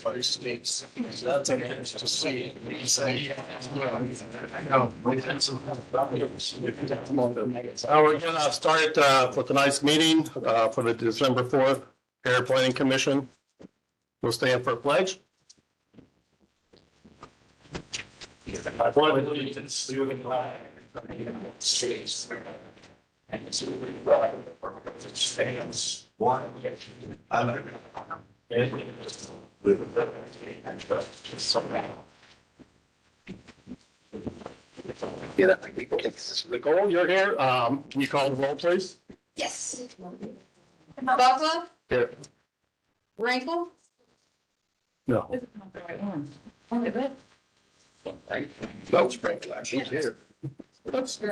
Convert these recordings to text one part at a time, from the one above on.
Everybody speaks. That's interesting to see. You say, no, we're gonna start for tonight's meeting for the December 4th Air Planning Commission. We'll stand for a pledge. I pledge allegiance to the flag of the United States and to the republic for which it stands, one nation, under God, indivisible, with liberty and justice for all. Nicole, you're here. Can you call the roll, please? Yes. Buckler, Here. Rankle. No. No, Sprinkler. She's here.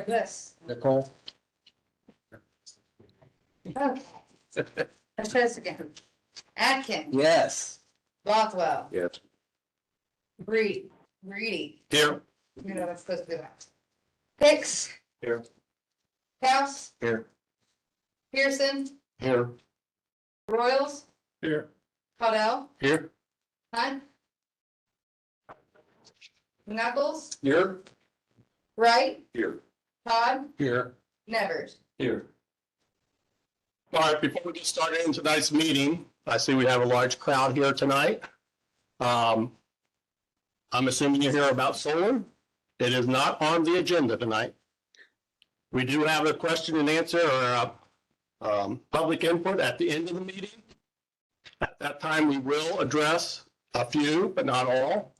Yes. Nicole? Okay. Let's try this again. Atkin, Yes. Bothwell, Yes. Reedy. Here. You know that's supposed to be that. Hicks. Here. House, Here. Pearson, Here. Royals, Here. Caudell, Here. Hunt, Knuckles, Here. Wright, Here. Todd, Here. Nevers. Here. All right, before we get started in tonight's meeting, I see we have a large crowd here tonight. I'm assuming you're here about solar. It is not on the agenda tonight. We do have a question and answer or public input at the end of the meeting. At that time, we will address a few, but not all,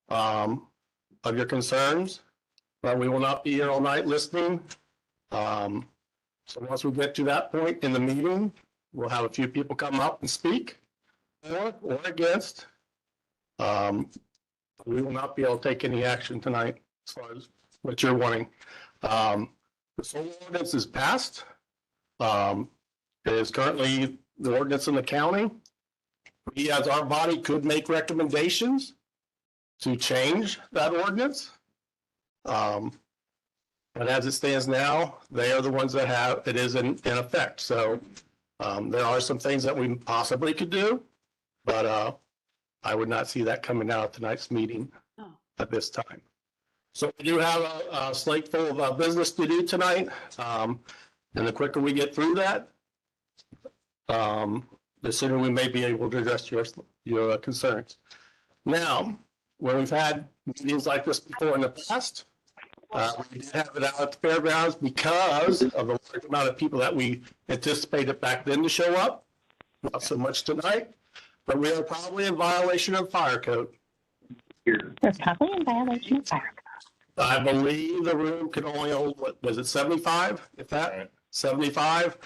of your concerns. But we will not be here all night listening. So once we get to that point in the meeting, we'll have a few people come up and speak for or against. We will not be able to take any action tonight as far as what you're wanting. The solar ordinance is passed. It is currently the ordinance in the county. We, as our body, could make recommendations to change that ordinance. But as it stands now, they are the ones that have, it is in effect. So there are some things that we possibly could do, but I would not see that coming out of tonight's meeting at this time. So we do have a slate full of business to do tonight. And the quicker we get through that, the sooner we may be able to address your concerns. Now, when we've had meetings like this before in the past, we did have it out at the fairgrounds because of the large amount of people that we anticipated back then to show up. Not so much tonight, but we are probably in violation of fire code. We're probably in violation of fire code. I believe the room can only hold, what was it, 75? If that, 75?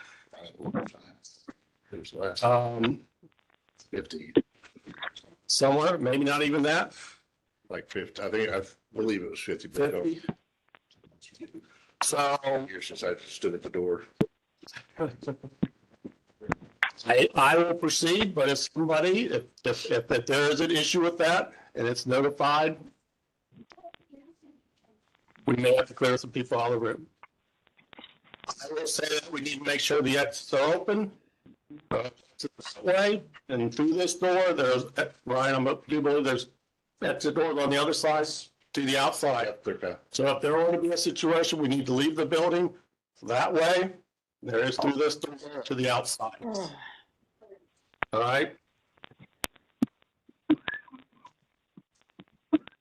There's less, 50, Somewhere, maybe not even that. like 50. I believe it was 50. 50. So Years since I stood at the door. I will proceed, but if somebody, if there is an issue with that and it's notified, we may have to clear some people out of the room. I will say that we need to make sure the exits are open. This way and through this door, there's, Ryan, I do believe there's exit doors on the other side to the outside. So if there were to be a situation, we need to leave the building that way. There is through this door to the outside. All right.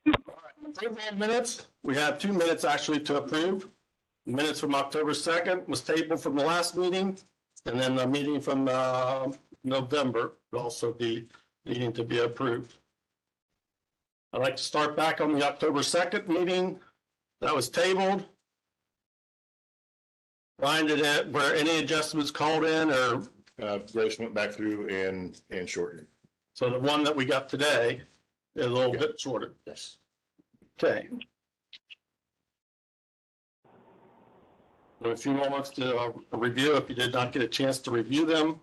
Approval of minutes. We have 2 minutes actually to approve. Minutes from October 2nd was tabled from the last meeting. And then the meeting from November will also be needing to be approved. I'd like to start back on the October 2nd meeting that was tabled. Ryan, did it, were any adjustments called in or? Grace went back through and shortened it. So the one that we got today is a little bit shorter. Yes. Okay. A few moments to review if you did not get a chance to review them.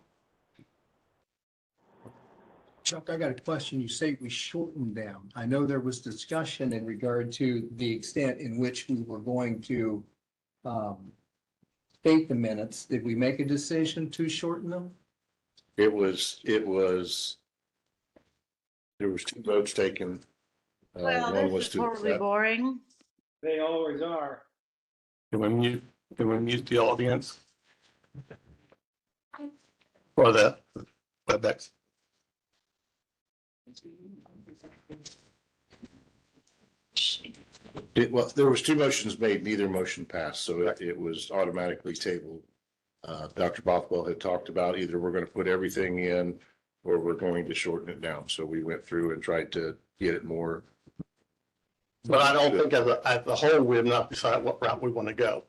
Chuck, I got a question. You say we shortened them. I know there was discussion in regard to the extent in which we were going to state the minutes. Did we make a decision to shorten them? It was There was 2 votes taken. Well, One was this is to horribly accept. boring. They always are. Can we mute the audience? For the WebEx. Well, there was 2 motions made, neither motion passed, so it was automatically tabled. Dr. Bothwell had talked about either we're going to put everything in or we're going to shorten it down. So we went through and tried to get it more. But I don't think as a whole, we have not decided what route we want to go.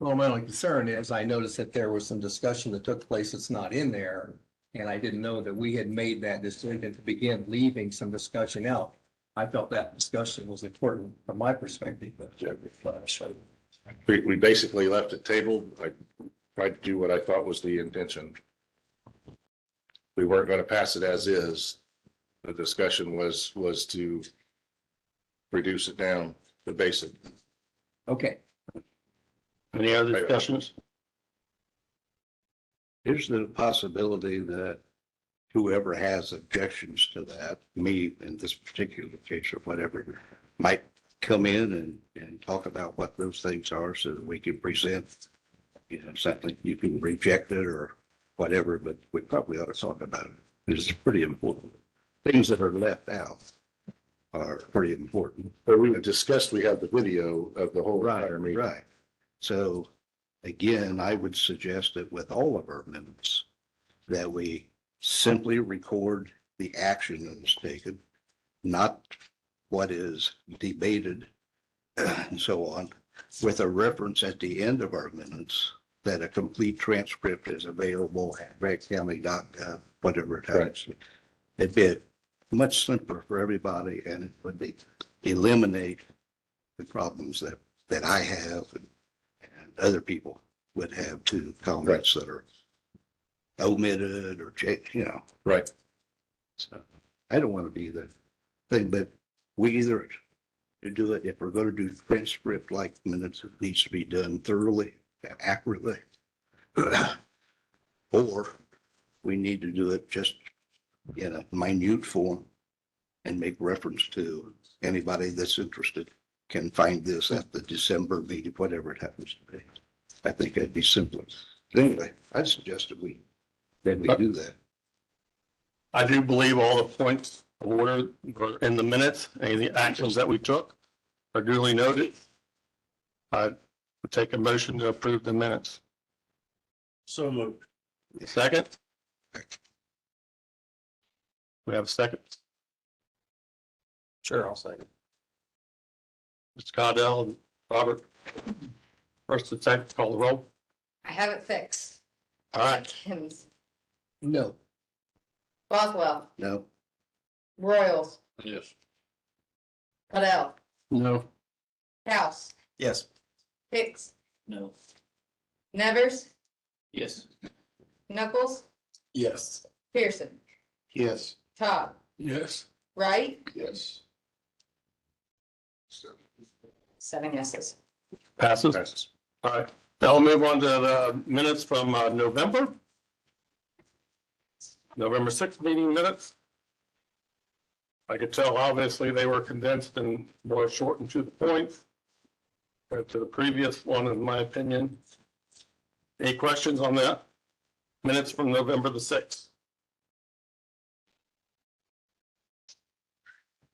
Well, my only concern is I noticed that there was some discussion that took place that's not in there. And I didn't know that we had made that decision to begin leaving some discussion out. I felt that discussion was important from my perspective, but. We basically left it tabled. I tried to do what I thought was the intention. We weren't going to pass it as is. The discussion was to reduce it down to basic. Okay, Any other discussions? Is there a possibility that whoever has objections to that, me in this particular case or whatever, might come in and talk about what those things are so that we can present, something you can reject it or whatever, but we probably ought to talk about it. It's pretty important. Things that are left out are pretty important. But we discussed, we have the video of the whole entire meeting. Right. So again, I would suggest that with all of our minutes, that we simply record the action that is taken, not what is debated and so on, with a reference at the end of our minutes that a complete transcript is available at breckcounty.gov, whatever it is. It'd be much simpler for everybody and it would eliminate the problems that I have and other people would have too, comments that are omitted or, Right. so I don't want to be the thing, but we either do it, if we're going to do transcript like minutes, it needs to be done thoroughly, accurately. Or we need to do it just in a minute form and make reference to anybody that's interested can find this at the December meeting, whatever it happens to be. I think that'd be simpler. Anyway, I suggest that we do that. I do believe all the points of order were in the minutes, any of the actions that we took are duly noted. I would take a motion to approve the minutes. So moved. Second? We have a second. Sure, I'll second. Mr. Cardell and Robert. First and second, call the roll. I have it fixed. All right. Atkins, no, Boswell, No, Royals, Yes. Cadell, No. House, Yes. Hicks, No. Nevers, Yes. Knuckles, Yes. Pearson, Yes. Todd, Yes. Wright, Yes. 7 yeses. Passes. Passes. All right. Now we'll move on to the minutes from November. November 6th meeting minutes. I could tell obviously they were condensed and more shortened to the point compared to the previous one, in my opinion. Any questions on that? Minutes from November the 6th.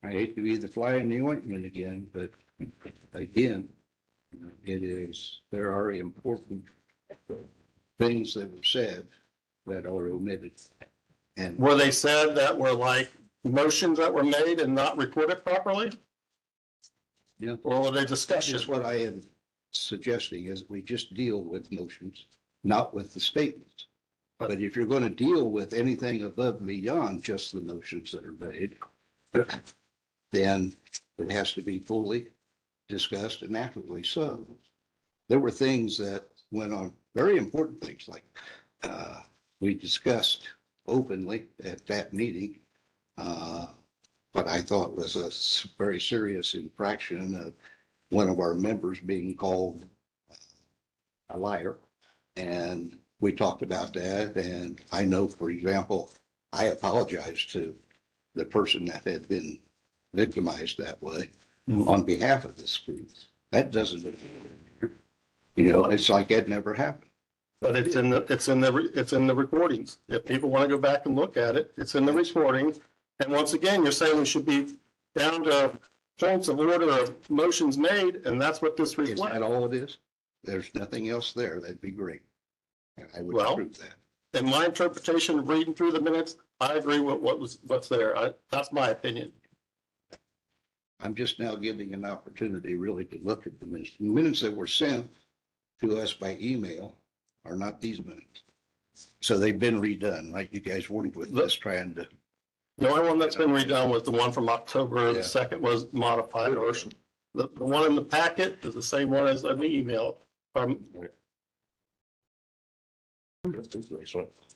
I hate to be the fly in the ointment again, but again, there are important things that were said that are omitted. And Were they said that were like motions that were made and not recorded properly? Yeah. Or were they that's discussions? just what I am suggesting is we just deal with motions, not with the statements. But if you're going to deal with anything above and beyond just the motions that are made, then it has to be fully discussed and accurately so. There were things that went on, very important things like we discussed openly at that meeting, what I thought was a very serious infraction of one of our members being called a liar. And we talked about that. And I know, for example, I apologized to the person that had been victimized that way on behalf of this group. That doesn't, it's like that never happened. But it's in the recordings. If people want to go back and look at it, it's in the recording. And once again, you're saying we should be down to points of order of motions made, and that's what this Is reflects. that all it is? There's nothing else there. That'd be great. And I would Well- approve that. In my interpretation of reading through the minutes, I agree with what's there. That's my opinion. I'm just now giving an opportunity really to look at the minutes. The minutes that were sent to us by email are not these minutes. So they've been redone, like you guys worked with us trying to. The only one that's been redone was the one from October. The Yeah. second was modified version. The one in the packet is the same one as an email.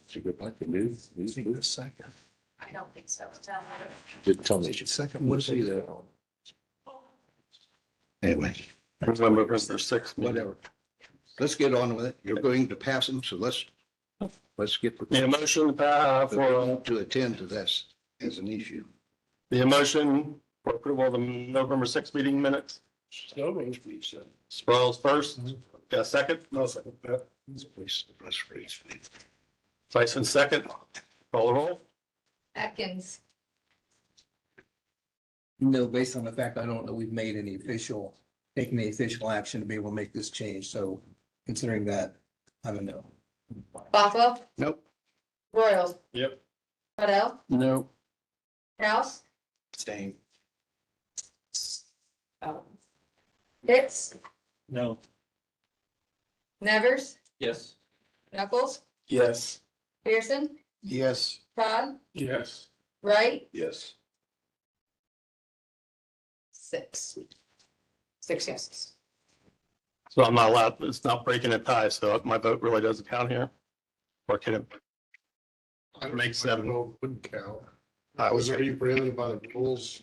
Should go back and move. Second. I don't think so. Did tell me. Second, what is it? Anyway, November 6th. whatever. Let's get on with it. You're going to pass them, so let's get The motion for to attend to this as an issue. the motion for approval of the November 6th meeting minutes. Sproles first. Got a second? No second. Tyson second. Call the roll. Atkins, No, based on the fact I don't know we've made any taken any official action to be able to make this change. So considering that, I don't know. Bothwell, Nope. Royals, Yep. Adele, No. Kraus, Staying. Hicks, No. Nevers, Yes. Knuckles, Yes. Pearson, Yes. Todd, Yes. Wright, Yes. 6. 6 yeses. So I'm not allowed, it's not breaking a tie, so my vote really doesn't count here. Or can it? Make 7. Wouldn't count. I was, Are you prohibited by the rules?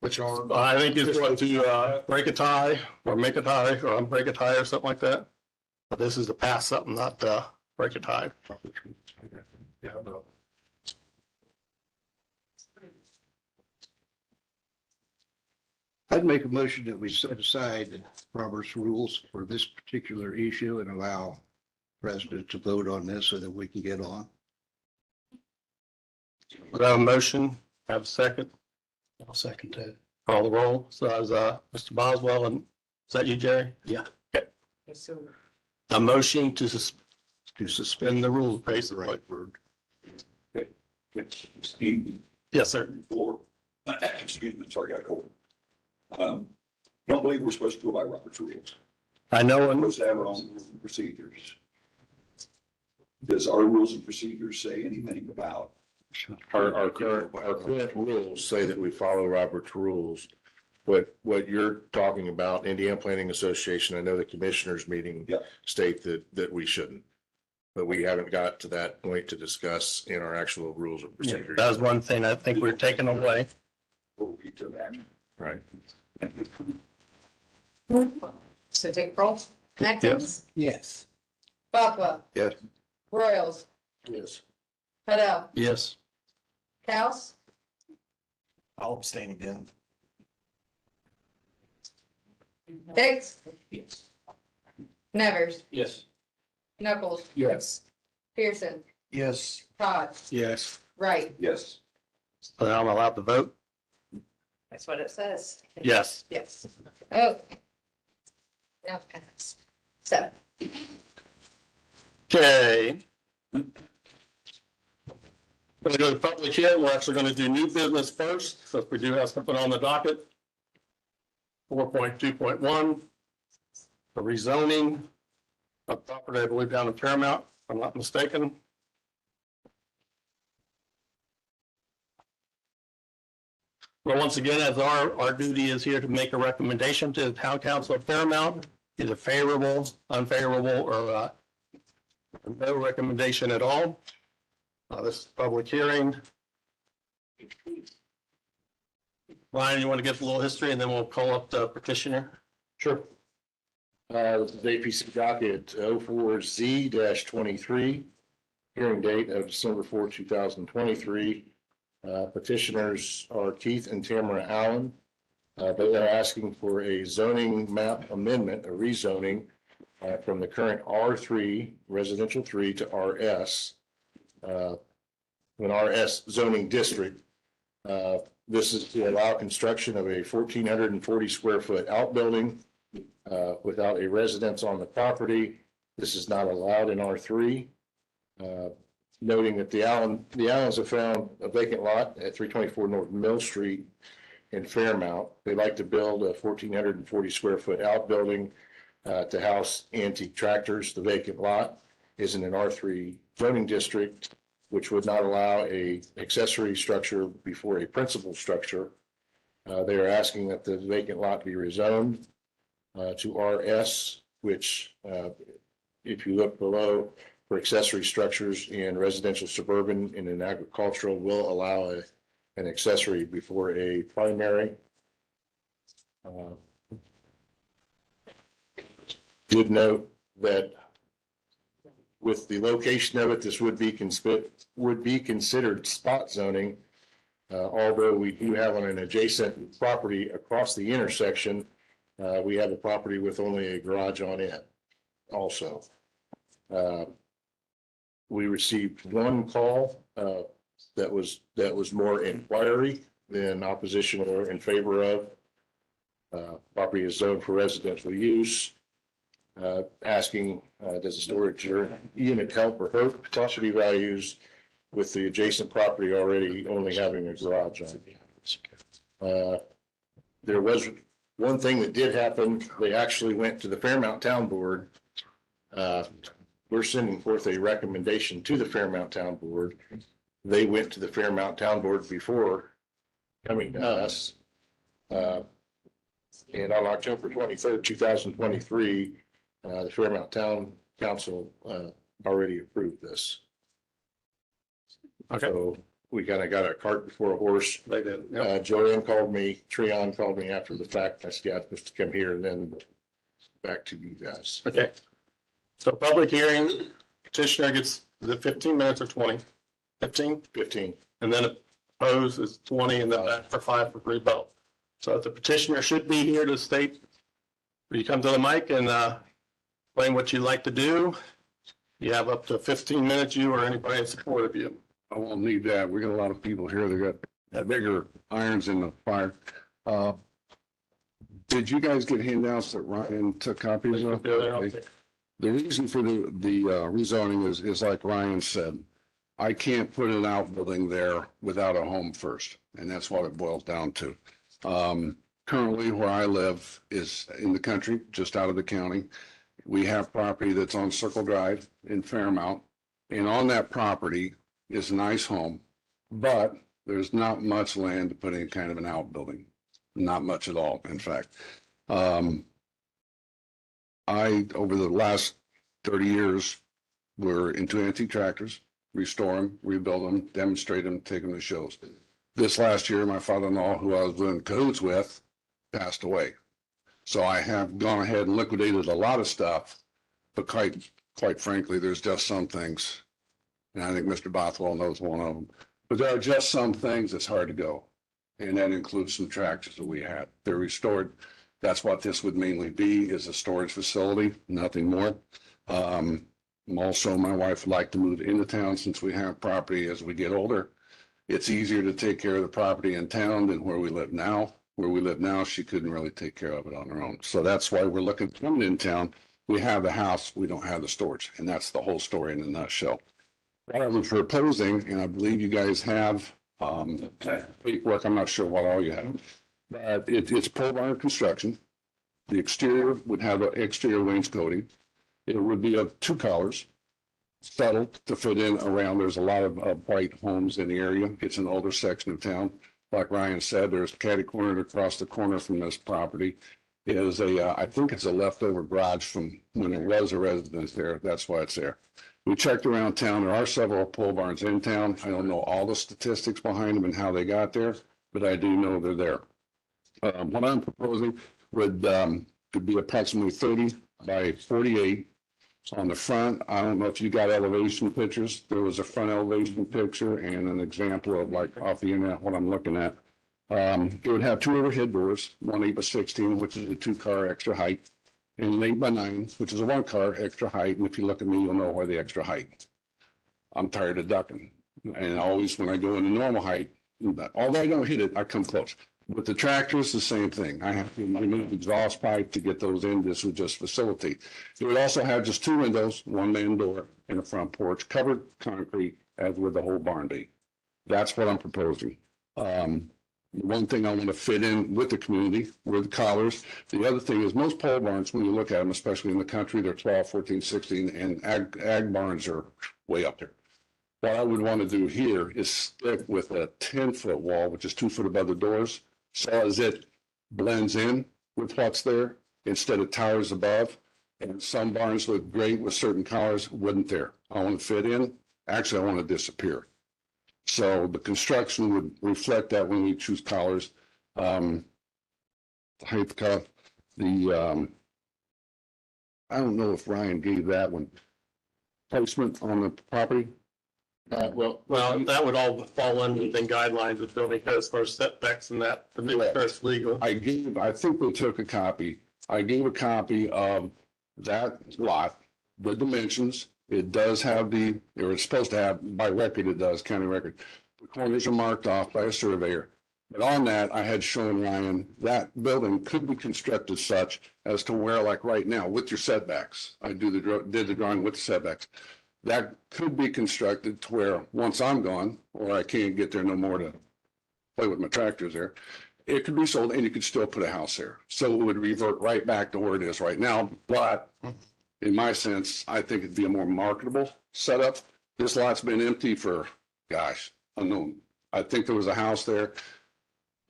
Which are? I think it's what to break a tie or make a tie or unbreak a tie or something like that. But this is to pass something, not to break a tie. Yeah, no. I'd make a motion that we set aside Robert's rules for this particular issue and allow President to vote on this so that we can get on. We have a motion, have a second, I'll second that. call the roll. So as Mr. Boswell and is that you, Jerry? Yeah. Okay. A motion to To suspend suspend the rules, the basically. right word. Steve, Yes, sir. or, excuse me, sorry, I got a cold. Don't believe we're supposed to go by Robert's rules. I know, We're and supposed to have our own rules and procedures. Does our rules and procedures say anything about? Our current rules say that we follow Robert's rules. What you're talking about, Indiana Planning Association, I know the commissioners meeting Yeah. state that we shouldn't. But we haven't got to that point to discuss in our actual rules and procedures. that was one thing I think we're taking away. Before we took action. Right. So take roll. Atkins, Yes. Bothwell. Yes. Royals, Yes. Adele, Yes. Kraus, I'll abstain again. Hicks, Yes. Nevers, Yes. Knuckles, Yes. Pearson, Yes. Todd, Yes. Wright. Yes. So now I'm allowed to vote? That's what it says. Yes. Yes. Oh. Now pass. 7. Okay. Going to go to public hearing. We're actually going to do new business first, so if we do have something on the docket. 4.2.1, the rezoning of property, I believe, down in Paramount, if I'm not mistaken. Well, once again, as our duty is here to make a recommendation to the town council of Paramount, either favorable, unfavorable, or no recommendation at all. This is public hearing. Ryan, you want to give a little history and then we'll call up the petitioner? Sure. This is APC docket 04Z-23, hearing date of December 4, 2023. Petitioners are Keith and Tamara Allen. They are asking for a zoning map amendment, a rezoning from the current R3, residential 3 to RS, an RS zoning district. This is to allow construction of a 1,440 square foot outbuilding without a residence on the property. This is not allowed in R3. Noting that the Allens have found a vacant lot at 324 North Mill Street in Fairmount. They'd like to build a 1,440 square foot outbuilding to house antique tractors. The vacant lot is in an R3 zoning district, which would not allow a accessory structure before a principal structure. They are asking that the vacant lot be rezoned to RS, which if you look below, for accessory structures in residential, suburban, and in agricultural will allow an accessory before a primary. Would note that with the location of it, this would be considered spot zoning. Although we do have on an adjacent property across the intersection, we have a property with only a garage on it also. We received one call that was more inquiry than opposition or in favor of. Property is zoned for residential use. Asking, does the storage unit help or hurt property values with the adjacent property already only having a garage on it? There was one thing that did happen. They actually went to the Fairmount Town Board. We're sending forth a recommendation to the Fairmount Town Board. They went to the Fairmount Town Board before coming to us. And on October 23rd, 2023, the Fairmount Town Council already approved this. Okay. So we kind of got a cart before a horse. They did. Joanne called me, Treon called me after the fact. I said, yeah, I'm supposed to come here and then back to you guys. Okay. So public hearing, petitioner gets the 15 minutes or 20? 15? 15. And then opposed is 20 and then back for 5 for rebuttal. So the petitioner should be here to state, you come to the mic and explain what you'd like to do. You have up to 15 minutes, you or anybody in support of you. I won't need that. We got a lot of people here that got bigger irons in the fire. Did you guys get handouts that Ryan took copies of? Okay. The reason for the rezoning is like Ryan said, I can't put an outbuilding there without a home first, and that's what it boils down to. Currently, where I live is in the country, just out of the county. We have property that's on Circle Drive in Fairmount, and on that property is a nice home, but there's not much land to put any kind of an outbuilding. Not much at all, in fact. Over the last 30 years, we're into antique tractors, restore them, rebuild them, demonstrate them, take them to shows. This last year, my father-in-law, who I was doing cahoots with, passed away. So I have gone ahead and liquidated a lot of stuff, but quite frankly, there's just some things, and I think Mr. Bothwell knows one of them, but there are just some things that's hard to go. And that includes some tractors that we had. They're restored. That's what this would mainly be, is a storage facility, nothing more. Also, my wife would like to move into town since we have property as we get older. It's easier to take care of the property in town than where we live now. Where we live now, she couldn't really take care of it on her own. So that's why we're looking at coming in town. We have the house, we don't have the storage. And that's the whole story in a nutshell. What I was proposing, and I believe you guys have paperwork, I'm not sure what all you have, but it's pole barn construction. The exterior would have an exterior wainscoting. It would be of 2 colors, settled to fit in around. There's a lot of white homes in the area. It's an older section of town. Like Ryan said, there's catty cornered across the corner from this property is I think it's a leftover garage from when it was a residence there. That's why it's there. We checked around town. There are several pole barns in town. I don't know all the statistics behind them and how they got there, but I do know they're there. What I'm proposing would be approximately 30 by 48 On the front, I don't know if you got elevation pictures. There was a front elevation picture and an example of like off the internet, what I'm looking at. It would have two overhead doors, one 8x16, which is a 2-car extra height, and an 8x9, which is a 1-car extra height. And if you look at me, you'll know why the extra height. I'm tired of ducking. And always when I go into normal height, although I don't hit it, I come close. With the tractors, the same thing. I have to remove exhaust pipe to get those in. This would just facilitate. It would also have just 2 windows, 1-man door, and a front porch, covered concrete, as would the whole barn be. That's what I'm proposing. One thing I want to fit in with the community were the collars. The other thing is most pole barns, when you look at them, especially in the country, they're 12, 14, 16, and ag barns are way up there. What I would want to do here is stick with a 10-foot wall, which is 2 foot above the doors, so as it blends in with what's there instead of towers above. And some barns look great with certain collars, wouldn't there. I want to fit in. Actually, I want to disappear. So the construction would reflect that when we choose collars. Height cuff, I don't know if Ryan gave that one. Placement on the property. Well, that would all fall under the guidelines of building codes for setbacks and that, the new first legal. I think we took a copy. I gave a copy of that lot, the dimensions. It does have or it's supposed to have, by record it does, county record. The corners are marked off by a surveyor. But on that, I had shown Ryan that building could be constructed such as to where, like right now, with your setbacks, I did the drawing with the setbacks. That could be constructed to where once I'm gone, or I can't get there no more to play with my tractors there, it could be sold and you could still put a house there. So it would revert right back to where it is right now. But in my sense, I think it'd be a more marketable setup. This lot's been empty for, unknown. I think there was a house there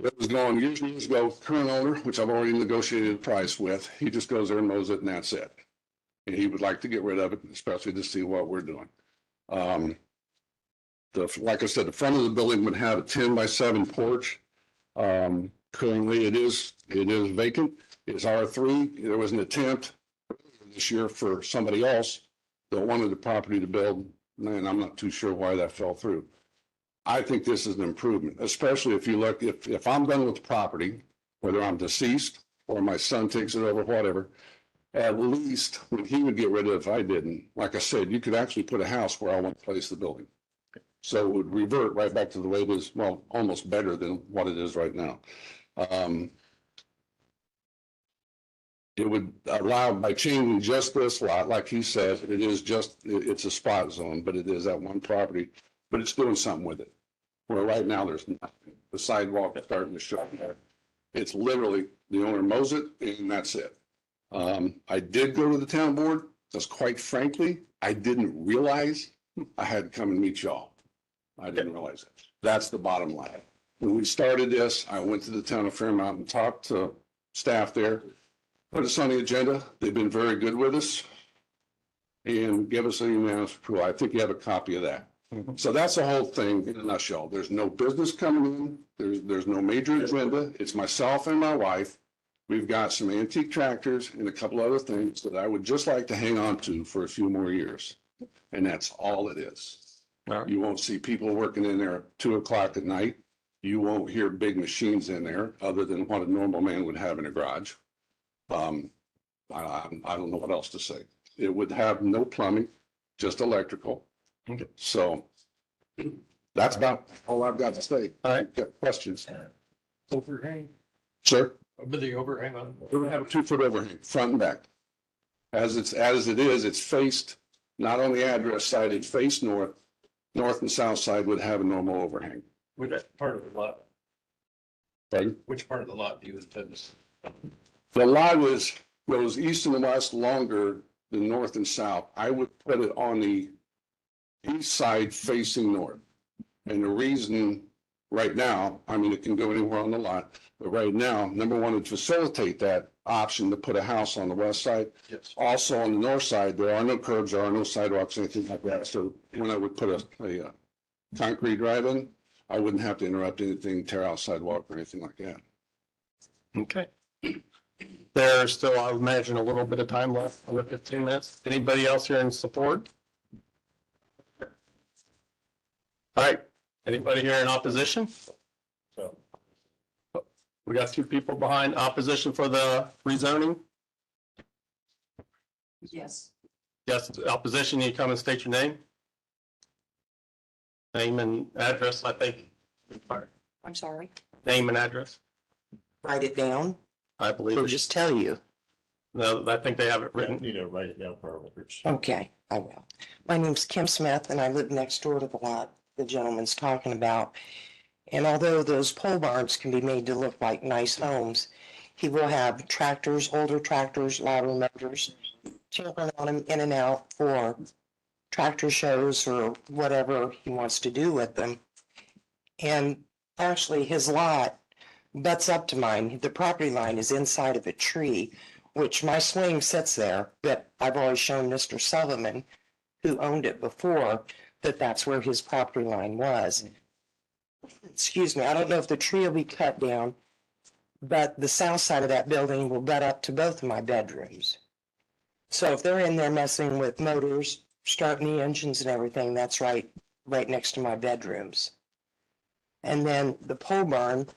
that was going years and years ago. Current owner, which I've already negotiated a price with, he just goes there and mows it and that's it. And he would like to get rid of it, especially to see what we're doing. Like I said, the front of the building would have a 10x7 porch. Currently it is vacant. It's R3. There was an attempt this year for somebody else that wanted the property to build, and I'm not too sure why that fell through. I think this is an improvement, especially if you look, if I'm done with the property, whether I'm deceased or my son takes it over, whatever, at least when he would get rid of it, if I didn't, like I said, you could actually put a house where I want to place the building. So it would revert right back to the way it is, well, almost better than what it is right now. It would allow, by changing just this lot, like he said, it's a spot zone, but it is that one property, but it's doing something with it. Where right now there's nothing. The sidewalk is starting to show there. It's literally the owner mows it and that's it. I did go to the town board, because quite frankly, I didn't realize I had to come and meet y'all. I didn't realize it. That's the bottom line. When we started this, I went to the town of Fairmount and talked to staff there, put us on the agenda. They've been very good with us and give us an unanimous approval. I think you have a copy of that. So that's the whole thing in a nutshell. There's no business coming in. There's no major agenda. It's myself and my wife. We've got some antique tractors and a couple other things that I would just like to hang on to for a few more years. And that's all it is. Right. You won't see people working in there at 2 o'clock at night. You won't hear big machines in there other than what a normal man would have in a garage. I don't know what else to say. It would have no plumbing, just electrical. Okay. So that's about all I've got to say. All right. Got questions? Overhang, Sir? with the overhang on. We're gonna have a 2 foot overhang, front and back. As it is, it's faced, not on the address side, it's faced north. North and south side would have a normal overhang. Which part of the lot, Pardon? which part of the lot do you intend to? The lot goes east and west longer than north and south. I would put it on the east side facing north. And the reason right now, I mean, it can go anywhere on the lot, but right now, number one, to facilitate that option to put a house on the west side. Yes. Also on the north side, there are no curbs, there are no sidewalks, anything like that. So when I would put a concrete drive in, I wouldn't have to interrupt anything, tear out sidewalk or anything like that. Okay. There's still, I imagine, a little bit of time left, under 15 minutes. Anybody else here in support? All right, anybody here in opposition? So, We got two people behind opposition for the rezoning. Yes. Yes, opposition, you come and state your name. Name and address, I think. I'm sorry, Name and address, write it down I believe. or just tell you. No, I think they have it yeah, written. need to write it down for our records. Okay, I will. My name's Kim Smith and I live next door to the lot the gentleman's talking about. And although those pole barns can be made to look like nice homes, he will have tractors, older tractors, louder motors, tinkering on them in and out for tractor shows or whatever he wants to do with them. And actually, his lot butts up to mine. The property line is inside of a tree, which my swing sits there, but I've always shown Mr. Sullivan, who owned it before, that that's where his property line was. Excuse me, I don't know if the tree will be cut down, but the south side of that building will butt up to both of my bedrooms. So if they're in there messing with motors, starting the engines and everything, that's right next to my bedrooms. And then the pole barn,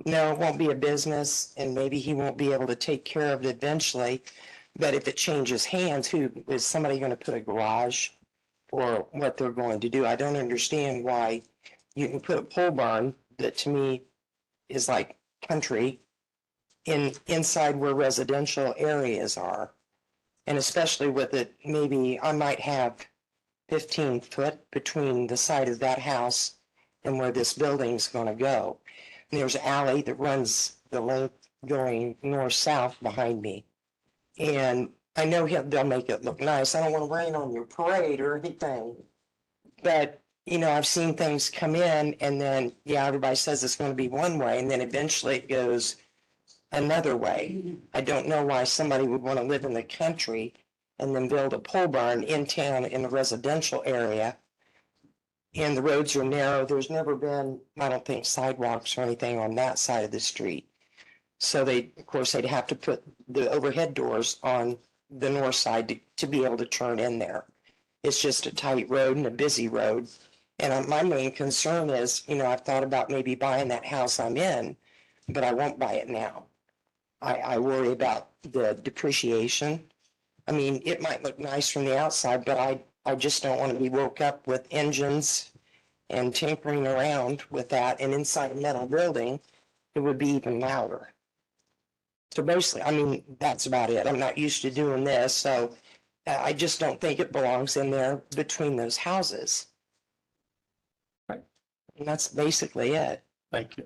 no, it won't be a business and maybe he won't be able to take care of it eventually. But if it changes hands, who is somebody going to put a garage or what they're going to do? I don't understand why you can put a pole barn that to me is like country inside where residential areas are. And especially with it, maybe I might have 15 foot between the side of that house and where this building's gonna go. And there's an alley that runs the length going north-south behind me. And I know they'll make it look nice. I don't want to rain on your parade or anything. But, you know, I've seen things come in and then, yeah, everybody says it's going to be one way and then eventually it goes another way. I don't know why somebody would want to live in the country and then build a pole barn in town in a residential area. And the roads are narrow. There's never been, I don't think, sidewalks or anything on that side of the street. So of course, they'd have to put the overhead doors on the north side to be able to turn in there. It's just a tight road and a busy road. And my main concern is, you know, I've thought about maybe buying that house I'm in, but I won't buy it now. I worry about the depreciation. I mean, it might look nice from the outside, but I just don't want to be woke up with engines and tinkering around with that. And inside a metal building, it would be even louder. So mostly, I mean, that's about it. I'm not used to doing this, so I just don't think it belongs in there between those houses. Right. And that's basically it. Thank you.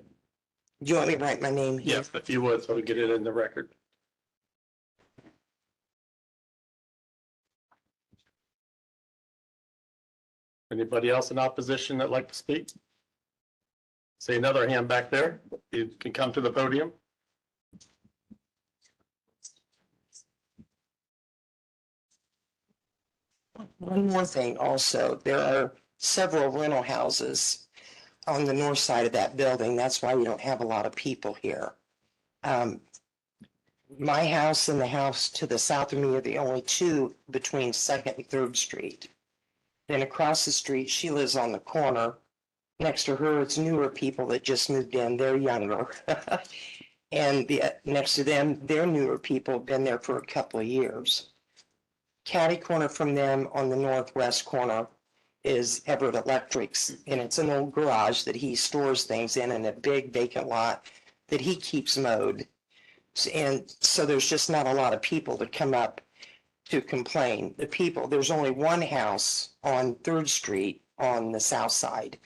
Do you want me to write my name here? Yes, if you would, so we get it in the record. Anybody else in opposition that'd like to speak? See another hand back there. You can come to the podium. One more thing also, there are several rental houses on the north side of that building. That's why we don't have a lot of people here. My house and the house to the south of me are the only two between 2nd and 3rd Street. Then across the street, she lives on the corner. Next to her, it's newer people that just moved in. They're younger. And next to them, they're newer people, been there for a couple of years. Catty corner from them on the northwest corner is Everett Electrics, and it's an old garage that he stores things in a big vacant lot that he keeps mowed. And so there's just not a lot of people that come up to complain. There's only one house on 3rd Street on the south side,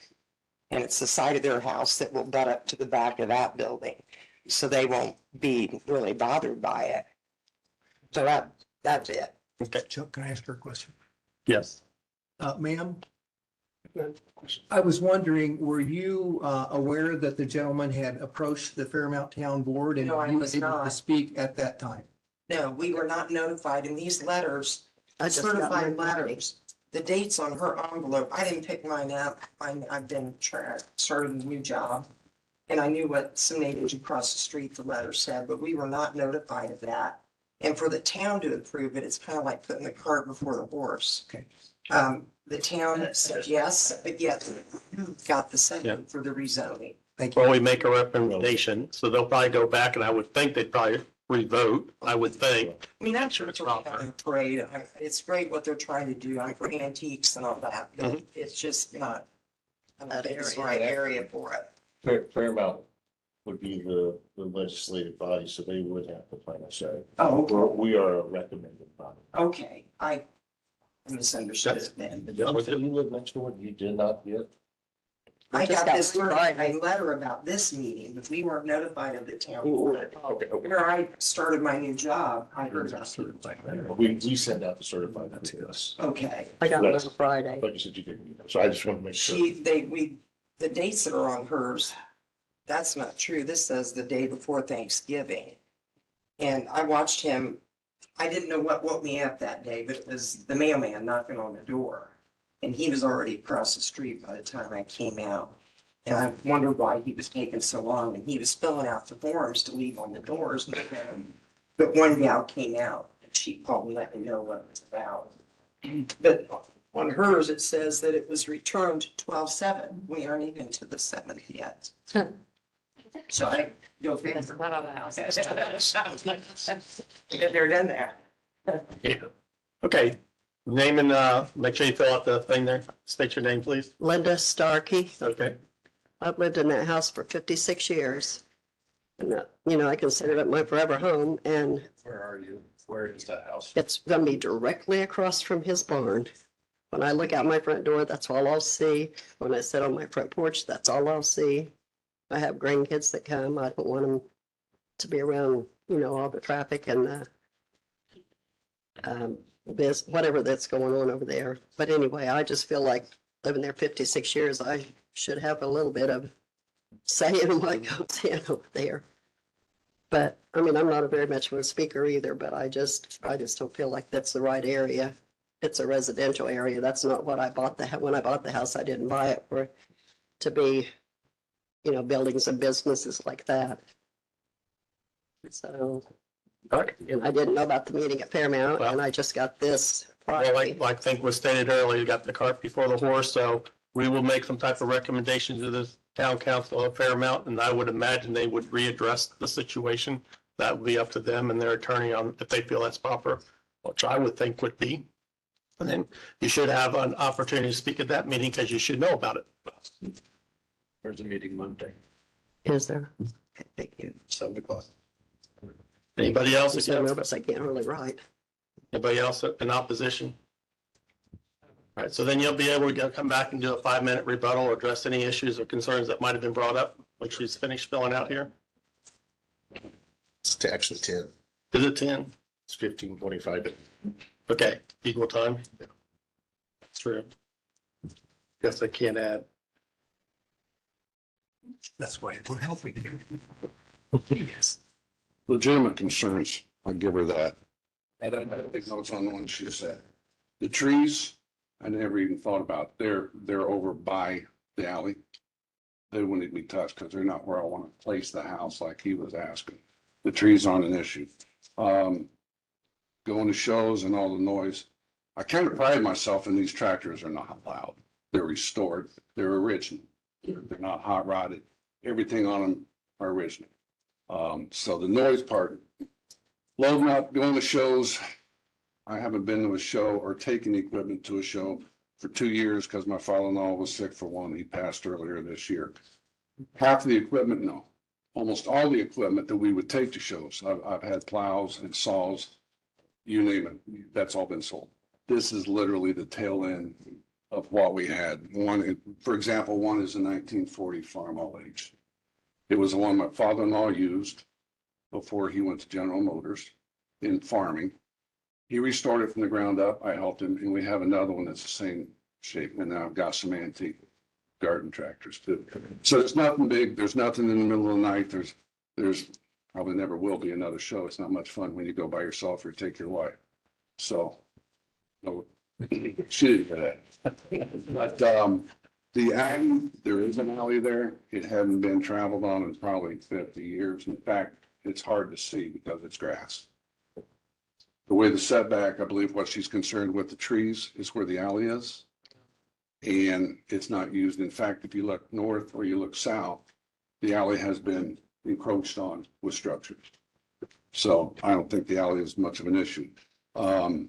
and it's the side of their house that will butt up to the back of that building, so they won't be really bothered by it. So that's it. Okay. Chuck, can I ask her a question? Yes. Ma'am, I was wondering, were you aware that the gentleman had approached the Fairmount Town Board and No, I you was able to not. speak at that time? No, we were not notified in these letters, I just got certified mine. letters. The dates on her envelope, I didn't pick mine up. I've been started a new job. And I knew what some neighbors across the street, the letter said, but we were not notified of that. And for the town to approve it, it's kind of like putting the cart before the horse. Okay. The town said yes, but yet got the second for the rezoning. Thank you. Well, we make a recommendation, so they'll probably go back and I would think they'd probably revote, I would think. I mean, I'm sure it's not a parade. It's great what they're trying to do. I'm for antiques and all that, but it's just not. I don't think it's the right area for it. Fairmount would be the legislative body, so they would have the final say. Oh, We are a recommended body. okay. I misunderstood it then. You live next door, you did not yet? I just got got this Friday. letter about this meeting, but we weren't notified of the town. Okay. Where I started my new job, I heard about it. We send out the certified to us. Okay. I got That's- one Friday. Like you said, you didn't. So I just want to make sure. The dates that are on hers, that's not true. This says the day before Thanksgiving. And I watched him, I didn't know what woke me up that day, but it was the mailman knocking on the door. And he was already across the street by the time I came out. And I wondered why he was taking so long, and he was filling out the forms to leave on the doors. But one gal came out, and she called and let me know what it was about. But on hers, it says that it was returned 12/7. We aren't even to the 7th yet. So I go figure. One of the houses. Get there, done there. Yeah. Okay, name and, make sure you fill out the thing there. State your name, please. Linda Starkey. Okay. I've lived in that house for 56 years. And, I consider it my forever home, and Where are you? Where is that house? it's going to be directly across from his barn. When I look out my front door, that's all I'll see. When I sit on my front porch, that's all I'll see. I have grandkids that come. I don't want them to be around, all the traffic and whatever that's going on over there. But anyway, I just feel like living there 56 years, I should have a little bit of say in what goes in over there. But I'm not a very much of a speaker either, but I just don't feel like that's the right area. It's a residential area. That's not what I bought when I bought the house. I didn't buy it to be, buildings and businesses like that. So, and I didn't know about the meeting at Fairmount, Well- and I just got this Well, Friday. like I think was stated earlier, you got the cart before the horse, so we will make some type of recommendation to the town council of Fairmount, and I would imagine they would readdress the situation. That would be up to them and their attorney on if they feel that's proper, which I would think would be. And then you should have an opportunity to speak at that meeting because you should know about it. Where's the meeting Monday? Is there? Okay, thank you. 7:00. Anybody else? I'm so nervous, I can't really write. Anybody else in opposition? All right, so then you'll be able to come back and do a 5-minute rebuttal or address any issues or concerns that might have been brought up, like she's finished filling out here. It's actually 10. Is it 10? It's 15:25. Okay, equal time? True. Guess I can't add. That's why we're helping you. Yes. Legitimate concerns, I'll give her that. I don't think notes on the one she said. The trees, I never even thought about, they're over by the alley. They wouldn't be touched because they're not where I want to place the house like he was asking. The trees aren't an issue. Going to shows and all the noise. I kind of pride myself in these tractors are not loud. They're restored. They're original. They're not hot rodded. Everything on them are original. So the noise part, loading up, going to shows. I haven't been to a show or taken equipment to a show for 2 years because my father-in-law was sick for one. He passed earlier this year. Half of the equipment, no. Almost all the equipment that we would take to shows. I've had plows and saws, you name it. That's all been sold. This is literally the tail end of what we had. One, for example, one is a 1940 Farm All Age. It was the one my father-in-law used before he went to General Motors in farming. He restored it from the ground up. I helped him, and we have another one that's the same shape. And now I've got some antique garden tractors too. So there's nothing big. There's nothing in the middle of the night. There's probably never will be another show. It's not much fun when you go by yourself or take your wife. So, no, she didn't get that. But The alley, there is an alley there. It hadn't been traveled on in probably 50 years. In fact, it's hard to see because it's grass. The way the setback, I believe what she's concerned with the trees is where the alley is. And it's not used. In fact, if you look north or you look south, the alley has been encroached on with structures. So I don't think the alley is much of an issue. The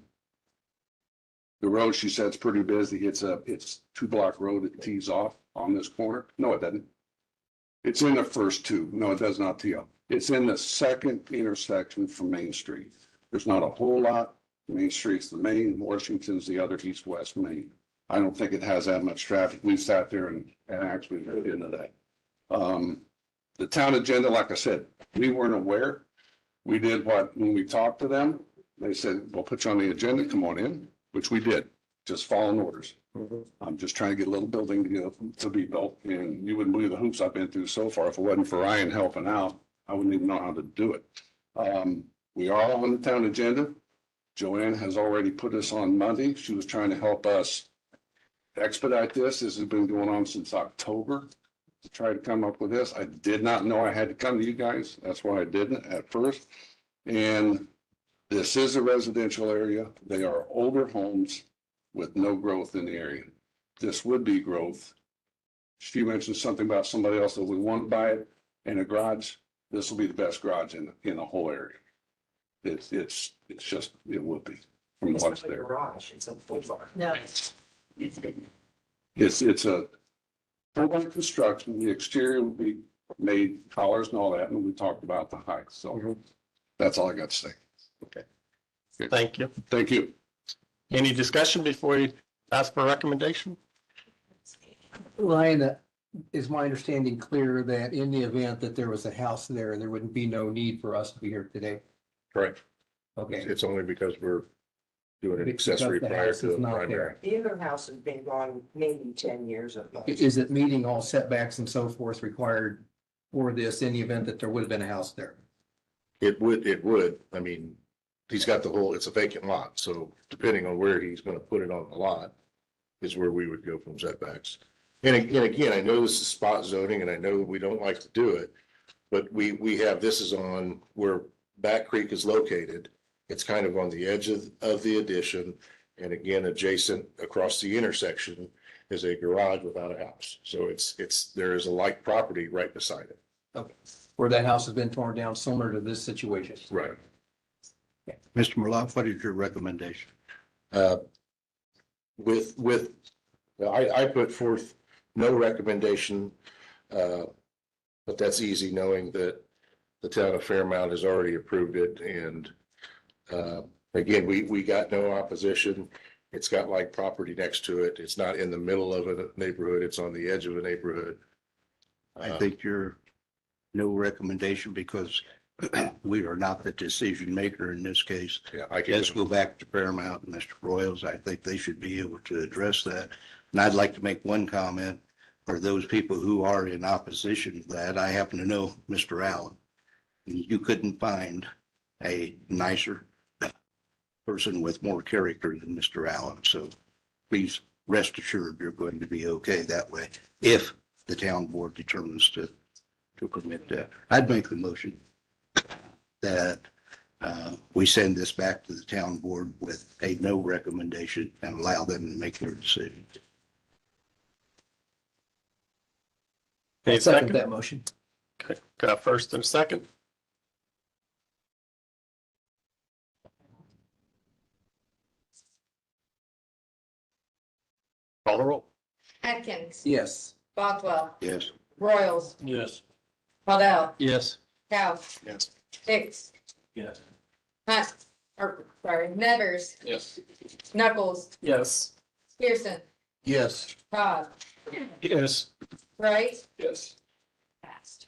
road, she said, is pretty busy. It's 2-block road that tees off on this corner. No, it doesn't. It's in the first two. No, it does not tee off. It's in the second intersection from Main Street. There's not a whole lot. Main Street's the main, Washington's the other east-west main. I don't think it has that much traffic. We sat there and actually looked into that. The town agenda, like I said, we weren't aware. We did when we talked to them, they said, we'll put you on the agenda, come on in, which we did, just following orders. I'm just trying to get a little building to be built, and you wouldn't believe the hoops I've been through so far. If it wasn't for Ryan helping out, I wouldn't even know how to do it. We are on the town agenda. Joanne has already put us on Monday. She was trying to help us expedite this. This has been going on since October to try to come up with this. I did not know I had to come to you guys. That's why I didn't at first. And this is a residential area. They are older homes with no growth in the area. This would be growth. She mentioned something about somebody else that would want to buy it in a garage. This will be the best garage in the whole area. It's just, it would be from what's there. It's a full bar. No. It's a full construction. The exterior would be made colors and all that, and we talked about the height. So that's all I got to say. Okay. Thank you. Thank you. Any discussion before we ask for a recommendation? Ryan, is my understanding clear that in the event that there was a house there, there wouldn't be no need for us to be here today? Correct. Okay. It's only because we're doing an Because accessory the prior house to is the not primary. The other house has been gone maybe 10 years at most. Is it meeting all setbacks and so forth required for this in the event that there would have been a house there? It would. I mean, he's got it's a vacant lot. So depending on where he's going to put it on the lot is where we would go from setbacks. And again, I know this is spot zoning and I know we don't like to do it, but we have, this is on where Back Creek is located. It's kind of on the edge of the addition. And again, adjacent across the intersection is a garage without a house. So there is a like property right beside it. Okay. Where that house has been torn down, similar to this situation. Right. Mr. Merlock, what is your recommendation? I put forth no recommendation, but that's easy knowing that the town of Fairmount has already approved it. And again, we got no opposition. It's got like property next to it. It's not in the middle of a neighborhood. It's on the edge of a neighborhood. I think you're no recommendation because we are not the decision maker in this case. Yeah, I Let's can. go back to Paramount and Mr. Royals. I think they should be able to address that. And I'd like to make one comment for those people who are in opposition to that. I happen to know Mr. Allen. You couldn't find a nicer person with more character than Mr. Allen. So please rest assured you're going to be okay that way if the town board determines to permit that. I'd make the motion that we send this back to the town board with a no recommendation and allow them to make their decision. Any Second second? that motion. Okay, got a first and a second. Call the roll. Atkins. Yes. Bothwell. Yes. Royals. Yes. Caldell. Yes. Cow. Yes. Hicks. Yes. Hunt. Nevers. Yes. Knuckles. Yes. Pearson. Yes. Todd. Yes. Wright. Yes. Passed.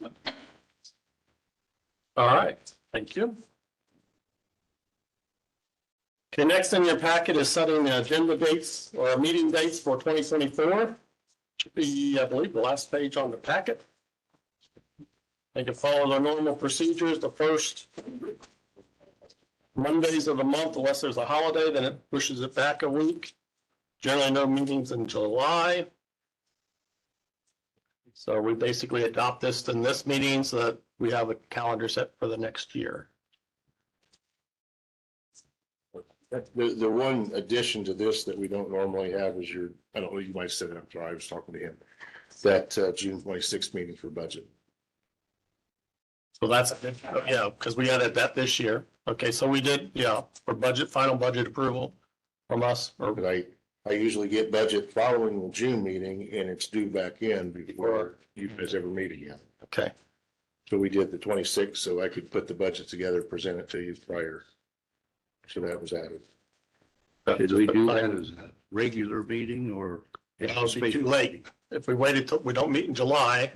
All right, thank you. Okay, next in your packet is setting the agenda dates or meeting dates for 2024. Should be, I believe, the last page on the packet. They can follow their normal procedures. The first Mondays of the month, unless there's a holiday, then it pushes it back a week. Generally, no meetings in July. So we basically adopt this in this meeting so that we have a calendar set for the next year. The one addition to this that we don't normally have is I don't know, you might say it after I was talking to him, that June 26th meeting for budget. So that's, yeah, because we added that this year. Okay, so we did, yeah, for budget, final budget approval from us, or But I usually get budget following the June meeting and it's due back in before you guys ever meet again. okay. So we did the 26th, so I could put the budget together, present it to you prior. So that was added. Did we do that as a regular meeting or? It'll be too late. If we waited till, we don't meet in July,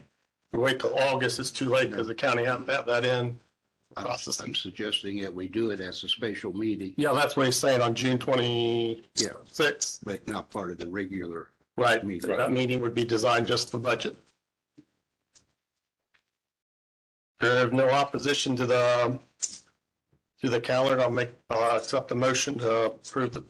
we wait till August, it's too late because the county has to have that in. I'm suggesting that we do it as a special meeting, Yeah, that's what he's saying on June 26th. but not part of the regular. Right, Meeting. that meeting would be designed just for budget. There's no opposition to the calendar. I'll accept the motion to approve the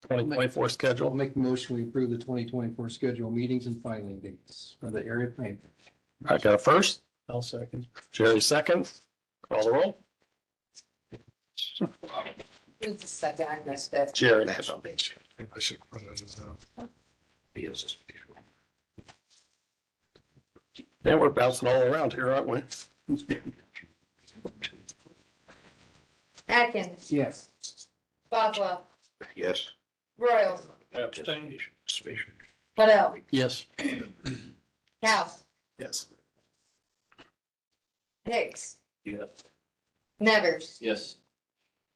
2024 I'll schedule. make the motion, we approve the 2024 schedule meetings and filing dates for the area plan. I got a first, I'll second. Jerry second, call the roll. Who's the second? I missed it. Jerry. I should put it as a. Yes. Yeah, we're bouncing all around here, aren't we? Atkins, Yes. Boswell, Yes. Royal, Special. Waddell, Yes. House, Yes. Hicks, Yeah. Nevers, Yes.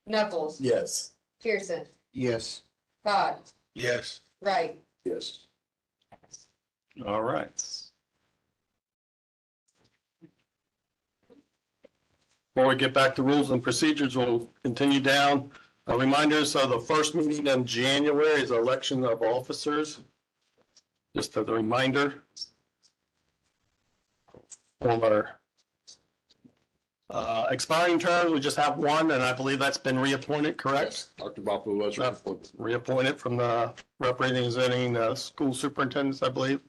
Knuckles, Yes. Pearson, Yes. Todd, Yes. Wright. Yes. All right. Before we get back to rules and procedures, we'll continue down. A reminder, so the first meeting in January is election of officers. Just as a reminder. For expiring terms, we just have one, and I believe that's been reappointed, correct? Dr. Bopo was Reappointed from the representing school superintendents, I believe.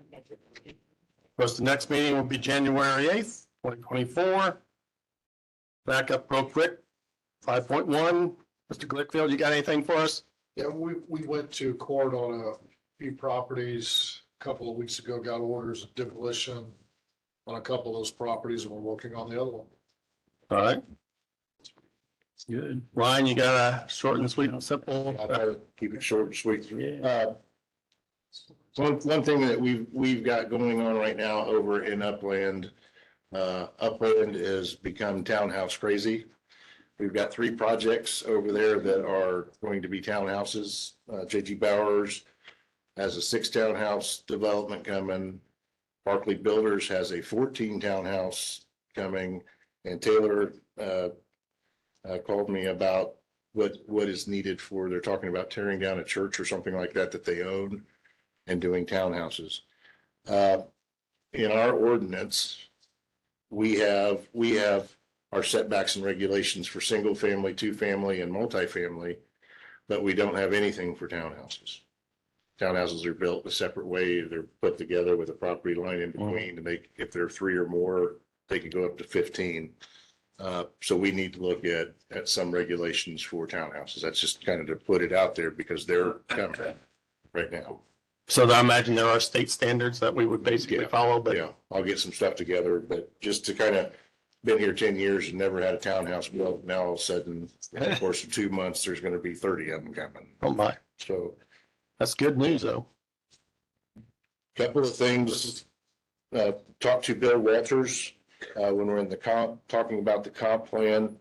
Of course, the next meeting will be January 8th, 2024. Back up real quick, 5.1. Mr. Glickfield, you got anything for us? Yeah, we went to court on a few properties a couple of weeks ago, got orders of demolition on a couple of those properties, and we're working on the other one. All right. Good. Ryan, you got a short and sweet and simple? I try to keep it short and sweet. Yeah. One thing that we've got going on right now over in Upland, Upland has become townhouse crazy. We've got 3 projects over there that are going to be townhouses. J.G. Bowers has a 6 townhouse development coming. Barclay Builders has a 14 townhouse coming, and Taylor called me about what is needed for, they're talking about tearing down a church or something like that they own and doing townhouses. In our ordinance, we have our setbacks and regulations for single family, 2-family, and multifamily, but we don't have anything for townhouses. Townhouses are built a separate way. They're put together with a property line in between to make, if there are 3 or more, they can go up to 15. So we need to look at some regulations for townhouses. That's just kind of to put it out there because they're coming right now. So I imagine there are state standards that we would basically follow, but Yeah, I'll get some stuff together, but just to kind of, been here 10 years and never had a townhouse built. Now all of a sudden, in the course of 2 months, there's going to be 30 of them coming. oh my, So that's good news though. couple of things, talk to Bill Walters, when we're in the talking about the comp plan.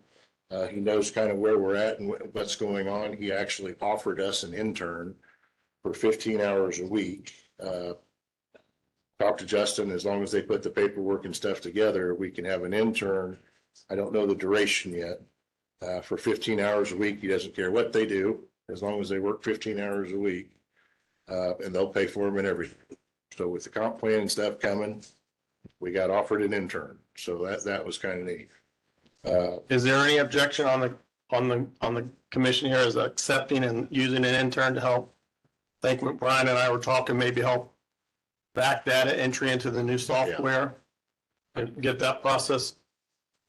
He knows kind of where we're at and what's going on. He actually offered us an intern for 15 hours a week. Talk to Justin, as long as they put the paperwork and stuff together, we can have an intern. I don't know the duration yet. For 15 hours a week, he doesn't care what they do, as long as they work 15 hours a week. And they'll pay for them and everything. So with the comp plan and stuff coming, we got offered an intern. So that was kind of neat. Is there any objection on the commission here is accepting and using an intern to help think what Brian and I were talking, maybe help back data entry into the new software and get that process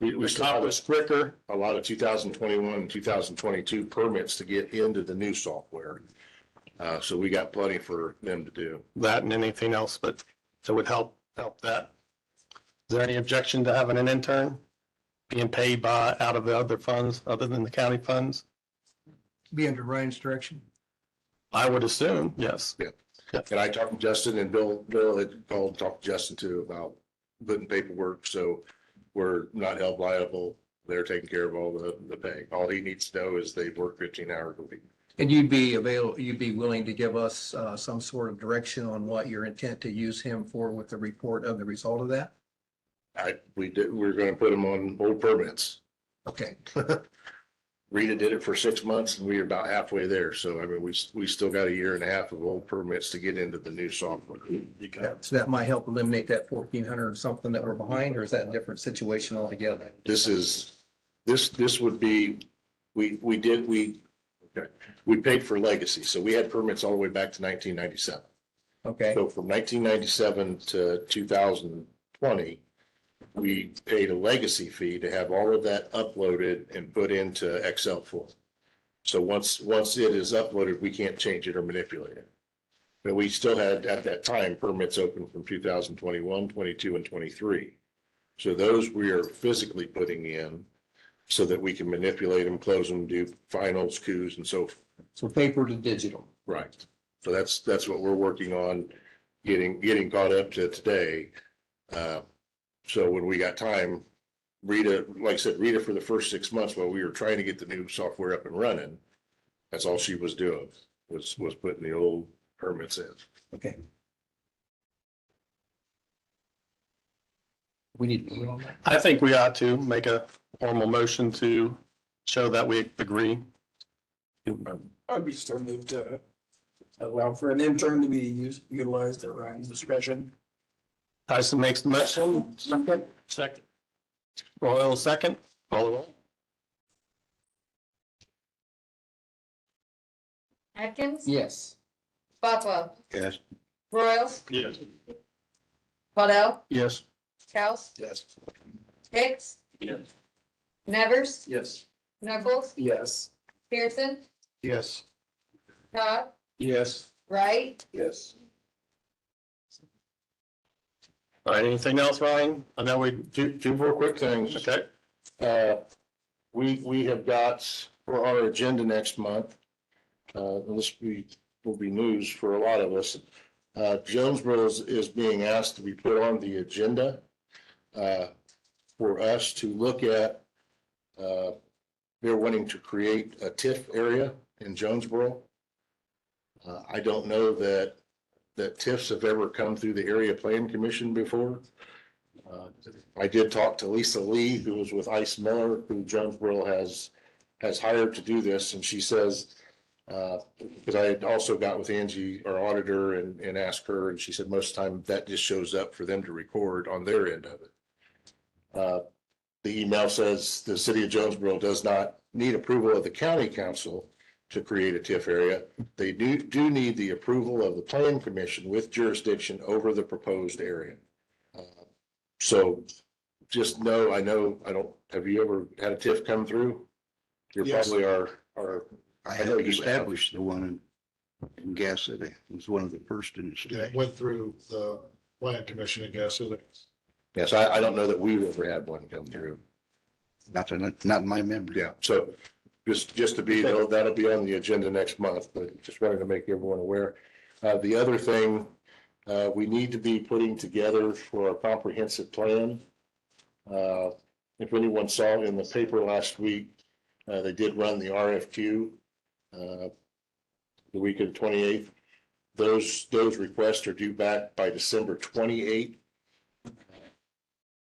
We still have accomplished quicker. a lot of 2021 and 2022 permits to get into the new software. So we got plenty for them to do. That and anything else, but it would help that. Is there any objection to having an intern being paid by out of the other funds other than the county funds? Be under Ryan's direction. I would assume, yes. And I talked to Justin, and Bill had called, talked to Justin too about putting paperwork, so we're not held liable. They're taking care of all the pay. All he needs to know is they work 15 hours a week. And you'd be willing to give us some sort of direction on what your intent to use him for with the report of the result of that? We're gonna put them on old permits. Okay. Rita did it for 6 months and we are about halfway there. So I mean, we still got a year and a half of old permits to get into the new software. So that might help eliminate that 1,400 or something that we're behind, or is that a different situation altogether? This would be, we paid for legacy. So we had permits all the way back to 1997. Okay, So from 1997 to 2020, we paid a legacy fee to have all of that uploaded and put into Excel form. So once it is uploaded, we can't change it or manipulate it. But we still had, at that time, permits open from 2021, 22, and 23. So those we are physically putting in so that we can manipulate them, close them, do finals, coups, and so forth. so paper to digital. Right. So that's what we're working on, getting caught up to today. So when we got time, Rita, like I said, Rita for the first 6 months while we were trying to get the new software up and running, that's all she was doing, was putting the old permits in. Okay. We need to vote on that. I think we ought to make a formal motion to show that we agree. I'd be still moved to allow for an intern to be utilized at Ryan's discretion. Tyson makes the motion. Second. Royal second. Call the roll. Atkins? Yes. Bothwell? Yes. Royals? Yes. Waddell? Yes. Couse? Yes. Hicks? Yes. Nevers? Yes. Knuckles? Yes. Pearson? Yes. Todd? Yes. Wright? Yes. All right, anything else, Ryan? I know we do Two more quick things. Okay. We have got for our agenda next month, this will be news for a lot of us. Jonesboro is being asked to be put on the agenda for us to look at. They're wanting to create a TIF area in Jonesboro. I don't know that TIFs have ever come through the Area Plan Commission before. I did talk to Lisa Lee, who was with Ice Miller, who Jonesboro has hired to do this, and she says, because I had also got with Angie, our auditor, and asked her, and she said most of the time that just shows up for them to record on their end of it. The email says the city of Jonesboro does not need approval of the county council to create a TIF area. They do need the approval of the plan commission with jurisdiction over the proposed area. So just know, I don't, have you ever had a TIF come through? You're Yes. probably our, I know have you established the one in Gas City. It was one of the first in the Yeah, state. it went through the plan commission, I guess, is it? yes, I don't know that we've ever had one come through. Not in my memory. Yeah, so just to be, that'll be on the agenda next month, but just wanted to make everyone aware. The other thing, we need to be putting together for a comprehensive plan. If anyone saw in the paper last week, they did run the RFQ the week of the 28th. Those requests are due back by December 28th.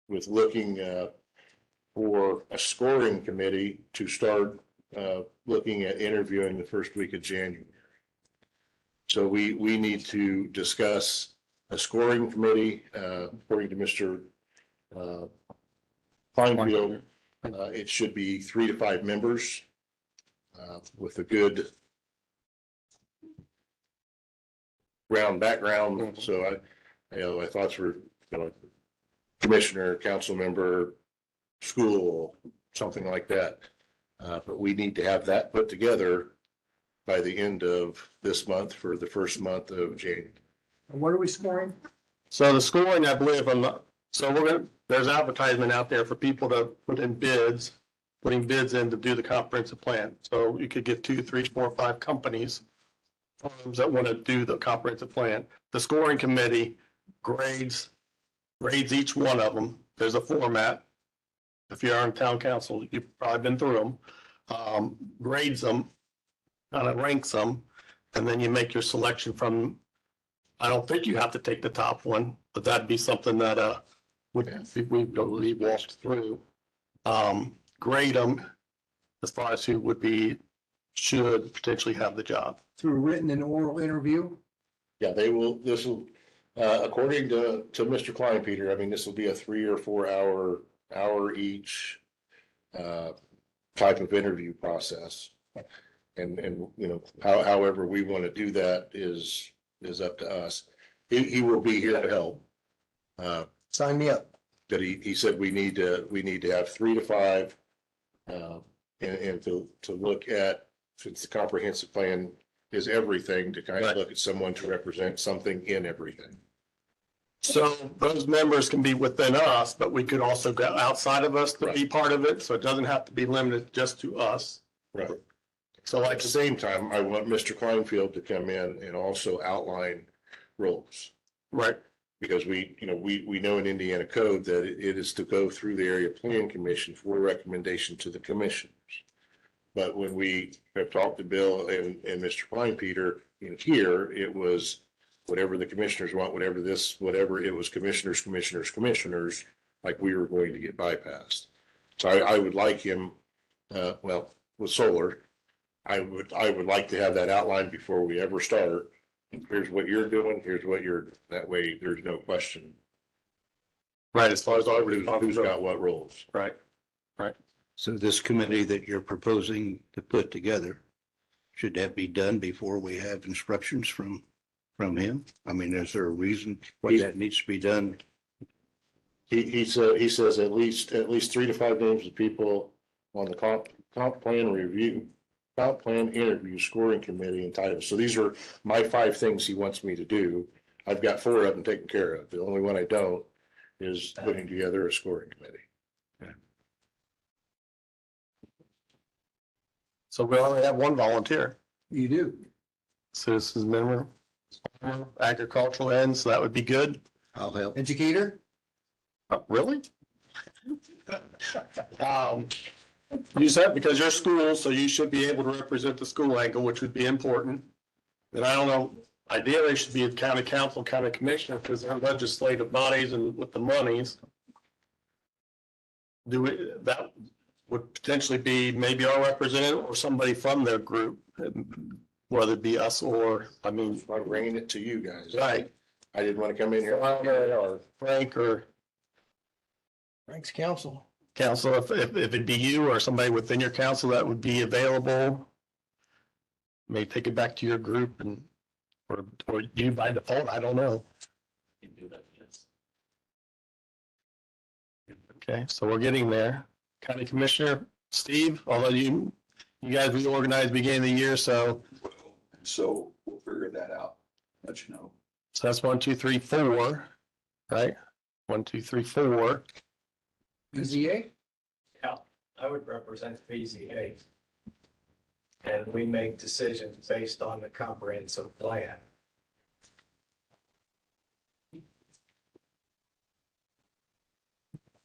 With looking for a scoring committee to start looking at interviewing the first week of January. So we need to discuss a scoring committee, according to Mr. Feinfield. It should be 3 to 5 members with a good background. So my thoughts were, commissioner, council member, school, something like that. But we need to have that put together by the end of this month for the first month of January. What are we scoring? So the scoring, I believe, there's advertisement out there for people to putting bids in to do the comprehensive plan. So you could get 2, 3, 4, 5 companies, firms that want to do the comprehensive plan. The scoring committee grades each one of them. There's a format. If you're on town council, you've probably been through them. Grades them, kind of ranks them, and then you make your selection from. I don't think you have to take the top one, but that'd be something that we walked through. Grade them as far as who should potentially have the job. Through written and oral interview? Yeah, this will, according to Mr. Kleinpeter, I mean, this will be a 3 or 4 hour each type of interview process. And however we want to do that is up to us. He will be here to help. Sign me up. That he said we need to have 3 to 5 and to look at, since the comprehensive plan is everything, to kind of look at someone to represent something in everything. So those members can be within us, but we could also go outside of us to be part of it. So it doesn't have to be limited just to us. Right. So at the same time, I want Mr. Kleinfield to come in and also outline roles. Right. Because we know in Indiana code that it is to go through the area plan commission for recommendation to the commissioners. But when we have talked to Bill and Mr. Kleinpeter in here, it was whatever the commissioners want, whatever it was commissioners, like we were going to get bypassed. So I would like him, with solar, I would like to have that outlined before we ever start. Here's what you're doing, that way there's no question. Right, as far as Who's got what roles. Right. So this committee that you're proposing to put together, should that be done before we have instructions from him? I mean, is there a reason why that needs to be done? He says at least 3 to 5 names of people on the comp plan interview scoring committee entitled. So these are my 5 things he wants me to do. I've got 4 of them taken care of. The only one I don't is putting together a scoring committee. So we only have one volunteer. You do. Citizens member, agricultural end, so that would be good. I'll help. Educator? Really? You said because you're school, so you should be able to represent the school angle, which would be important. And I don't know, ideally it should be a county council, county commissioner, because they're legislative bodies and with the monies. That would potentially be maybe our representative or somebody from their group, whether it be us or, I'm bringing it to you guys. right, I didn't want to come in here. or Frank or Frank's council. council, if it'd be you or somebody within your council that would be available. May take it back to your group and, or you by default, I don't know. Okay, so we're getting there. County Commissioner, Steve, although you guys reorganized beginning of the year, so we'll figure that out, let you know. so that's 1, 2, 3, 4, right? 1, 2, 3, 4. BZA? Yeah, I would represent BZA. And we make decisions based on the comprehensive plan.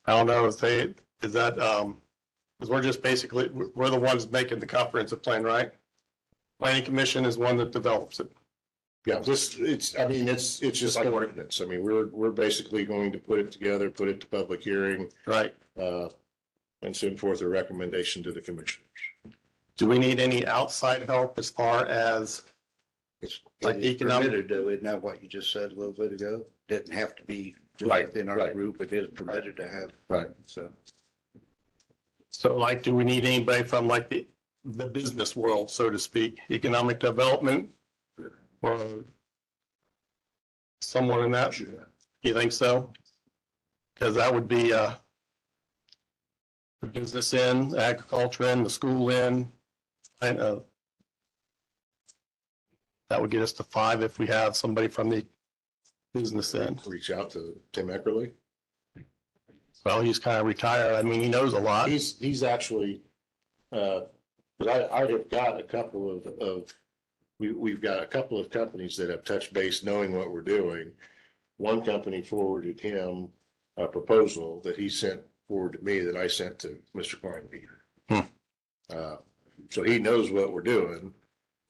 I don't know if because we're just basically, we're the ones making the comprehensive plan, right? Planning Commission is one that develops it. Yeah, it's just like ordinance. I mean, we're basically going to put it together, put it to public hearing. Right. And send forth a recommendation to the commissioners. Do we need any outside help as far as like economic? Permitted though, isn't that what you just said a little bit ago? Didn't have to be just Right, within our right. group, it is permitted to have. Right. So like, do we need anybody from like the business world, so to speak, economic development? Or someone in that? You think so? Because that would be, the business in, the agriculture in, the school in. I know. That would get us to 5 if we have somebody from the business in. Reach out to Tim Eckerly. Well, he's kind of retired. I mean, he knows a lot. He's actually, but I have got a couple we've got a couple of companies that have touched base knowing what we're doing. One company forwarded him a proposal that he sent forward to me that I sent to Mr. Kleinbeater. So he knows what we're doing.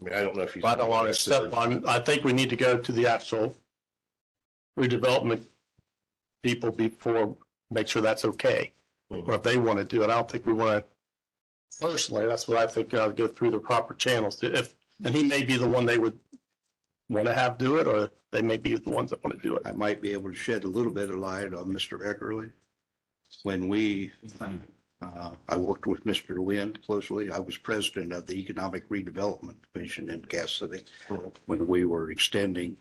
I mean, I don't know if he's. I don't want to step on, I think we need to go to the actual redevelopment people before, make sure that's okay. Or if they want to do it, I don't think we want to, personally, that's what I think, go through the proper channels. If, and he may be the one they would want to have do it, or they may be the ones that want to do it. I might be able to shed a little bit of light on Mr. Eckerly. When I worked with Mr. Wynn closely. I was president of the Economic Redevelopment Commission in Cass City when we were extending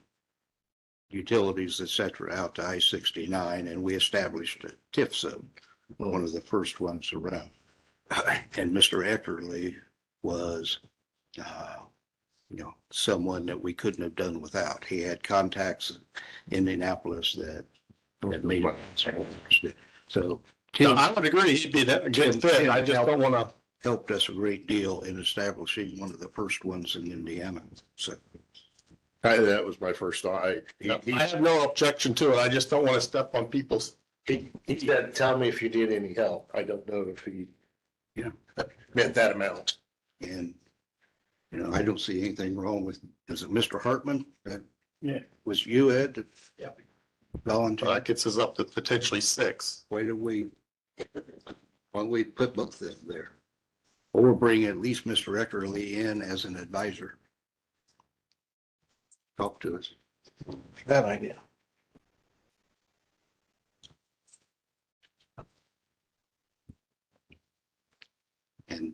utilities, et cetera, out to I-69, and we established a TIF zone, one of the first ones around. And Mr. Eckerly was, someone that we couldn't have done without. He had contacts in Indianapolis that made it. So No, I would agree, he'd be a good fit. I just don't want to. helped us a great deal in establishing one of the first ones in Indiana. So That was my first thought. I have no objection to it. I just don't want to step on people's. He didn't tell me if you did any help. I don't know if he meant that amount. And, I don't see anything wrong with, is it Mr. Hartman? Yeah. Was you, Ed? That Yeah. volunteered? That gets us up to potentially 6. Why don't we put both of them there? Or bring at least Mr. Eckerly in as an advisor. Talk to us. That idea. And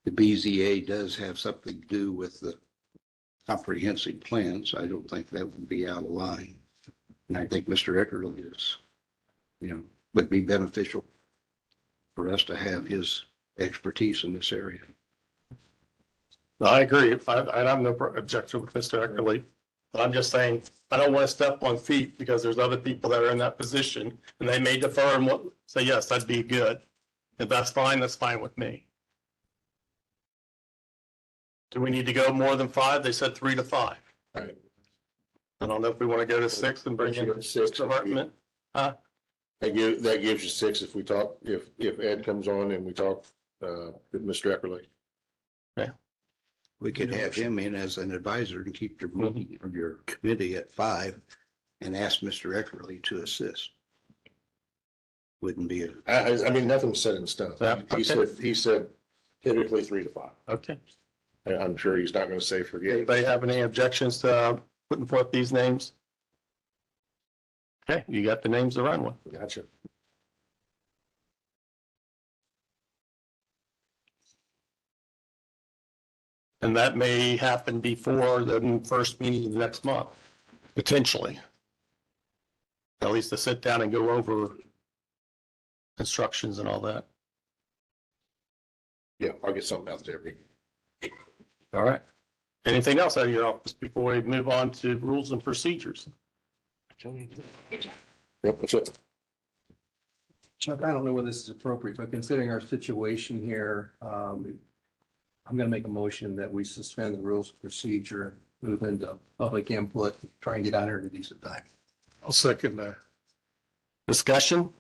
the BZA does have something to do with the comprehensive plans. I don't think that would be out of line. And I think Mr. Eckerly is, would be beneficial for us to have his expertise in this area. I agree. I have no objection with Mr. Eckerly. But I'm just saying, I don't want to step on feet because there's other people that are in that position and they may defer and say, yes, that'd be good. If that's fine with me. Do we need to go more than 5? They said 3 to 5. Right. I don't know if we want to go to 6 and bring in 6 department. That gives you 6 if we talk, if Ed comes on and we talk with Mr. Eckerly. We could have him in as an advisor and keep your meeting or your committee at 5 and ask Mr. Eckerly to assist. Wouldn't be I mean, nothing's set in stone. Yeah, okay. He said typically 3 to 5. Okay. I'm sure he's not going to say forget. Anybody have any objections to putting forth these names? Okay, you got the names to run with. Gotcha. And that may happen before the first meeting of next month, potentially. At least to sit down and go over instructions and all that. Yeah, I'll get something out there. All right. Anything else out of your office before we move on to rules and procedures? Yep, that's it. Chuck, I don't know whether this is appropriate, but considering our situation here, I'm going to make a motion that we suspend the rules of procedure, move into public input, try and get out here at a decent time. I'll second that. Discussion?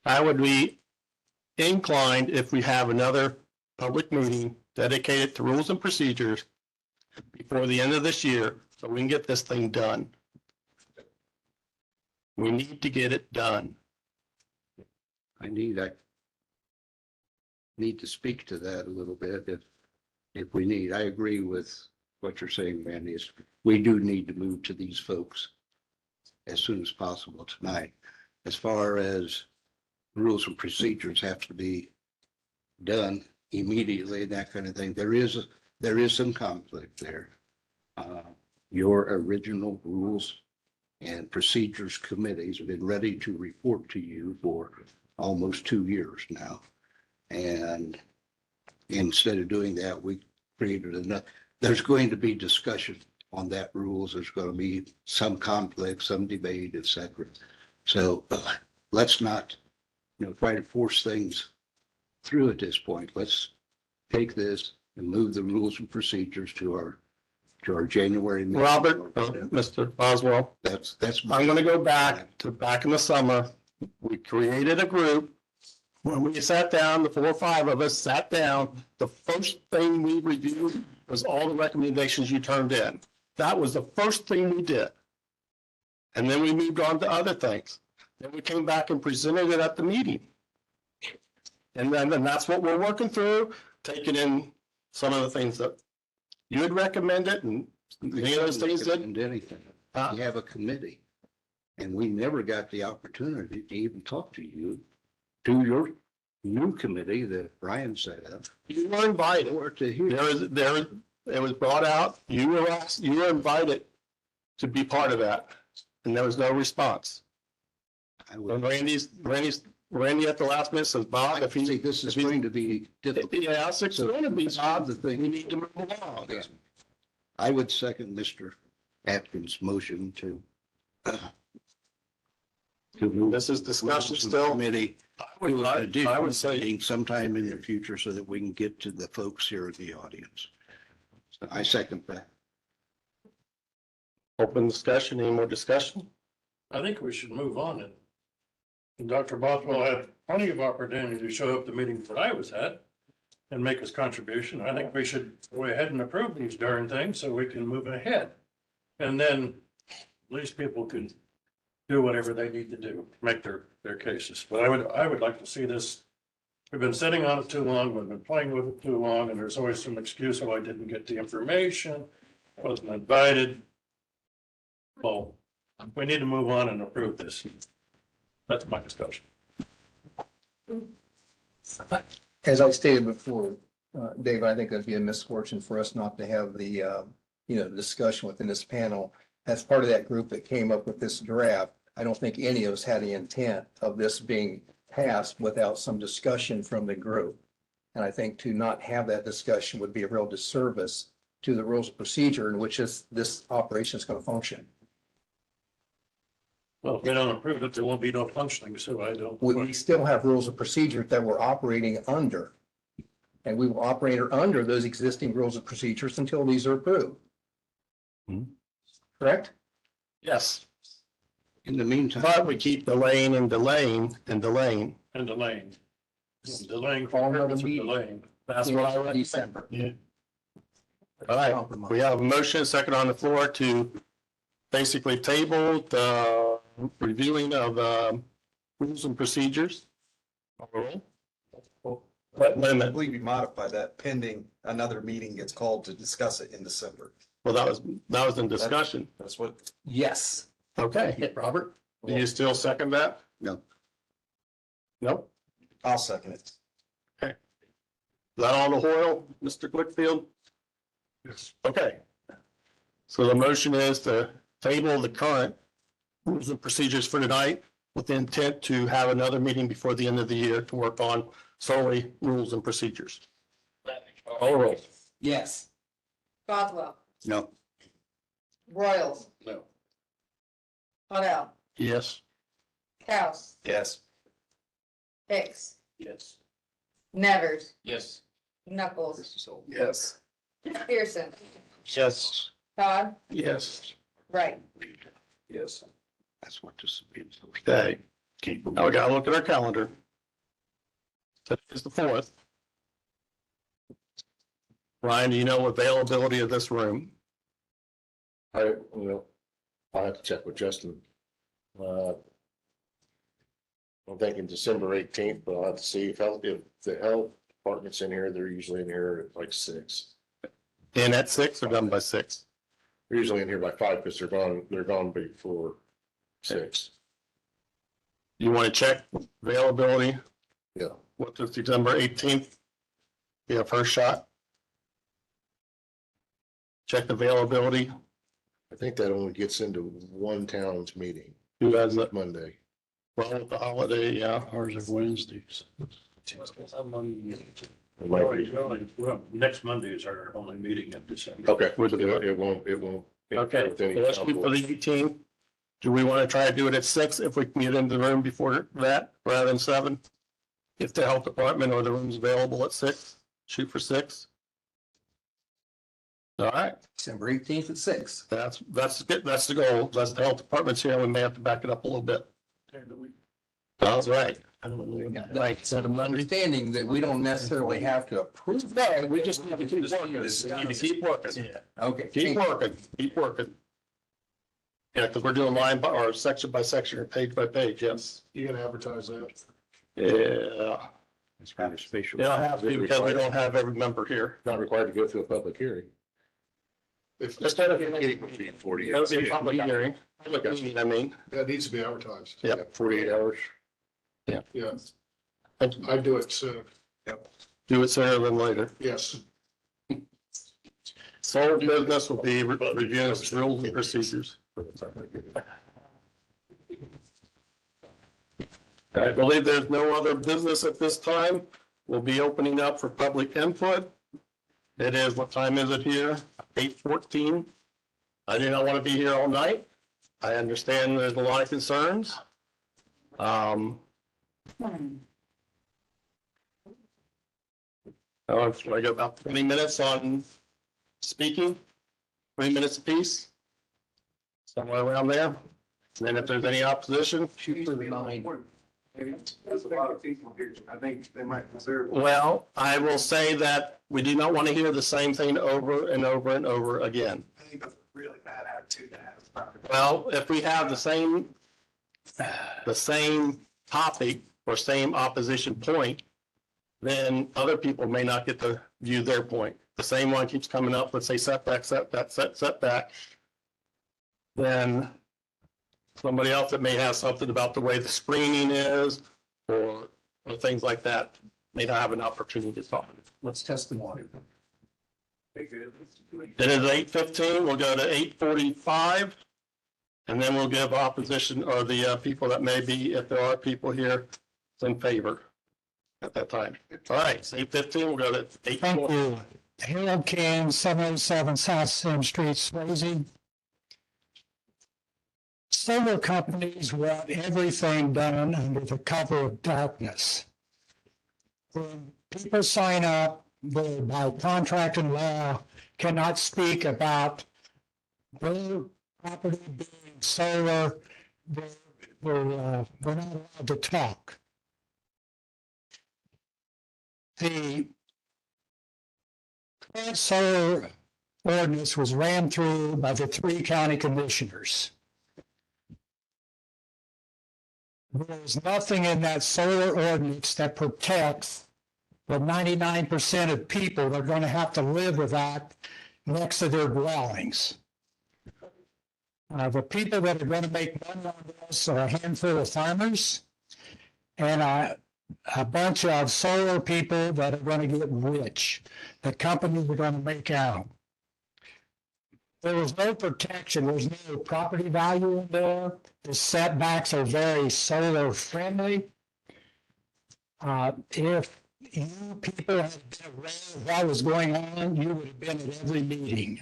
I would be inclined if we have another public meeting dedicated to rules and procedures before the end of this year, so we can get this thing done. We need to get it done. I need to speak to that a little bit if we need. I agree with what you're saying, Randy, is we do need to move to these folks as soon as possible tonight. As far as rules and procedures have to be done immediately, that kind of thing, there is some conflict there. your original rules and procedures committees have been ready to report to you for almost 2 years now. And instead of doing that, we created another, there's going to be discussion on that rules. There's going to be some conflict, some debate, et cetera. So let's not, try to force things through at this point. Let's take this and move the rules and procedures to our January meeting. Robert, Mr. Boswell, That's. I'm gonna go back in the summer. We created a group. When we sat down, the 4 or 5 of us sat down, the first thing we reviewed was all the recommendations you turned in. That was the first thing we did. And then we moved on to other things. Then we came back and presented it at the meeting. And then that's what we're working through, taking in some of the things that you had recommended and any of those things that. Anything. You have a committee. And we never got the opportunity to even talk to you, to your new committee that Brian set up. You were invited. Or to hear. It was brought out. You were invited to be part of that. And there was no response. And Randy at the last minute says, Bob, if he. This is going to be difficult. Yeah, it's going to be, Bob, the thing, we need to move along. I would second Mr. Atkins' motion to move. This is discussion still. Committee. I would say sometime in the future so that we can get to the folks here in the audience. So I second that. open discussion. Any more discussion? I think we should move on it. And Dr. Boswell had plenty of opportunity to show up the meetings that I was at and make his contribution. I think we should go ahead and approve these darn things so we can move ahead. And then at least people can do whatever they need to do, make their cases. But I would like to see this. We've been sitting on it too long, we've been playing with it too long, and there's always some excuse, oh, I didn't get the information, wasn't invited. Well, we need to move on and approve this. That's my discussion. As I stated before, Dave, I think that'd be a misfortune for us not to have the, discussion within this panel. As part of that group that came up with this draft, I don't think any of us had the intent of this being passed without some discussion from the group. And I think to not have that discussion would be a real disservice to the rules of procedure in which this operation is going to function. Well, if they don't approve it, there won't be no functioning, so I don't. We still have rules of procedure that we're operating under. And we will operate under those existing rules of procedures until these are approved. Correct? Yes. In the meantime. But we keep delaying and delaying and delaying. And delaying. Delaying All for another purpose of meeting. delaying. That's what I read. December. Yeah. All right, we have a motion, second on the floor to basically table the reviewing of rules and procedures. What limit? I believe you modify that pending another meeting gets called to discuss it in December. Well, that was in discussion. That's what. Yes. Okay, Robert, do you still second that? No. Nope. I'll second it. Okay. Is that all the Hoyle, Mr. Glickfield? Yes. Okay. So the motion is to table the current rules and procedures for tonight with the intent to have another meeting before the end of the year to work on solely rules and procedures. All right. Yes. Boswell, No. Royals, No. Odell, Yes. Kraus, Yes. Hicks, Yes. Nevers, Yes. Knuckles, Yes. Pearson, Yes. Todd, Yes. Wright. Yes. That's what this means. Okay. Now we gotta look at our calendar. Today is the 4th. Ryan, do you know availability of this room? I'll have to check with Justin. I'm thinking December 18th, but I'll have to see if the health department's in here. They're usually in here at like 6. In at 6 or done by 6? They're usually in here by 5 because they're gone before 6. You want to check availability? Yeah. What does December 18th? Be a first shot? Check availability. I think that only gets into one town's meeting Who has it? Monday. Well, with the holiday, yeah. Ours are Wednesdays. It might be. Well, next Monday is our only meeting in December. Okay, it won't. Okay, with any so let's shoot for the 18th. Do we want to try to do it at 6 if we can get into the room before that rather than 7? If the health department or the room's available at 6, shoot for 6. All right, December 18th at 6. that's good. That's the goal. That's the health department's here. We may have to back it up a little bit. That's right. Right, set a Monday. Understanding that we don't necessarily have to approve. No, we just need to keep working. Need to keep working. Okay. Keep working, keep working. Yeah, because we're doing line by, or section by section, or page by page, yes. You can advertise that. Yeah. It's kind of spatial. It'll have to be because we don't have every member here. Not required to go through a public hearing. Just kind of. 48. That would be a public hearing. Public meeting, I mean. That needs to be advertised. Yeah. 48 hours. Yeah. I'd do it soon. Do it sooner than later. Yes. Sole business will be reviewing rules and procedures. I believe there's no other business at this time. We'll be opening up for public input. It is, what time is it here? 8:14. I do not want to be here all night. I understand there's a lot of concerns. I got about 20 minutes on speaking, 20 minutes apiece. Somewhere around there. And then if there's any opposition, Shoot for the 9. There's a lot of people here. I think they might deserve. well, I will say that we do not want to hear the same thing over and over and over again. I think that's a really bad attitude to have. Well, if we have the same topic or same opposition point, then other people may not get to view their point. The same one keeps coming up, let's say setback, setback. Then somebody else that may have something about the way the screening is or things like that may not have an opportunity to talk. Let's test the water. It is 8:15, we'll go to 8:45. And then we'll give opposition or the people that may be, if there are people here, in favor at that time. All right, it's 8:15, we'll go to 8:40. Thank you. Harold King, 707 South Sim Street, Swayze. Solar companies want everything done under the cover of darkness. When people sign up, they, by contract and law, cannot speak about their property being solar. They're not allowed to talk. The current solar ordinance was ran through by the 3 county commissioners. There is nothing in that solar ordinance that protects the 99% of people that are going to have to live with that next to their dwellings. The people that are going to make money on this are a handful of farmers and a bunch of solar people that are going to get rich. The companies are going to make out. There is no protection. There's no property value in there. The setbacks are very solar friendly. If you people had been aware of what was going on, you would have been at every meeting.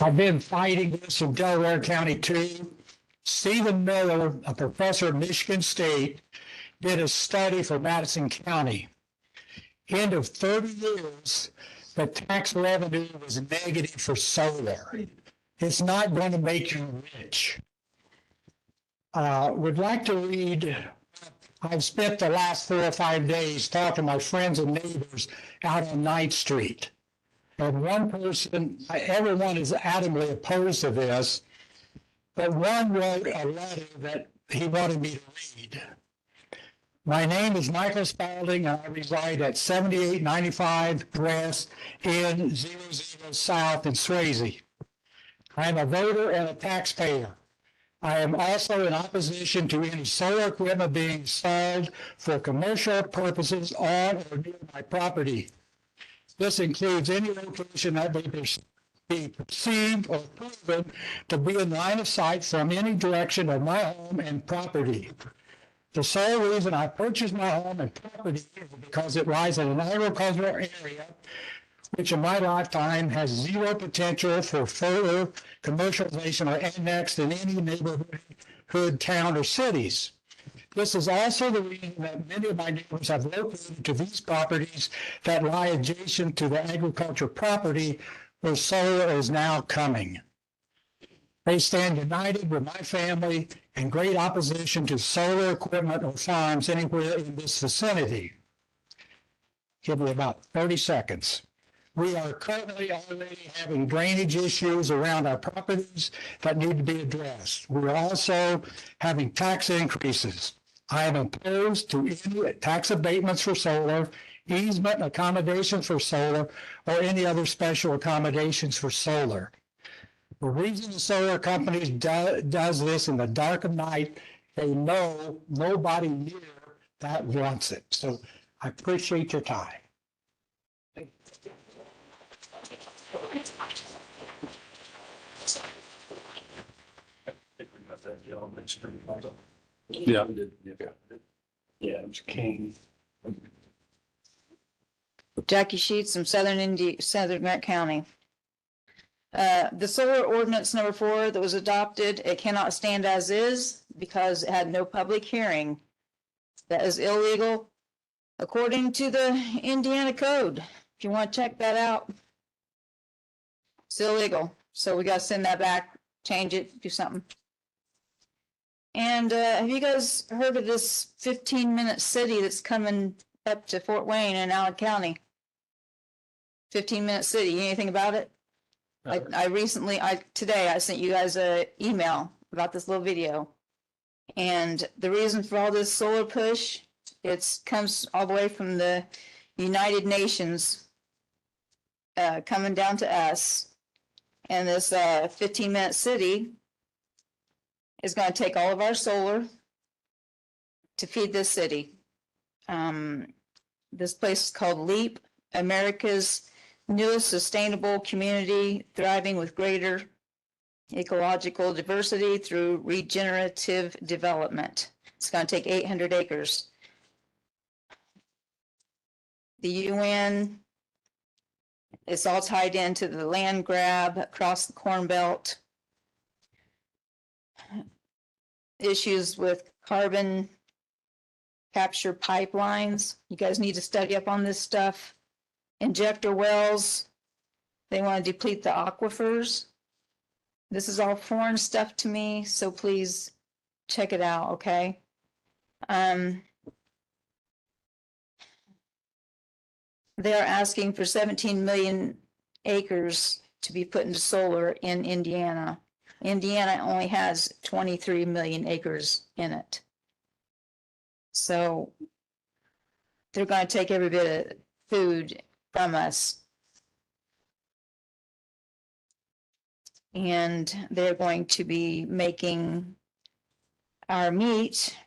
I've been fighting this in Delaware County too. Stephen Miller, a professor at Michigan State, did a study for Madison County. End of 30 years, the tax revenue was negative for solar. It's not going to make you rich. Would like to read, I've spent the last 4 or 5 days talking to my friends and neighbors out on 9th Street. And one person, everyone is adamantly opposed to this, but one wrote a letter that he wanted me to read. My name is Michael Spalding, and I reside at 7895 West N 00 South in Swayze. I am a voter and a taxpayer. I am also in opposition to any solar equipment being installed for commercial purposes on or near my property. This includes any location that may be perceived or proven to be in line of sight from any direction of my home and property. The sole reason I purchased my home and property is because it lies in an agricultural area which in my lifetime has zero potential for further commercialization or annexed in any neighborhood, town, or cities. This is also the reason that many of my neighbors have located to these properties that lie adjacent to the agriculture property where solar is now coming. They stand united with my family in great opposition to solar equipment or farms anywhere in this vicinity. Give me about 30 seconds. We are currently already having drainage issues around our properties that need to be addressed. We are also having tax increases. I am opposed to any tax abatements for solar, easement accommodations for solar, or any other special accommodations for solar. The reason the solar companies does this in the dark of night, they know nobody near that wants it. So I appreciate your time. Yeah. Yeah, it's King. Jackie Sheets from Southern Grant County. The solar ordinance number 4 that was adopted, it cannot stand as is because it had no public hearing. That is illegal according to the Indiana code. If you want to check that out, it's illegal. So we got to send that back, change it, do something. And have you guys heard of this 15-minute city that's coming up to Fort Wayne in Allen County? 15-minute city, anything about it? Today I sent you guys an email about this little video. And the reason for all this solar push, it comes all the way from the United Nations coming down to us. And this 15-minute city is going to take all of our solar to feed this city. This place is called LEAP, America's newest sustainable community, thriving with greater ecological diversity through regenerative development. It's going to take 800 acres. The UN, it's all tied into the land grab across the Corn Belt. Issues with carbon capture pipelines. You guys need to study up on this stuff. Injector wells. They want to deplete the aquifers. This is all foreign stuff to me, so please check it out, okay? They are asking for 17 million acres to be put into solar in Indiana. Indiana only has 23 million acres in it. So they're going to take every bit of food from us. And they're going to be making our meat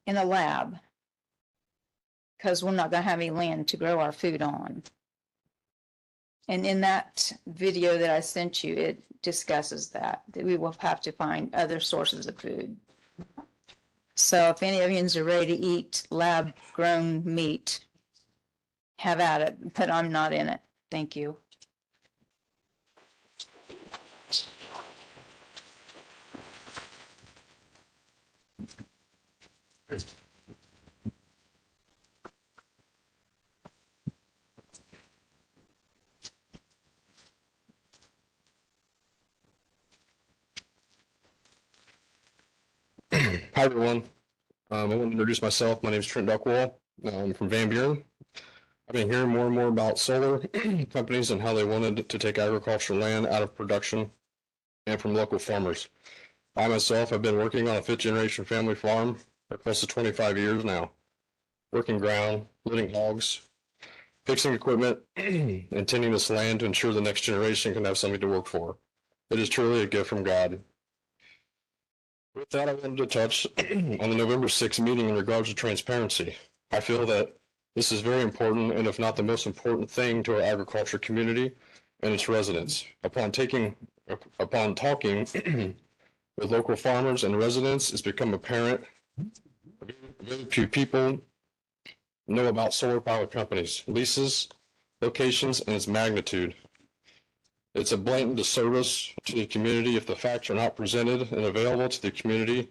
in a lab because we're not going to have any land to grow our food on. And in that video that I sent you, it discusses that we will have to find other sources of food. So if any of you are ready to eat lab grown meat, have at it, but I'm not in it. Thank you. Hi, everyone. I want to introduce myself. My name is Trent Duckwall. I'm from Van Buren. I've been hearing more and more about solar companies and how they wanted to take agricultural land out of production and from local farmers. I myself have been working on a 5th generation family farm for close to 25 years now, working ground, living hogs, fixing equipment, and tending this land to ensure the next generation can have something to work for. It is truly a gift from God. With that, I wanted to touch on the November 6th meeting in regards to transparency. I feel that This is very important, and if not the most important thing to our agriculture community and its residents. Upon talking with local farmers and residents, it's become apparent very few people know about solar power companies, leases, locations, and its magnitude. It's a blatant disservice to the community if the facts are not presented and available to the community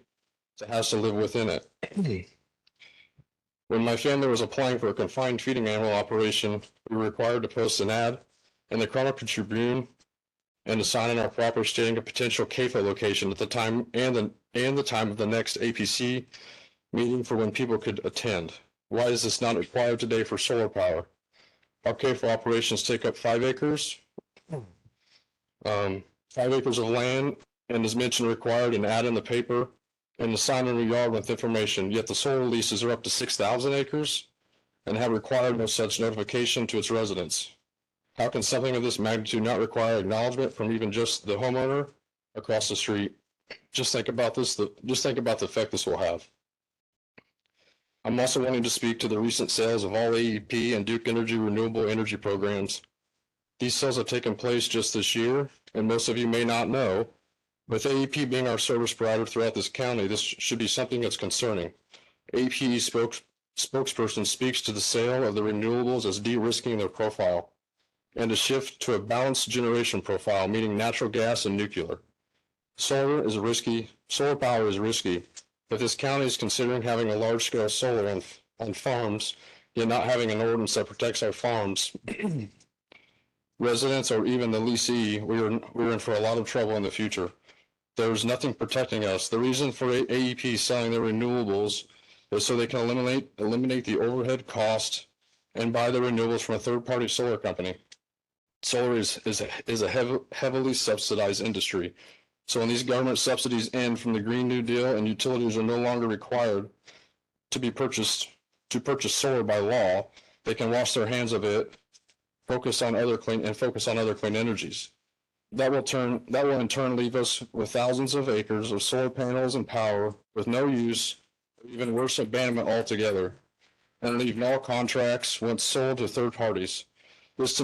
that has to live within it. When my family was applying for a confined feeding animal operation, we were required to post an ad in the Chronicle Tribune and to sign in our proper stating a potential CAFO location at the time and the time of the next APC meeting for when people could attend. Why is this not required today for solar power? Our CAFO operations take up 5 acres. 5 acres of land, and as mentioned, required an ad in the paper and the sign in the yard with information, yet the solar leases are up to 6,000 acres and have required no such notification to its residents. How can something of this magnitude not require acknowledgement from even just the homeowner across the street? Just think about this, just think about the effect this will have. I'm also wanting to speak to the recent sales of all AEP and Duke Energy renewable energy programs. These sales have taken place just this year, and most of you may not know, with AEP being our service provider throughout this county, this should be something that's concerning. AEP spokesperson speaks to the sale of the renewables as de-risking their profile and a shift to a balanced generation profile, meaning natural gas and nuclear. Solar power is risky, but this county is considering having a large-scale solar on farms, yet not having an ordinance that protects our farms. Residents or even the leasee, we're in for a lot of trouble in the future. There's nothing protecting us. The reason for AEP selling their renewables is so they can eliminate the overhead cost and buy the renewables from a third-party solar company. Solar is a heavily subsidized industry. So when these government subsidies end from the Green New Deal and utilities are no longer required to purchase solar by law, they can wash their hands of it, focus on other clean energies. That will in turn leave us with thousands of acres of solar panels and power with no use, or even worse, abandonment altogether, and leave null contracts once sold to third parties. This to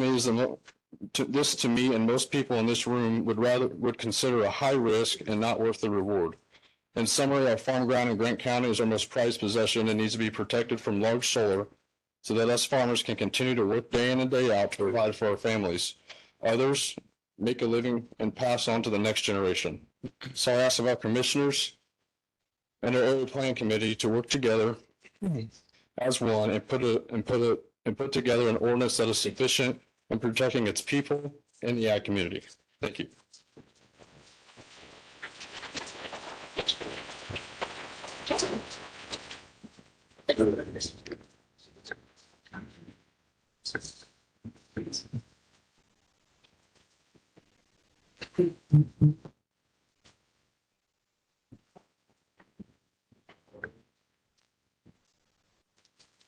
me and most people in this room would consider a high risk and not worth the reward. In summary, our farm ground in Grant County is our most prized possession and needs to be protected from large solar so that us farmers can continue to work day in and day out to provide for our families. Others make a living and pass on to the next generation. So I ask of our commissioners and our area plan committee to work together as one and put together an ordinance that is sufficient in protecting its people and the ag community. Thank you.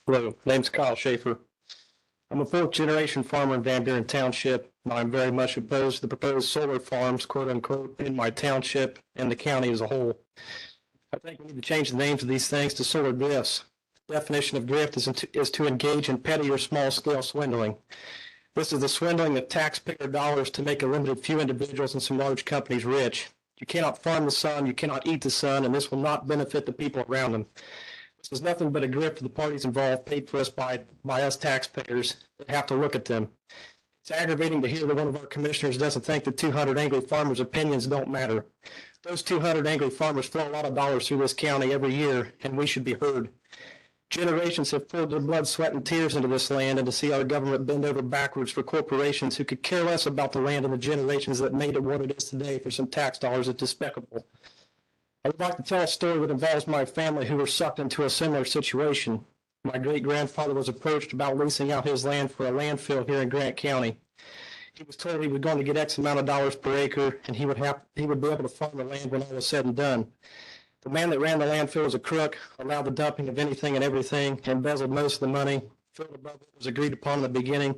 Hello, name's Kyle Schaefer. I'm a 4th-generation farmer in Van Buren Township, and I'm very much opposed to the proposed solar farms, quote unquote, in my township and the county as a whole. I think we need to change the names of these things to solar grifts. The definition of grift is to engage in petty or small-scale swindling. This is the swindling of taxpayer dollars to make a limited few individuals and some large companies rich. You cannot farm the sun, you cannot eat the sun, and this will not benefit the people around them. This is nothing but a grift to the parties involved, paid for us by us taxpayers that have to look at them. It's aggravating to hear that one of our commissioners doesn't think that 200 angry farmers' opinions don't matter. Those 200 angry farmers throw a lot of dollars through this county every year, and we should be heard. Generations have poured their blood, sweat, and tears into this land, and to see our government bend over backwards for corporations who could care less about the land and the generations that made it what it is today for some tax dollars is despicable. I would like to tell a story that involves my family who were sucked into a similar situation. My great-grandfather was approached about leasing out his land for a landfill here in Grant County. He was told he was going to get X amount of dollars per acre, and he would be able to farm the land when all was said and done. The man that ran the landfill was a crook, allowed the dumping of anything and everything, embezzled most of the money, filled above what was agreed upon in the beginning.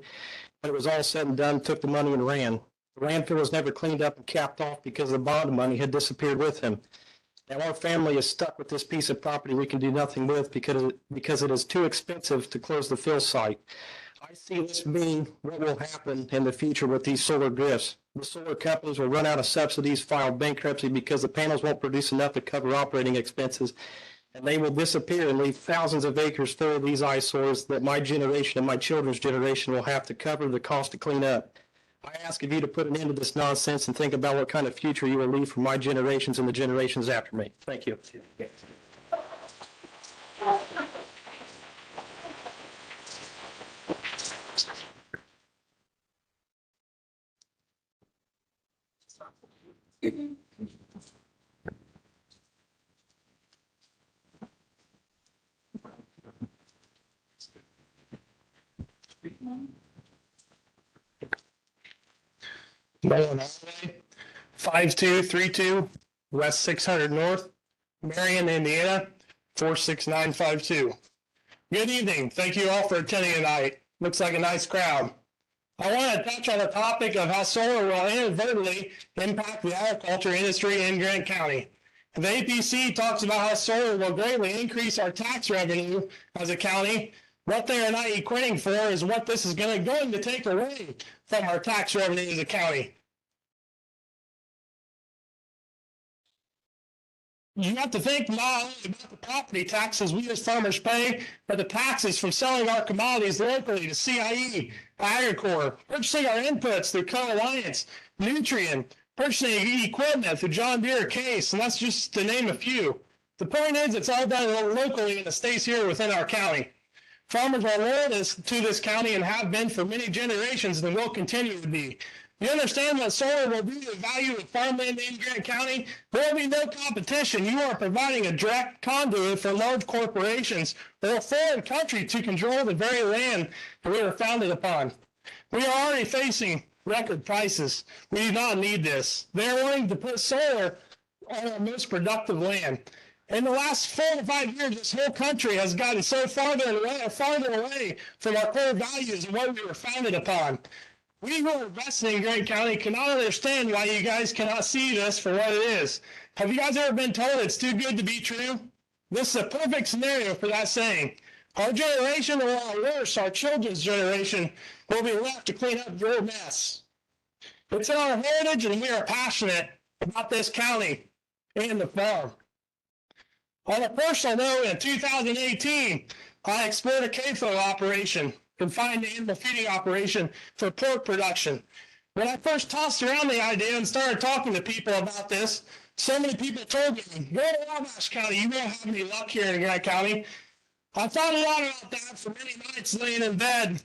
When it was all said and done, took the money and ran. The landfill was never cleaned up and capped off because the bond money had disappeared with him. And our family is stuck with this piece of property we can do nothing with because it is too expensive to close the fill site. I see this being what will happen in the future with these solar drifts. The solar companies will run out of subsidies, file bankruptcy because the panels won't produce enough to cover operating expenses. And they will disappear and leave thousands of acres full of these eyesores that my generation and my children's generation will have to cover the cost to clean up. I ask of you to put an end to this nonsense and think about what kind of future you will leave for my generations and the generations after me. Thank you. Nolan Highway, 5232 West 600 North, Marion, Indiana, 46952. Good evening. Thank you all for attending tonight. Looks like a nice crowd. I want to touch on the topic of how solar will inadvertently impact the agriculture industry in Grant County. The APC talks about how solar will greatly increase our tax revenue as a county. What they are not equating for is what this is going to take away from our tax revenue as a county. You have to think not only about the property taxes we as farmers pay, but the taxes from selling our commodities locally to CIE, Agricor, purchasing our inputs through Co-Alliance, Nutrien, purchasing equipment through John Deere Case, and that's just to name a few. The point is, it's all done locally and it stays here within our county. Farmers are loyal to this county and have been for many generations and will continue to be. You understand what solar will do to the value of farmland in Grant County? There will be no competition. You are providing a direct conduit for large corporations or a foreign country to control the very land that we are founded upon. We are already facing record prices. We do not need this. They are wanting to put solar on our most productive land. In the last 4 to 5 years, this whole country has gotten so farther away from our core values and what we were founded upon. We who are invested in Grant County cannot understand why you guys cannot see this for what it is. Have you guys ever been told it's too good to be true? This is a perfect scenario for that saying. Our generation, or worse, our children's generation, will be left to clean up your mess. It's in our heritage, and we are passionate about this county and the farm. On a personal note, in 2018, I explored a CAFO operation, confined animal feeding operation for pork production. When I first tossed around the idea and started talking to people about this, so many people told me, go to Wabash County, you won't have any luck here in Grant County. I thought a lot about that for many nights laying in bed,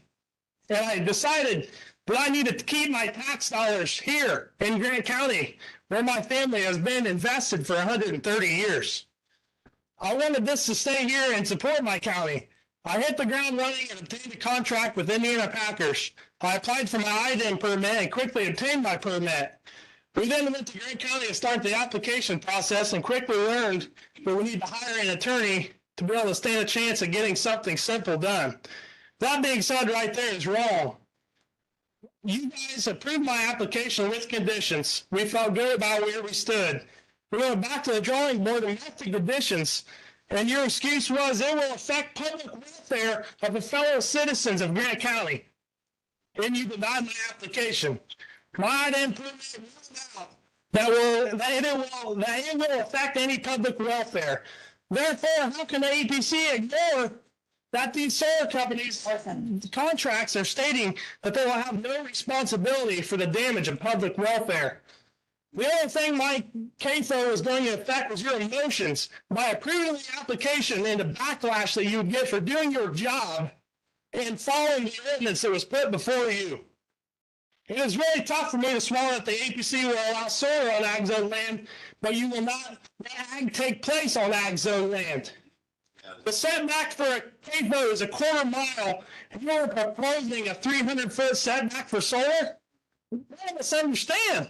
and I decided that I needed to keep my tax dollars here in Grant County, where my family has been invested for 130 years. I wanted this to stay here and support my county. I hit the ground running and obtained a contract with Indiana Packers. I applied for my IDEM permit and quickly obtained my permit. We then went to Grant County to start the application process and quickly learned that we need to hire an attorney to be able to stand a chance of getting something simple done. That being said, right there is wrong. You guys approved my application with conditions. We felt good about where we stood. We went back to the drawing board and met the conditions. And your excuse was it will affect public welfare of the fellow citizens of Grant County. And you denied my application. My IDEM permit ruled out that it will affect any public welfare. Therefore, how can the APC ignore that these solar companies' contracts are stating that they will have no responsibility for the damage of public welfare? The only thing my CAFO is going to affect was your emotions by approving the application and the backlash that you would get for doing your job and following the ordinance that was put before you. It is really tough for me to swallow that the APC will allow solar on ag zone land, but you will not let ag take place on ag zone land. The setback for a CAFO is a 1/4 mile, and you're proposing a 300-foot setback for solar? None of us understand.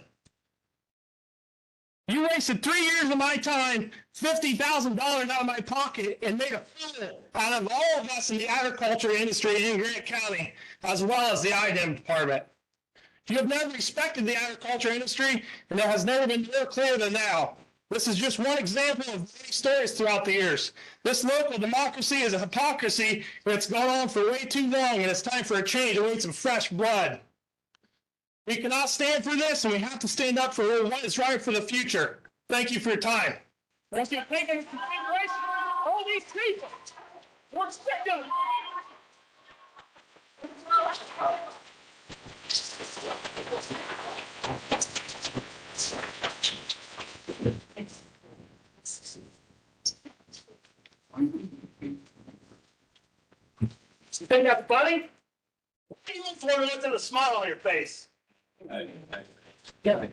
You wasted 3 years of my time, $50,000 out of my pocket, and made a fool out of all of us in the agriculture industry in Grant County, as well as the IDEM department. You have never respected the agriculture industry, and it has never been more clear than now. This is just one example of many stories throughout the years. This local democracy is a hypocrisy that's gone on for way too long, and it's time for a change. We need some fresh blood. We cannot stand for this, and we have to stand up for what is right for the future. Thank you for your time. Thank you for taking into consideration all these people. We're sick of it. You think that's funny? What do you look for with a smile on your face? Yeah.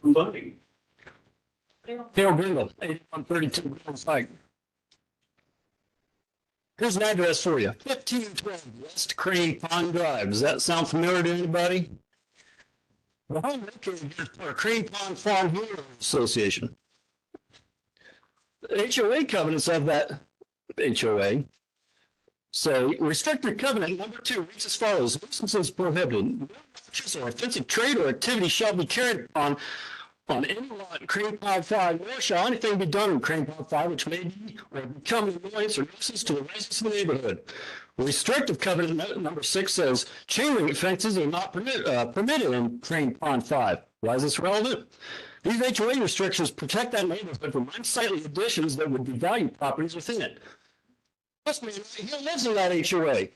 Funny. Dale Brindle, 8132 Pike. Here's an address for you, 1512 West Crane Pond Drive. Does that sound familiar to anybody? The home located here for Crane Pond Farm Homeowners Association. The HOA covenants of that HOA say restricted covenant number 2 reads as follows: nuisances prohibited. No purchase or offensive trade or activity shall be carried on any lot in Crane Pond 5, nor shall anything be done in Crane Pond 5 which may be or become an annoyance or nuisance to the residents of the neighborhood. Restrictive covenant number 6 says chain link fences are not permitted in Crane Pond 5. Why is this relevant? These HOA restrictions protect that neighborhood from unsightly additions that would devalue properties within it. This man right here lives in that HOA.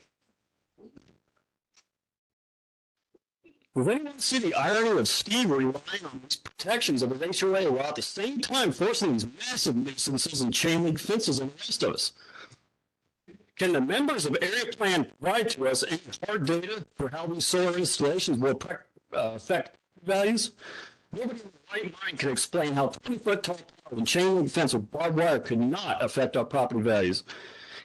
Does anyone see the irony of Steve relying on these protections of his HOA while at the same time forcing these massive nuisances and chain link fences on the rest of us? Can the members of Area Plan provide to us any hard data for how these solar installations will affect values? Nobody in the right mind can explain how 20-foot tall and chain link fence with barbed wire could not affect our property values.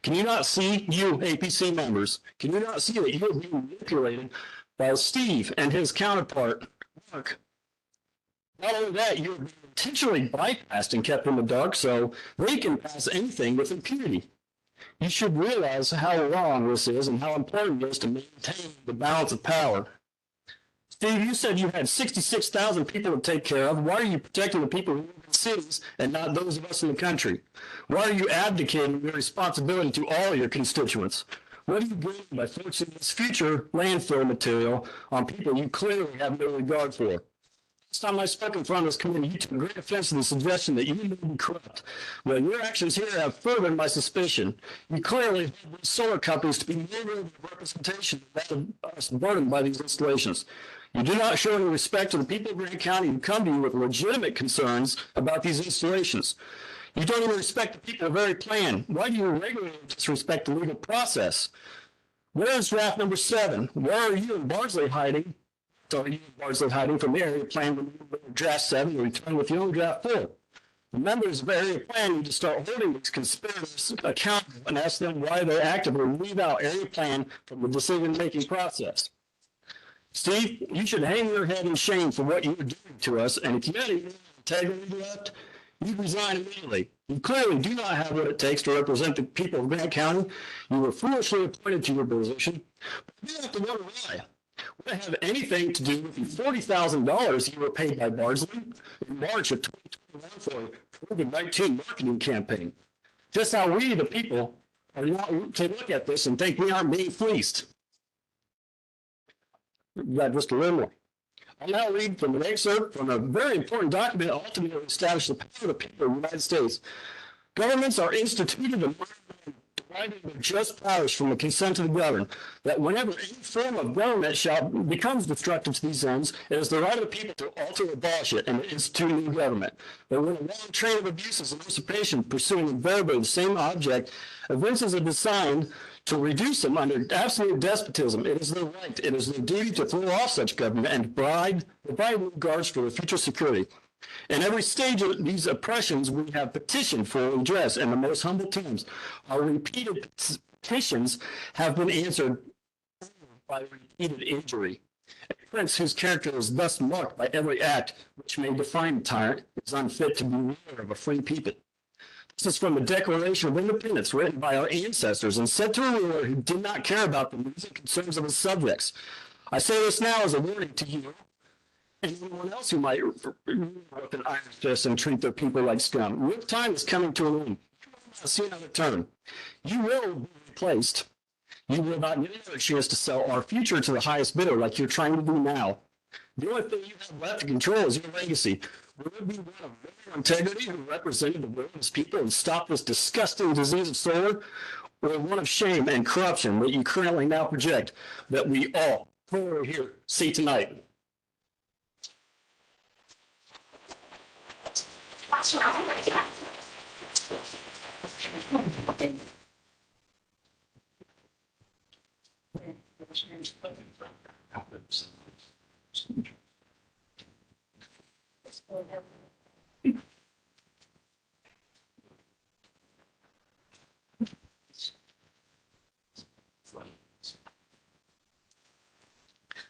Can you not see, you APC members, can you not see that you are being manipulated by Steve and his counterpart, Mark? Not only that, you're being intentionally bypassed and kept in the dark so they can pass anything with impunity. You should realize how wrong this is and how important it is to maintain the balance of power. Steve, you said you had 66,000 people to take care of. Why are you protecting the people who live in cities and not those of us in the country? Why are you abdicating your responsibility to all your constituents? What do you gain by forcing this future landfill material on people you clearly have no regard for? Last time I spoke in front of this committee, you took great offense to the suggestion that you may be corrupt. Well, your actions here have furthered my suspicion. You clearly have these solar companies to be more of a representation of us burdened by these installations. You do not show any respect to the people of Grant County who come to you with legitimate concerns about these installations. You don't even respect the people of Area Plan. Why do you regularly disrespect the legal process? Where is draft number 7? Where are you and Bardsley hiding? So you and Bardsley hiding from the Area Plan when you draft 7 and return with your own draft 4? The members of Area Plan need to start holding these conspirators accountable and ask them why they actively leave out Area Plan from the decision-making process. Steve, you should hang your head in shame for what you're doing to us, and if you had any integrity left, you'd resign immediately. You clearly do not have what it takes to represent the people of Grant County. You were foolishly appointed to your position. But you have to wonder why. Would it have anything to do with the $40,000 you were paid by Bardsley in March of 2021 for the COVID-19 marketing campaign? Just how we, the people, are not to look at this and think we aren't being fleeced. Just a little more. I'll now read from an excerpt from a very important document that ultimately established the power of the people of the United States. Governments are instituted and deriving their just powers from the consent of the governed, that whenever any form of government becomes destructive to these ends, it is the right of the people to alter or abolish it and institute a new government. But when a long train of abuses and usurpation pursuing invariably the same object evinces a design to reduce them under absolute despotism, it is their right, it is their duty to throw off such government and provide new guards for their future security. In every stage of these oppressions, we have petitioned for redress in the most humble terms. Our repeated petitions have been answered by repeated injury. A prince whose character is thus marked by every act which may define the tyrant is unfit to be ruler of a free people. This is from the Declaration of Independence written by our ancestors and sent to a ruler who did not care about the needs and concerns of his subjects. I say this now as a warning to you and anyone else who might with an iron fist and treat their people like scum. Your time is coming to an end. I'll see another turn. You will be replaced. You will not get another chance to sell our future to the highest bidder like you're trying to do now. The only thing you have left to control is your legacy. Will it be one of moral integrity who represented the will of his people and stopped this disgusting disease of solar, or one of shame and corruption that you currently now project that we all here see tonight?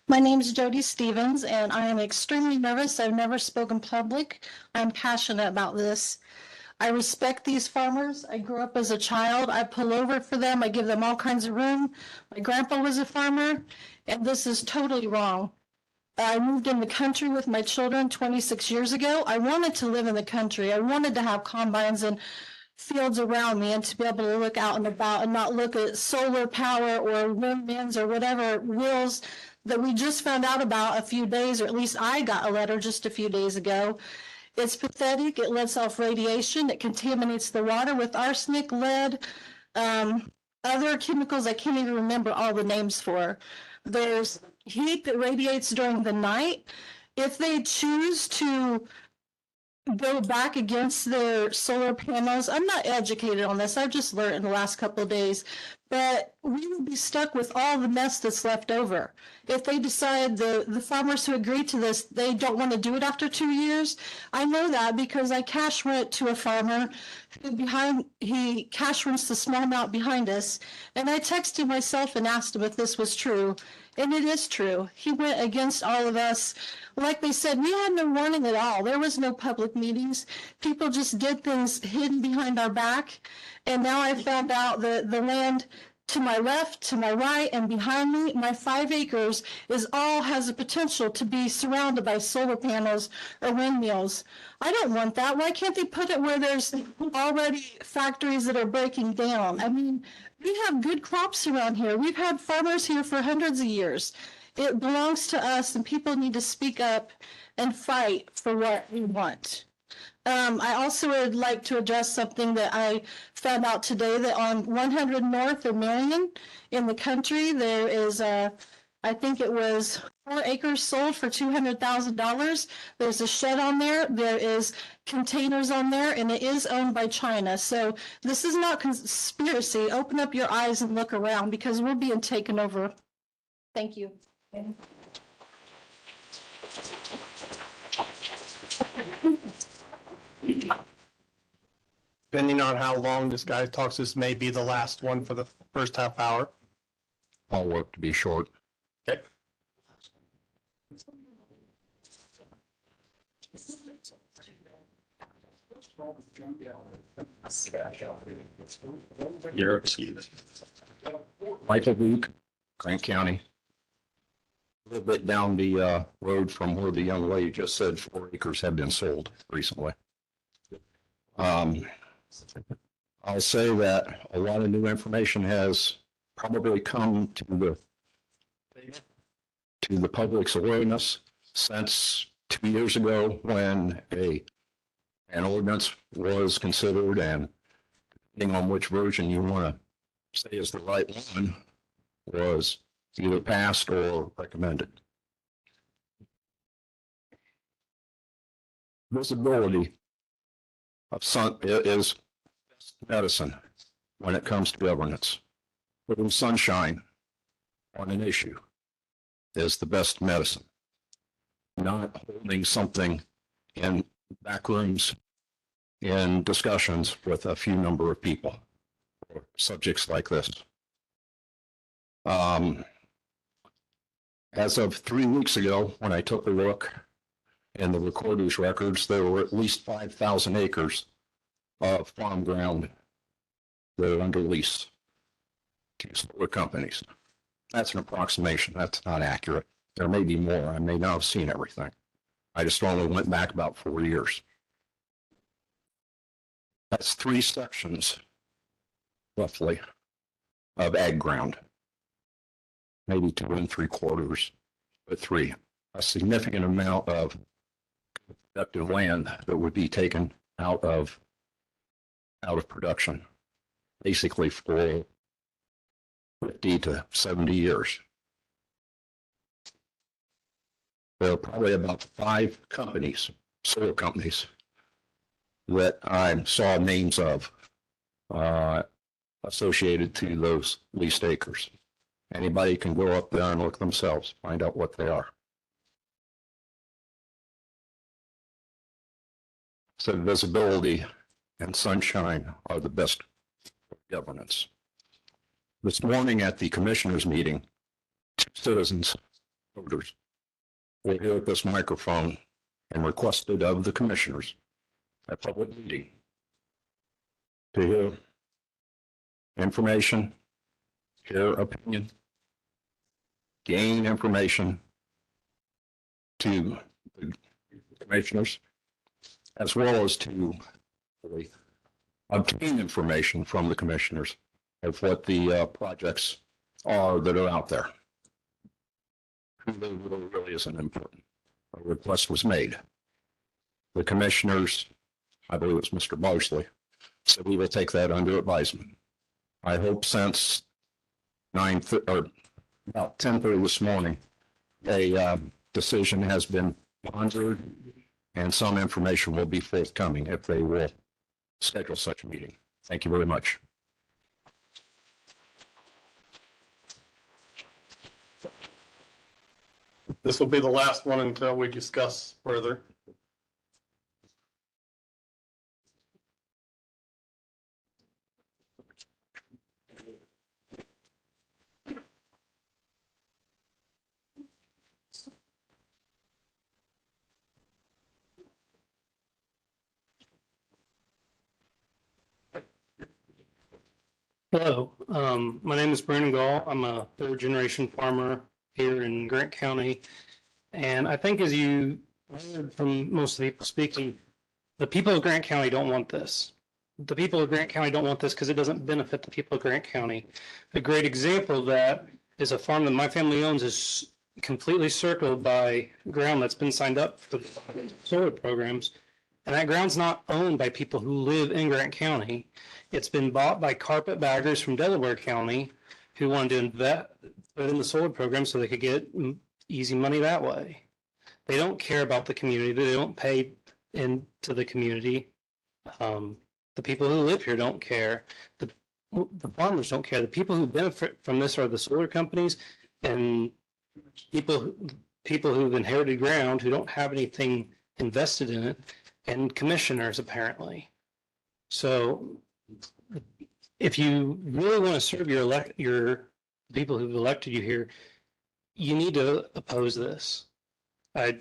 My name is Jody Stevens, and I am extremely nervous. I've never spoken public. I'm passionate about this. I respect these farmers. I grew up as a child. I pull over for them. I give them all kinds of room. My grandpa was a farmer, and this is totally wrong. I moved in the country with my children 26 years ago. I wanted to live in the country. I wanted to have combines and fields around me and to be able to look out and about and not look at solar power or windmills or whatever wheels that we just found out about a few days, or at least I got a letter just a few days ago. It's pathetic. It lets off radiation. It contaminates the water with arsenic, lead, other chemicals I can't even remember all the names for. There's heat that radiates during the night. If they choose to go back against their solar panels, I'm not educated on this. I've just learned in the last couple of days, but we will be stuck with all the mess that's left over. If they decide, the farmers who agree to this, they don't want to do it after 2 years. I know that because I cash rent to a farmer who he cash rents the small amount behind us. And I texted myself and asked him if this was true. And it is true. He went against all of us. Like they said, we had no warning at all. There was no public meetings. People just did things hidden behind our back. And now I found out that the land to my left, to my right, and behind me, my 5 acres has the potential to be surrounded by solar panels or windmills. I don't want that. Why can't they put it where there's already factories that are breaking down? I mean, we have good crops around here. We've had farmers here for hundreds of years. It belongs to us, and people need to speak up and fight for what we want. I also would like to address something that I found out today, that on 100 North of Marion in the country, there is I think it was 4 acres sold for $200,000. There's a shed on there. There is containers on there, and it is owned by China. So this is not conspiracy. Open up your eyes and look around, because we're being taken over. Thank you. Depending on how long this guy talks, this may be the last one for the first half hour. I'll work to be short. Okay. You're excused. Michael Luke, Grant County. A little bit down the road from where the young lady just said 4 acres have been sold recently. I'll say that a lot of new information has probably come to the public's awareness since 2 years ago, when an ordinance was considered, and depending on which version you want to say is the right one, was either passed or recommended. Visibility of sun is medicine when it comes to governance. Putting sunshine on an issue is the best medicine. Not holding something in back rooms in discussions with a few number of people or subjects like this. As of 3 weeks ago, when I took a look in the recorder's records, there were at least 5,000 acres of farm ground that are under lease to solar companies. That's an approximation. That's not accurate. There may be more. I may not have seen everything. I just only went back about 4 years. That's 3 sections, roughly, of ag ground. Maybe 2 3/4, but 3. A significant amount of productive land that would be taken out of production, basically for 50 to 70 years. There are probably about 5 companies, solar companies, that I saw names of associated to those leased acres. Anybody can go up there and look themselves, find out what they are. So visibility and sunshine are the best governance. This morning at the commissioners' meeting, 2 citizens, voters, were here at this microphone and requested of the commissioners a public meeting to hear information, hear opinion, gain information to the commissioners, as well as to obtain information from the commissioners of what the projects are that are out there. Really isn't important. A request was made. The commissioners, I believe it's Mr. Mosley, said we will take that under advisement. I hope since 9:30 or about 10:30 this morning, a decision has been pondered and some information will be forthcoming if they will schedule such a meeting. Thank you very much. This will be the last one until we discuss further. Hello, my name is Brandon Gall. I'm a 3rd generation farmer here in Grant County. And I think as you heard from most of the people speaking, the people of Grant County don't want this. The people of Grant County don't want this because it doesn't benefit the people of Grant County. A great example of that is a farm that my family owns is completely circled by ground that's been signed up for solar programs. And that ground's not owned by people who live in Grant County. It's been bought by carpetbaggers from Delaware County who wanted to invest in the solar program so they could get easy money that way. They don't care about the community. They don't pay into the community. The people who live here don't care. The farmers don't care. The people who benefit from this are the solar companies and people who've inherited ground who don't have anything invested in it, and commissioners apparently. So if you really want to serve your people who've elected you here, you need to oppose this. I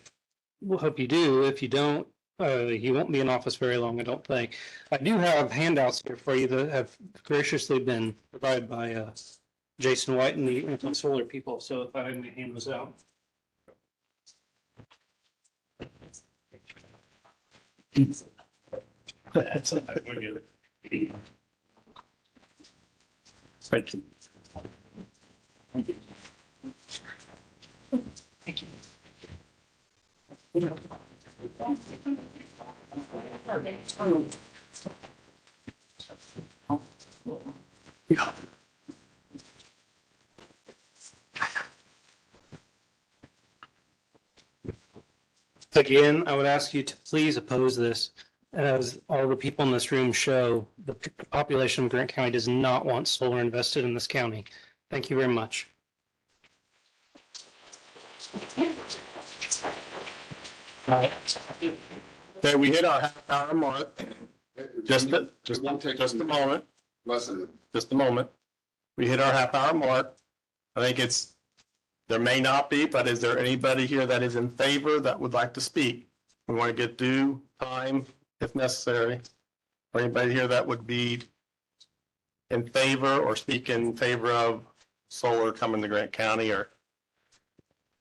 hope you do. If you don't, you won't be in office very long, I don't think. I do have handouts here for you that have graciously been provided by Jason White and the anti-solar people. So if I may hand those out. That's Thank you. Thank you. Yeah. Again, I would ask you to please oppose this. As all the people in this room show, the population of Grant County does not want solar invested in this county. Thank you very much. Okay, we hit our half-hour mark. Just a moment. Just a moment. We hit our half-hour mark. I think there may not be, but is there anybody here that is in favor that would like to speak? We want to get due time if necessary. Or anybody here that would be in favor or speak in favor of solar coming to Grant County, or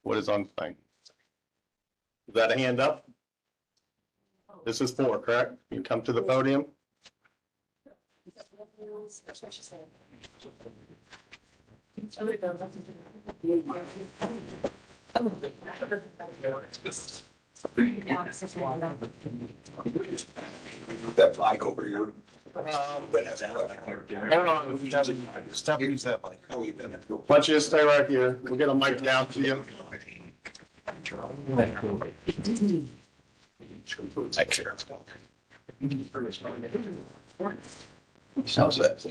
what is on the thing? Is that a hand up? This is four, correct? You come to the podium. That mic over here. Hold on. Why don't you just stay right here? We'll get a mic down to you. Sounds that.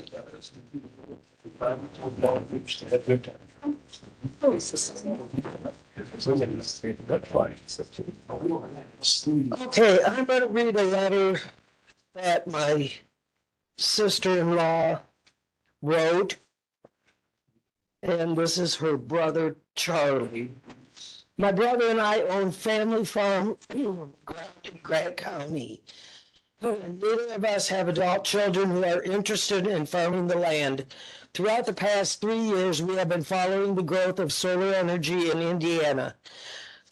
Okay, I'm going to read a letter that my sister-in-law wrote. And this is her brother, Charlie. My brother and I own family farm in Grant County. Neither of us have adult children who are interested in farming the land. Throughout the past 3 years, we have been following the growth of solar energy in Indiana.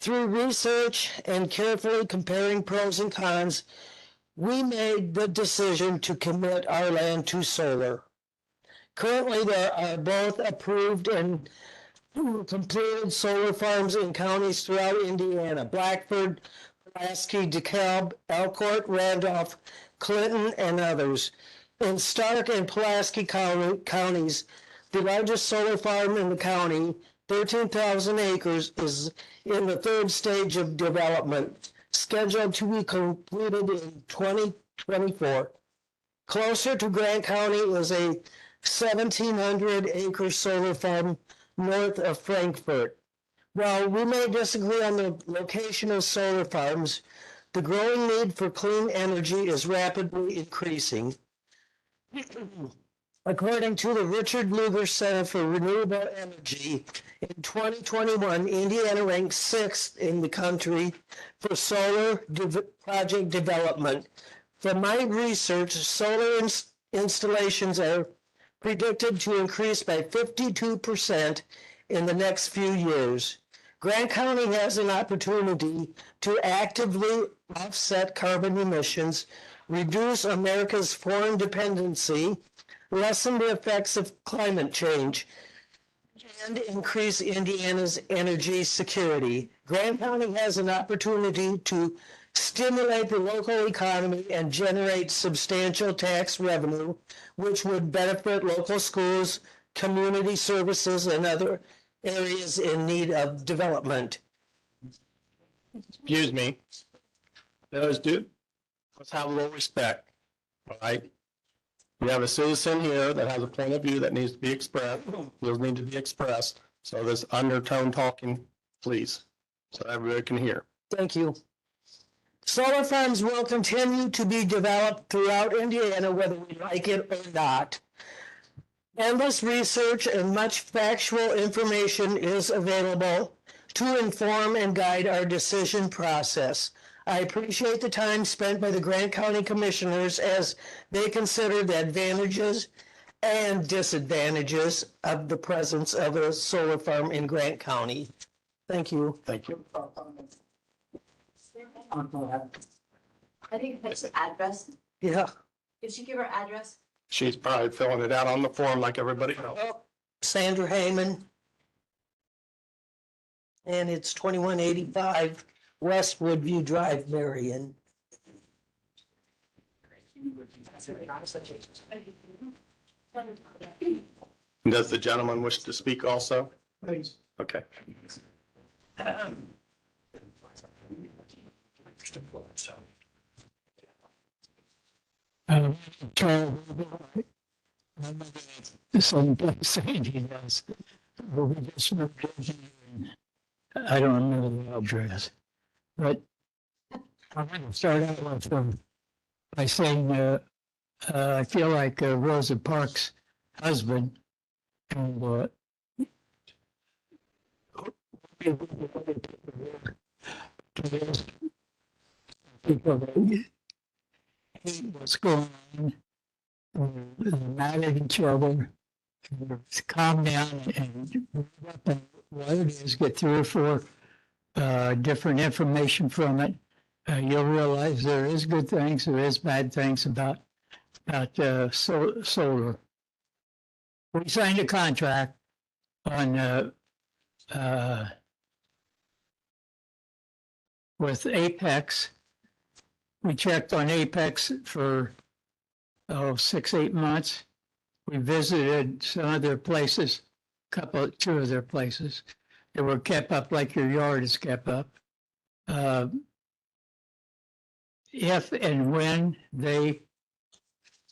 Through research and carefully comparing pros and cons, we made the decision to commit our land to solar. Currently, there are both approved and completed solar farms in counties throughout Indiana: Blackford, Pulaski, DeKalb, Elkhart, Randolph, Clinton, and others. In Stark and Pulaski counties, the largest solar farm in the county, 13,000 acres, is in the third stage of development, scheduled to be completed in 2024. Closer to Grant County is a 1,700-acre solar farm north of Frankfort. While we may disagree on the location of solar farms, the growing need for clean energy is rapidly increasing. According to the Richard Lugar Center for Renewable Energy, in 2021, Indiana ranked 6th in the country for solar project development. From my research, solar installations are predicted to increase by 52% in the next few years. Grant County has an opportunity to actively offset carbon emissions, reduce America's foreign dependency, lessen the effects of climate change, and increase Indiana's energy security. Grant County has an opportunity to stimulate the local economy and generate substantial tax revenue, which would benefit local schools, community services, and other areas in need of development. Excuse me. Let's have a little respect, all right? We have a citizen here that has a point of view that needs to be expressed, those need to be expressed. So this undertone talking, please, so everybody can hear. Thank you. Solar farms will continue to be developed throughout Indiana, whether we like it or not. Endless research and much factual information is available to inform and guide our decision process. I appreciate the time spent by the Grant County Commissioners as they consider the advantages and disadvantages of the presence of a solar farm in Grant County. Thank you. Thank you. I think that's the address. Yeah. Did she give her address? She's probably filling it out on the form like everybody else. Sandra Heyman. And it's 2185 West Woodview Drive, Marion. Does the gentleman wish to speak also? Please. Okay. Same place Sandy does. I don't remember the address, but I'm going to start out with by saying I feel like Rosa Parks' husband, and what's going on, not in trouble, calm down and what it is, get 3 or 4 different information from it, you'll realize there is good things, there is bad things about solar. We signed a contract on with Apex. We checked on Apex for 6-8 months. We visited some of their places, two of their places. They were kept up like your yard is kept up. If and when they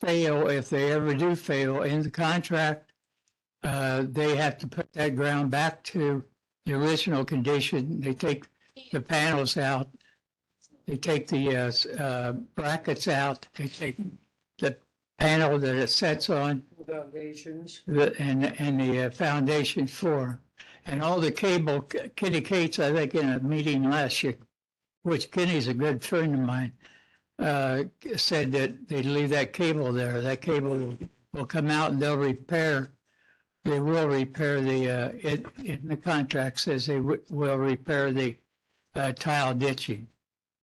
fail, if they ever do fail in the contract, they have to put that ground back to the original condition. They take the panels out. They take the brackets out. They take the panel that it sets on. Foundations. And the foundation floor. And all the cable, Kenny Cates, I think in a meeting last year, which Kenny's a good friend of mine, said that they'd leave that cable there. That cable will come out and they will repair the, in the contract says they will repair the tile ditching.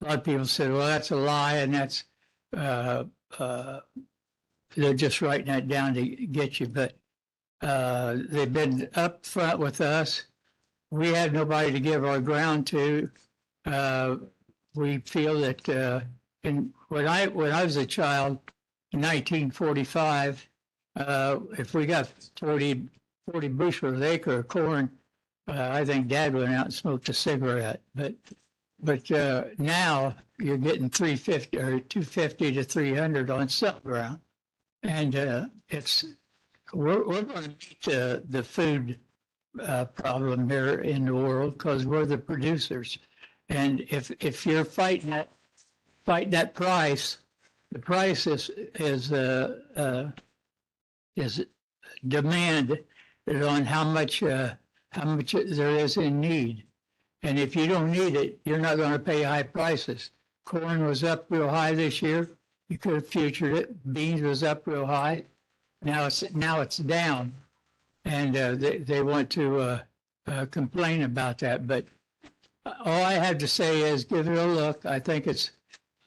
A lot of people said, well, that's a lie, and that's, they're just writing that down to get you, but they've been up front with us. We had nobody to give our ground to. We feel that when I was a child in 1945, if we got 40 bushel an acre of corn, I think Dad went out and smoked a cigarette. But now you're getting 350 or 250 to 300 on some ground, and we're going to meet the food problem here in the world because we're the producers, and if you're fighting that price, the price is demanded on how much there is in need. And if you don't need it, you're not going to pay high prices. Corn was up real high this year. You could have futured it. Beans was up real high. Now it's down, and they want to complain about that. But all I have to say is give it a look. I think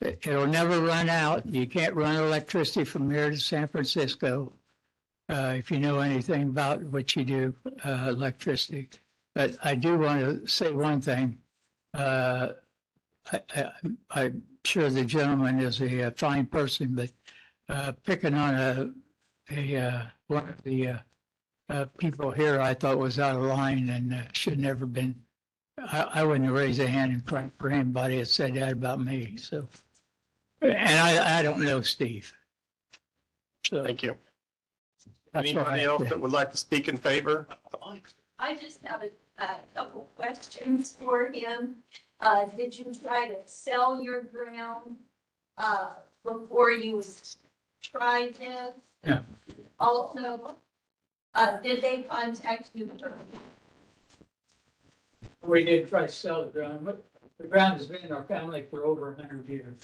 it'll never run out. You can't run electricity from here to San Francisco if you know anything about what you do, electricity. But I do want to say one thing. I'm sure the gentleman is a fine person, but picking on one of the people here I thought was out of line and should never been. I wouldn't raise a hand and cry for anybody that said that about me. So, and I don't know Steve. So Thank you. that's all I Anybody have else to- that would like to speak in favor? I just have a couple questions for him. Did you try to sell your ground, before you tried this? Yeah. Also, did they contact you? We did try to sell the ground, but the ground has been in our family for over 100 years.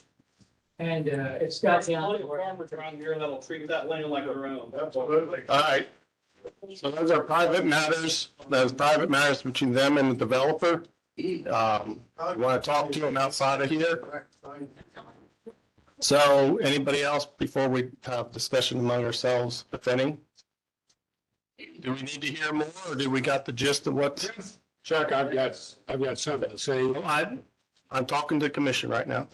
And it's got down to where Farmers around here that'll treat that land like their own. Absolutely. All right. So those are private matters. Those private matters between them and the developer. You want to talk to them outside of here? So anybody else before we have discussion among ourselves, if any? Do we need to hear more or do we got the gist of what? Chuck, I've got something to say. I'm talking to the commission right now.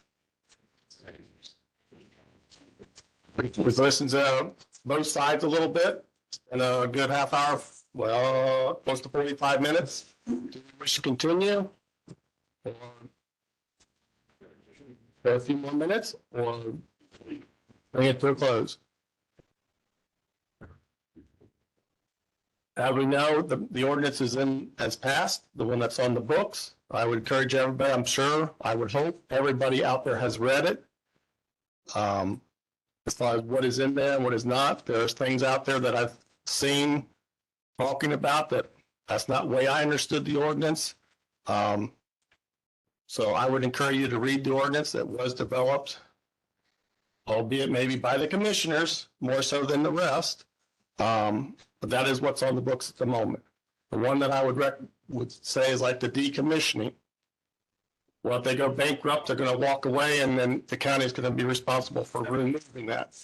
We've listened to both sides a little bit in a good half hour, well, close to 45 minutes. Do we wish to continue? Or for a few more minutes or bring it to a close? As we know, the ordinance is has passed, the one that's on the books. I would encourage everybody, I'm sure, I would hope everybody out there has read it. As far as what is in there and what is not, there's things out there that I've seen talking about that's not the way I understood the ordinance. So I would encourage you to read the ordinance that was developed, albeit maybe by the commissioners, more so than the rest. But that is what's on the books at the moment. The one that I would say is like the decommissioning. Well, if they go bankrupt, they're gonna walk away and then the county is gonna be responsible for removing that.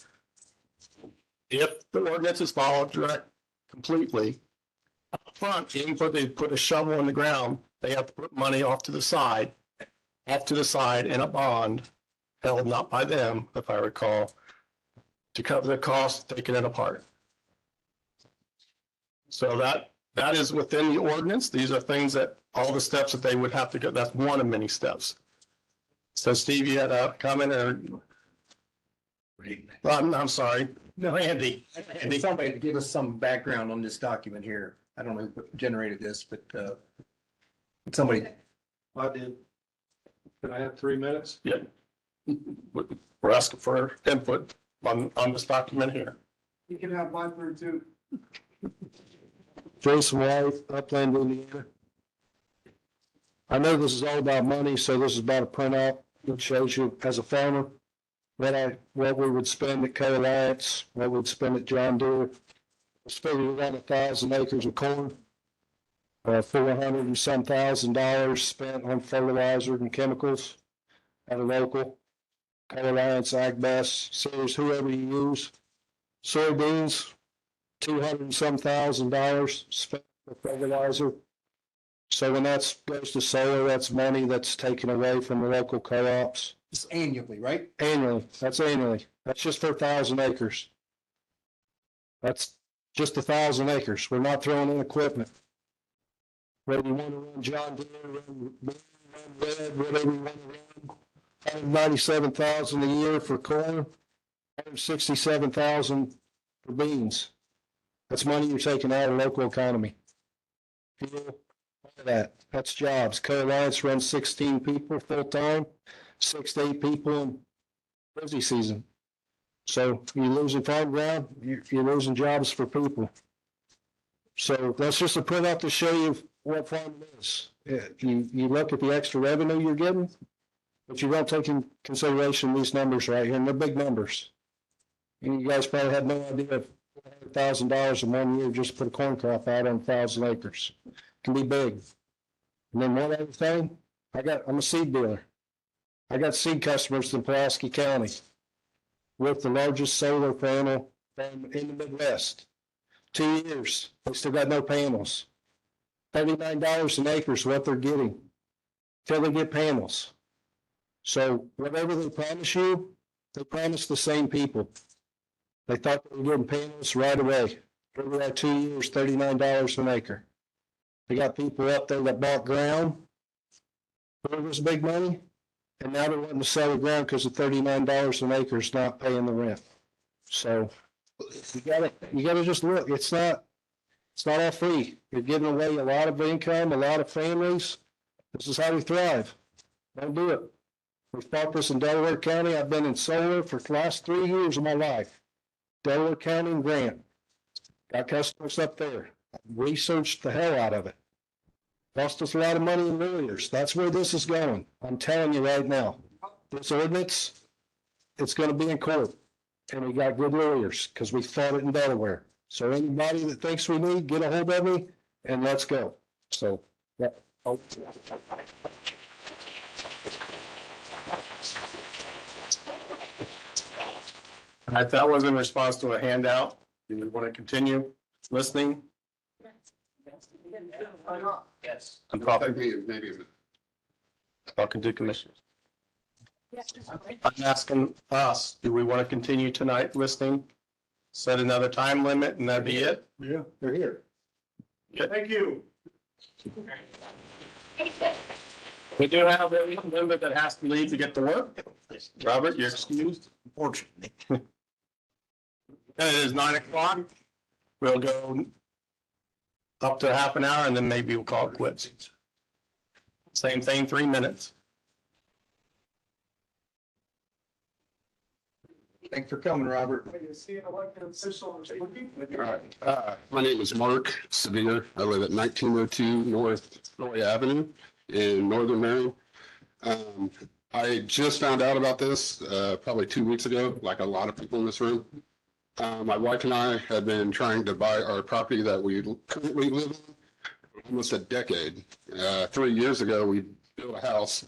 If the ordinance is followed direct completely, up front, even before they put a shovel in the ground, they have to put money off to the side in a bond held not by them, if I recall, to cover the cost of taking it apart. So that is within the ordinance. These are things that, all the steps that they would have to go, that's one of many steps. So Steve, you had a comment or? I'm sorry. No, Andy. And somebody to give us some background on this document here. I don't know who generated this, but somebody. I did. Can I have 3 minutes? Yeah. We're asking for input on this document here. You can have mine through too. Jason White, Upland, Indiana. I know this is all about money, so this is about a printout that shows you as a farmer what we would spend at Co-Alliance, what we'd spend at John Deere. It's figured around 1,000 acres of corn, $400 and some $1,000 spent on fertilizer and chemicals at a local. Co-Alliance, Ag Best, Sears, whoever you use. Soybeans, $200 and some $1,000 spent for fertilizer. So when that goes to solar, that's money that's taken away from the local co-ops. It's annually, right? Annually, that's annually. That's just for 1,000 acres. That's just 1,000 acres. We're not throwing in equipment. Whether you want to run John Deere, run Red, whatever you want to run. $197,000 a year for corn, $167,000 for beans. That's money you're taking out of the local economy. Fuel, all that. That's jobs. Co-Alliance runs 16 people full-time, 6 to 8 people in busy season. So you're losing farm ground, you're losing jobs for people. So that's just a printout to show you what farming is. You look at the extra revenue you're getting, but you don't take in consideration these numbers right here, and they're big numbers. And you guys probably had no idea of $400,000 in 1 year just to put a corn crop out on 1,000 acres. It can be big. And then one other thing, I'm a seed dealer. I got seed customers in Pulaski County with the largest solar panel farm in the Midwest. 2 years, they still got no panels. $39 an acre is what they're getting till they get panels. So whatever they promise you, they promise the same people. They thought they were getting panels right away. Over that 2 years, $39 an acre. They got people up there that bought ground. It was big money. And now they're wanting to sell the ground because of $39 an acre is not paying the rent. So you gotta just look. It's not all free. You're giving away a lot of income, a lot of families. This is how we thrive. Don't do it. We've fought this in Delaware County. I've been in solar for the last 3 years of my life. Delaware County and Grant. Got customers up there. Researched the hell out of it. Cost us a lot of money in lawyers. That's where this is going. I'm telling you right now. This ordinance, it's going to be in court. And we got good lawyers because we fought it in Delaware. So anybody that thinks we need, get a hold of me and let's go. So, yeah. Oh. All right, that was in response to a handout. Do you want to continue listening? Yes. I'm talking to commissioners. I'm asking us, do we want to continue tonight listening? Set another time limit and that'd be it? Yeah, they're here. Yeah, thank you. We do have a member that has to leave to get to work. Robert, you're excused. Unfortunately. And it is 9 o'clock. We'll go up to half an hour and then maybe we'll call it quits. Same thing, 3 minutes. Thanks for coming, Robert. My name is Mark Severe. I live at 1902 North Roy Avenue in Northern Marion. I just found out about this probably 2 weeks ago, like a lot of people in this room. My wife and I have been trying to buy our property that we currently live in for almost a decade. 3 years ago, we built a house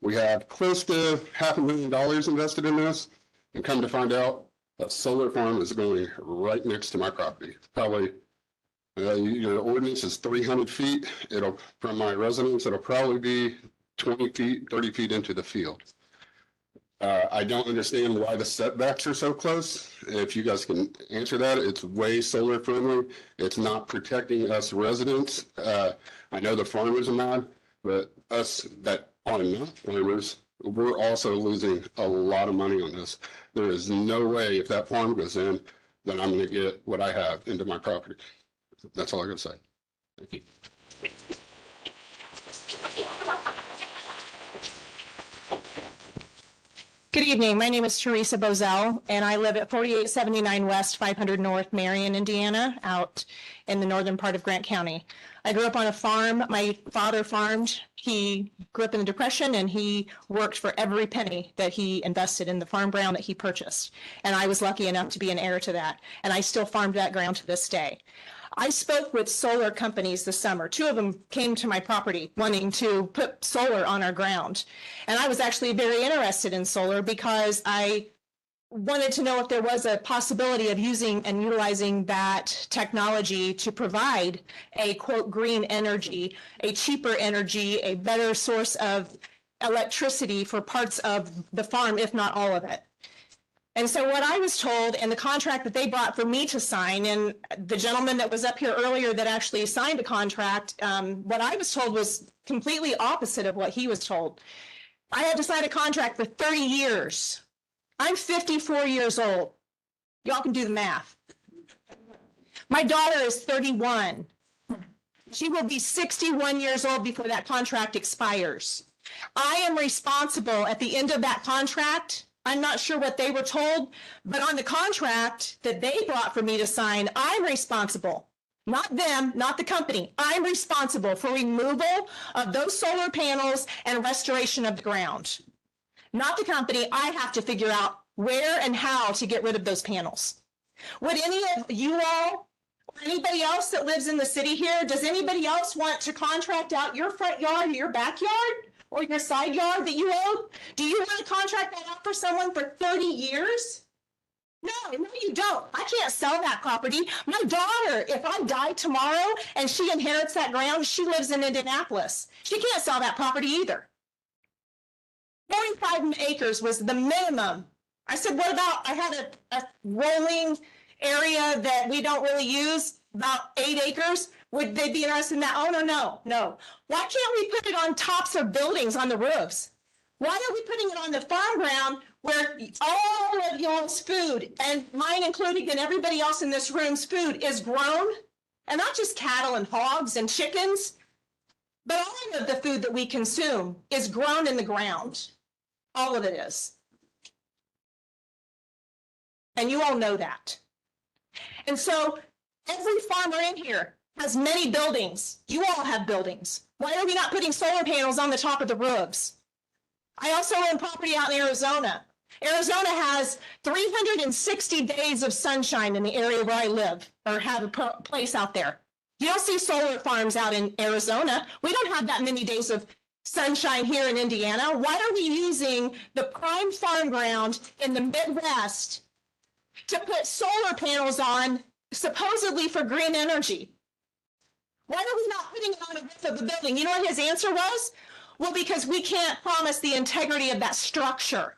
We have close to $500,000 invested in this, and come to find out, a solar farm is going right next to my property. Probably, your ordinance is 300 feet. From my residence, it'll probably be 20 feet, 30 feet into the field. I don't understand why the setbacks are so close. If you guys can answer that, it's way solar friendly. It's not protecting us residents. I know the farmers are mad, but us that are not farmers, we're also losing a lot of money on this. There is no way if that farm goes in, that I'm gonna get what I have into my property. That's all I gotta say. Thank you. Good evening. My name is Teresa Bozell, and I live at 4879 West, 500 North, Marion, Indiana, out in the northern part of Grant County. I grew up on a farm. My father farmed. He grew up in the Depression, and he worked for every penny that he invested in the farm ground that he purchased. And I was lucky enough to be an heir to that. And I still farmed that ground to this day. I spoke with solar companies this summer. 2 of them came to my property wanting to put solar on our ground. And I was actually very interested in solar because I wanted to know if there was a possibility of using and utilizing that technology to provide a quote green energy, a cheaper energy, a better source of electricity for parts of the farm, if not all of it. And so what I was told, and the contract that they brought for me to sign, and the gentleman that was up here earlier that actually signed a contract, what I was told was completely opposite of what he was told. I had to sign a contract for 30 years. I'm 54 years old. Y'all can do the math. My daughter is 31. She will be 61 years old before that contract expires. I am responsible at the end of that contract. I'm not sure what they were told, but on the contract that they brought for me to sign, I'm responsible. Not them, not the company. I'm responsible for removal of those solar panels and restoration of the ground. Not the company. I have to figure out where and how to get rid of those panels. Would any of you all, or anybody else that lives in the city here, does anybody else want to contract out your front yard or your backyard or your side yard that you own? Do you want to contract that out for someone for 30 years? No, you don't. I can't sell that property. My daughter, if I die tomorrow and she inherits that ground, she lives in Indianapolis. She can't sell that property either. 45 acres was the minimum. I said, what about, I had a rolling area that we don't really use, about 8 acres. Would they be interested in that? Oh, no. Why can't we put it on tops of buildings on the roofs? Why are we putting it on the farm ground where all of y'all's food, and mine included, and everybody else in this room's food is grown? And not just cattle and hogs and chickens, but all of the food that we consume is grown in the ground. All of it is. And you all know that. And so every farmer in here has many buildings. You all have buildings. Why are we not putting solar panels on the top of the roofs? I also own property out in Arizona. Arizona has 360 days of sunshine in the area where I live or have a place out there. You don't see solar farms out in Arizona. We don't have that many days of sunshine here in Indiana. Why are we using the prime farm ground in the Midwest to put solar panels on supposedly for green energy? Why are we not putting it on the roof of the building? You know what his answer was? Well, because we can't promise the integrity of that structure.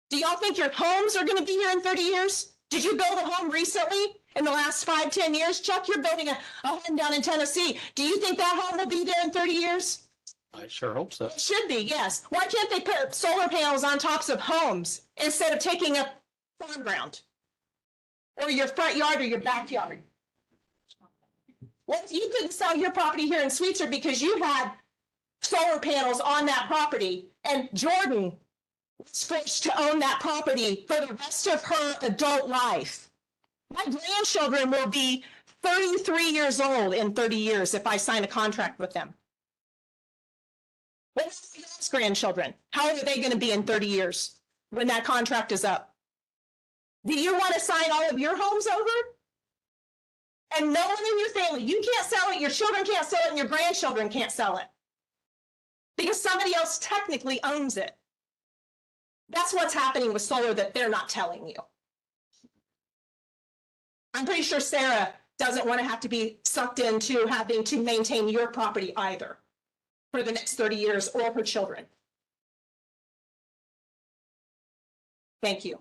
Do y'all think your homes are going to be here in 30 years? Did you build a home recently in the last 5-10 years? Chuck, you're building a home down in Tennessee. Do you think that home will be there in 30 years? I sure hope so. It should be, yes. Why can't they put solar panels on tops of homes instead of taking up farm ground or your front yard or your backyard? Well, if you couldn't sell your property here in Sweetser because you had solar panels on that property, and Jordan was forced to own that property for the rest of her adult life. My grandchildren will be 33 years old in 30 years if I sign a contract with them. What about y'all's grandchildren? How old are they going to be in 30 years when that contract is up? Do you want to sign all of your homes over? And no one in your family, you can't sell it, your children can't sell it, and your grandchildren can't sell it. because somebody else technically owns it. That's what's happening with solar that they're not telling you. I'm pretty sure Sarah doesn't want to have to be sucked into having to maintain your property either for the next 30 years or her children. Thank you.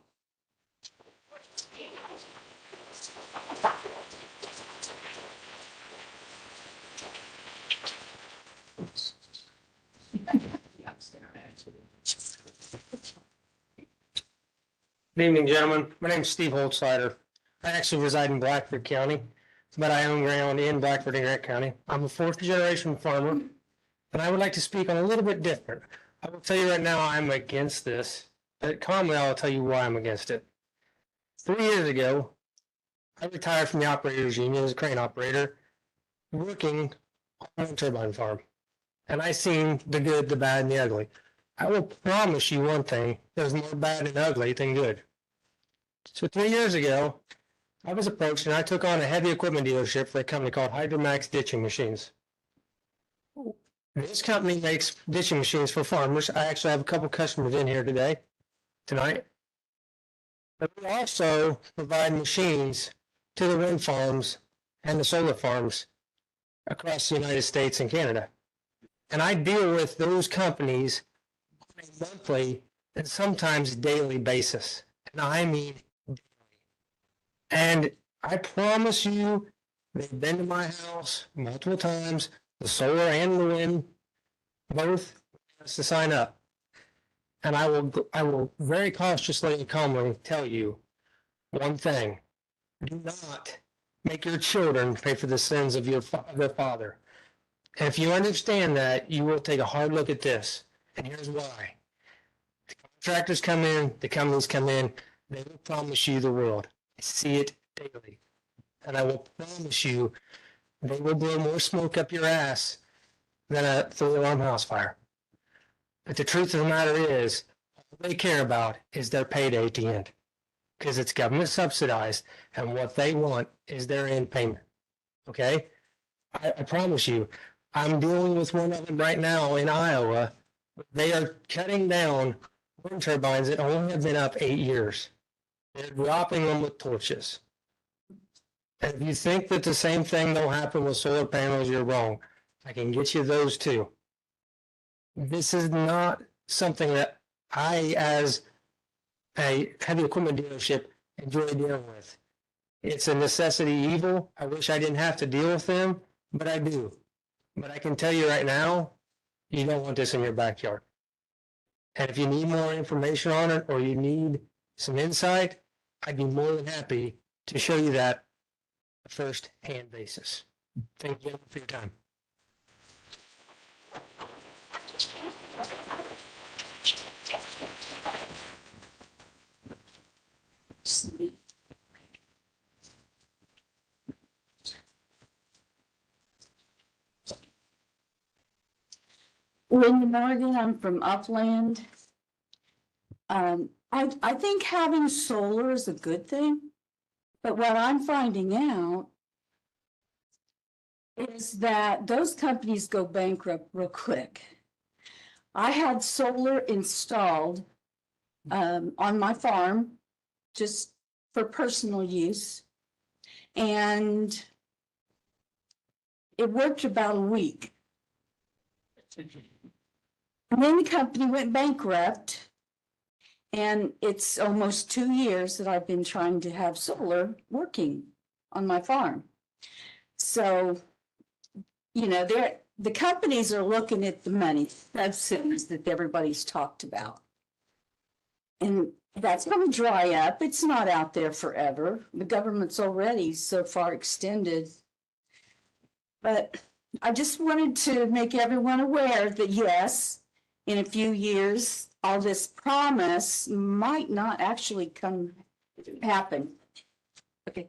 Good evening, gentlemen. My name is Steve Holzleiter. I actually reside in Blackford County, but I own ground in Blackford and Grant County. I'm a fourth generation farmer, and I would like to speak on a little bit different. I will tell you right now, I'm against this, but calmly I'll tell you why I'm against it. 3 years ago, I retired from the operators union as a crane operator, working on a turbine farm. And I seen the good, the bad, and the ugly. I will promise you one thing, there's more bad and ugly than good. So 3 years ago, I was approached and I took on a heavy equipment dealership for a company called Hydromax Ditching Machines. This company makes ditching machines for farmers. I actually have a couple customers in here tonight. But we also provide machines to the wind farms and the solar farms across the United States and Canada. And I deal with those companies on a monthly and sometimes daily basis. And I mean daily. And I promise you, they've been to my house multiple times, the solar and the wind, both has to sign up. And I will very cautiously and calmly tell you one thing. Do not make your children pay for the sins of their father. And if you understand that, you will take a hard look at this. And here's why. The contractors come in, the companies come in, they will promise you the world. I see it daily. And I will promise you, they will blow more smoke up your ass than a 3-alarm house fire. But the truth of the matter is, all they care about is their payday at the end. Because it's government subsidized, and what they want is their end payment. Okay? I promise you, I'm dealing with one of them right now in Iowa. They are cutting down wind turbines that only have been up 8 years. They're dropping them with torches. And if you think that the same thing will happen with solar panels, you're wrong. I can get you those too. This is not something that I, as a heavy equipment dealership, enjoy dealing with. It's a necessity evil. I wish I didn't have to deal with them, but I do. But I can tell you right now, you don't want this in your backyard. And if you need more information on it or you need some insight, I'd be more than happy to show you that on a first-hand basis. Thank you for your time. Linda Morgan, I'm from Upland. I think having solar is a good thing, but what I'm finding out is that those companies go bankrupt real quick. I had solar installed on my farm just for personal use, and it worked about a week. And then the company went bankrupt, and it's almost 2 years that I've been trying to have solar working on my farm. So, you know, the companies are looking at the money, subsidies that everybody's talked about. And that's going to dry up. It's not out there forever. The government's already so far extended. But I just wanted to make everyone aware that yes, in a few years, all this promise might not actually happen. Okay.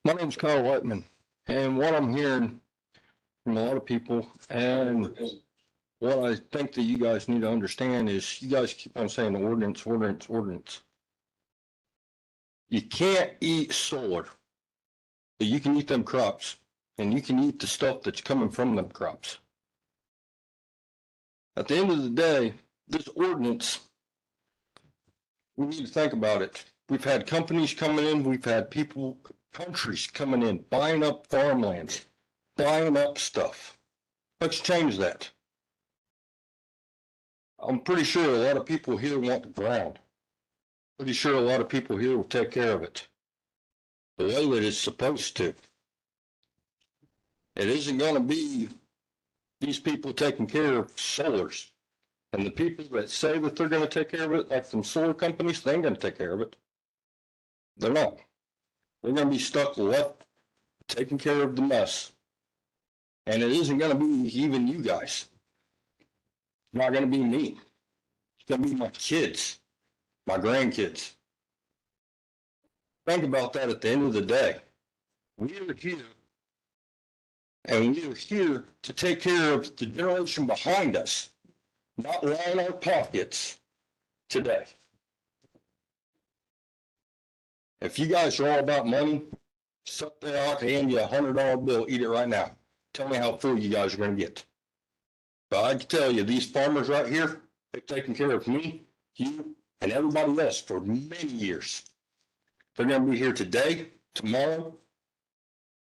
My name's Carl Whitman, And what I'm hearing from a lot of people, and what I think that you guys need to understand is you guys keep on saying ordinance, ordinance, ordinance. You can't eat solar, but you can eat them crops, and you can eat the stuff that's coming from them crops. At the end of the day, this ordinance, we need to think about it. We've had companies coming in, we've had people, countries coming in, buying up farmlands, buying up stuff. Let's change that. I'm pretty sure a lot of people here want the ground. Pretty sure a lot of people here will take care of it the way that it's supposed to. It isn't going to be these people taking care of solars. And the people that say that they're going to take care of it, like some solar companies, they ain't going to take care of it. They're not. They're going to be stuck left taking care of the mess. And it isn't going to be even you guys. It's not going to be me. It's going to be my kids, my grandkids. Think about that at the end of the day. We are here, and we are here to take care of the generation behind us, not line our pockets today. If you guys are all about money, suck that out, hand you $100 bill, eat it right now. Tell me how full you guys are going to get. But I can tell you, these farmers right here, they've taken care of me, you, and everybody else for many years. They're going to be here today, tomorrow,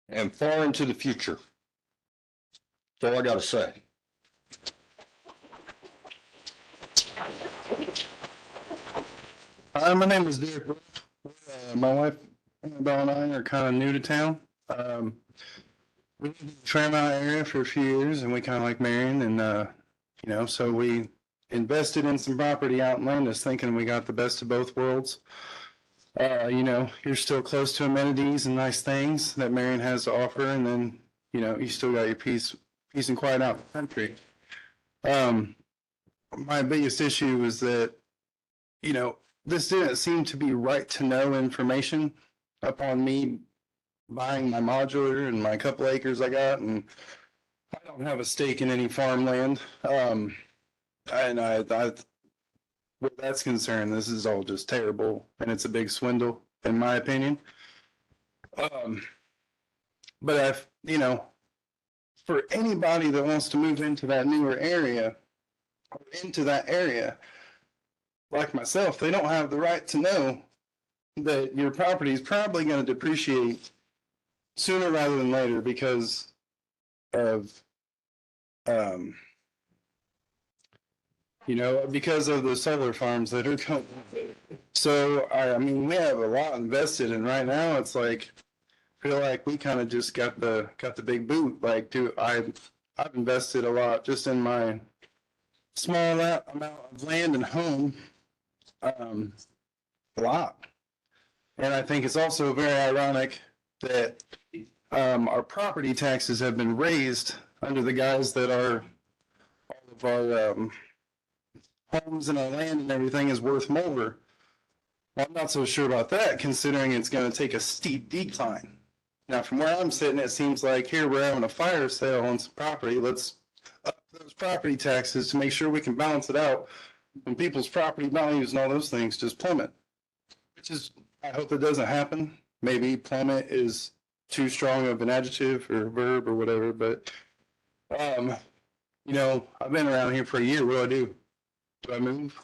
and far into the future. That's all I got to say. Hi, my name is Derek. My wife, Annabelle, and I are kind of new to town. We lived in the Fairmount area for a few years, and we kind of like Marion, and so we invested in some property out in Landis, thinking we got the best of both worlds. You're still close to amenities and nice things that Marion has to offer, and then you still got your peace and quiet out in the country. My biggest issue was that this didn't seem to be right to know information upon me buying my modular and my couple acres I got, and I don't have a stake in any farmland. And where that's concerned, this is all just terrible, and it's a big swindle, in my opinion. But for anybody that wants to move into that newer area, or into that area, like myself, they don't have the right to know that your property is probably going to depreciate sooner rather than later because of because of the solar farms that are coming. So I mean, we have a lot invested, and right now it's like I feel like we kind of just got the big boot. Like, I've invested a lot just in my small amount of land and home, a lot. And I think it's also very ironic that our property taxes have been raised under the guise that all of our homes and our land and everything is worth more. Well, I'm not so sure about that, considering it's going to take a steep decline. Now, from where I'm sitting, it seems like here we're having a fire sale on some property. Let's up those property taxes to make sure we can balance it out when people's property values and all those things just plummet. Which is, I hope it doesn't happen. Maybe plummet is too strong of an adjective or verb or whatever, but I've been around here for a year. What do I do? Do I move?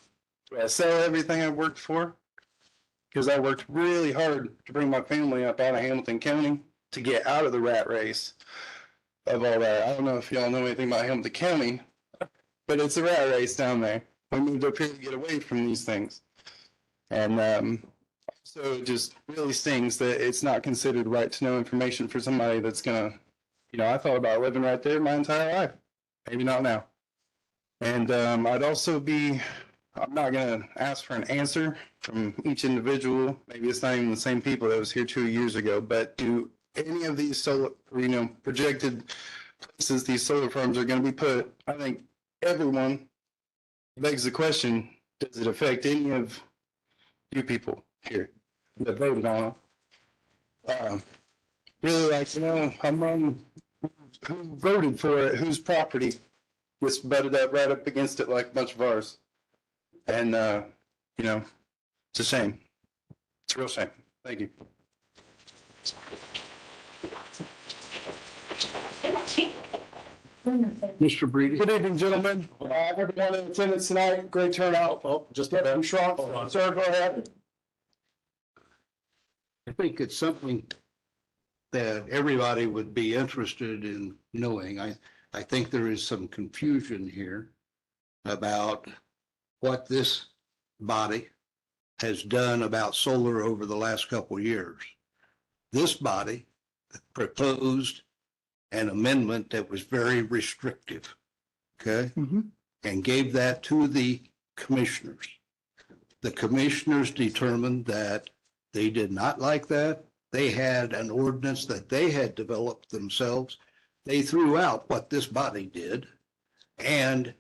Do I sell everything I've worked for? Because I worked really hard to bring my family up out of Hamilton County to get out of the rat race of all that. I don't know if y'all know anything about Hamilton County, but it's a rat race down there. We moved up here to get away from these things. And so it just really stings that it's not considered right to know information for somebody that's going to, I thought about living right there my entire life. Maybe not now. And I'd also I'm not going to ask for an answer from each individual. Maybe it's not even the same people that was here 2 years ago, but do any of these solar, projected places these solar farms are going to be put? I think everyone begs the question, does it affect any of you people here that voted on it? really like, among who voted for it, whose property was butted up right up against it like a bunch of ours. And, it's a shame. It's a real shame. Thank you. Mr. Breedy. Good evening, gentlemen. Everyone in attendance tonight, great turnout. Oh, just Yep, about. I'm Sean. Sir, go ahead. I think it's something that everybody would be interested in knowing. I think there is some confusion here about what this body has done about solar over the last couple of years. This body proposed an amendment that was very restrictive, okay? And gave that to the commissioners. The commissioners determined that they did not like that. They had an ordinance that they had developed themselves. They threw out what this body did. And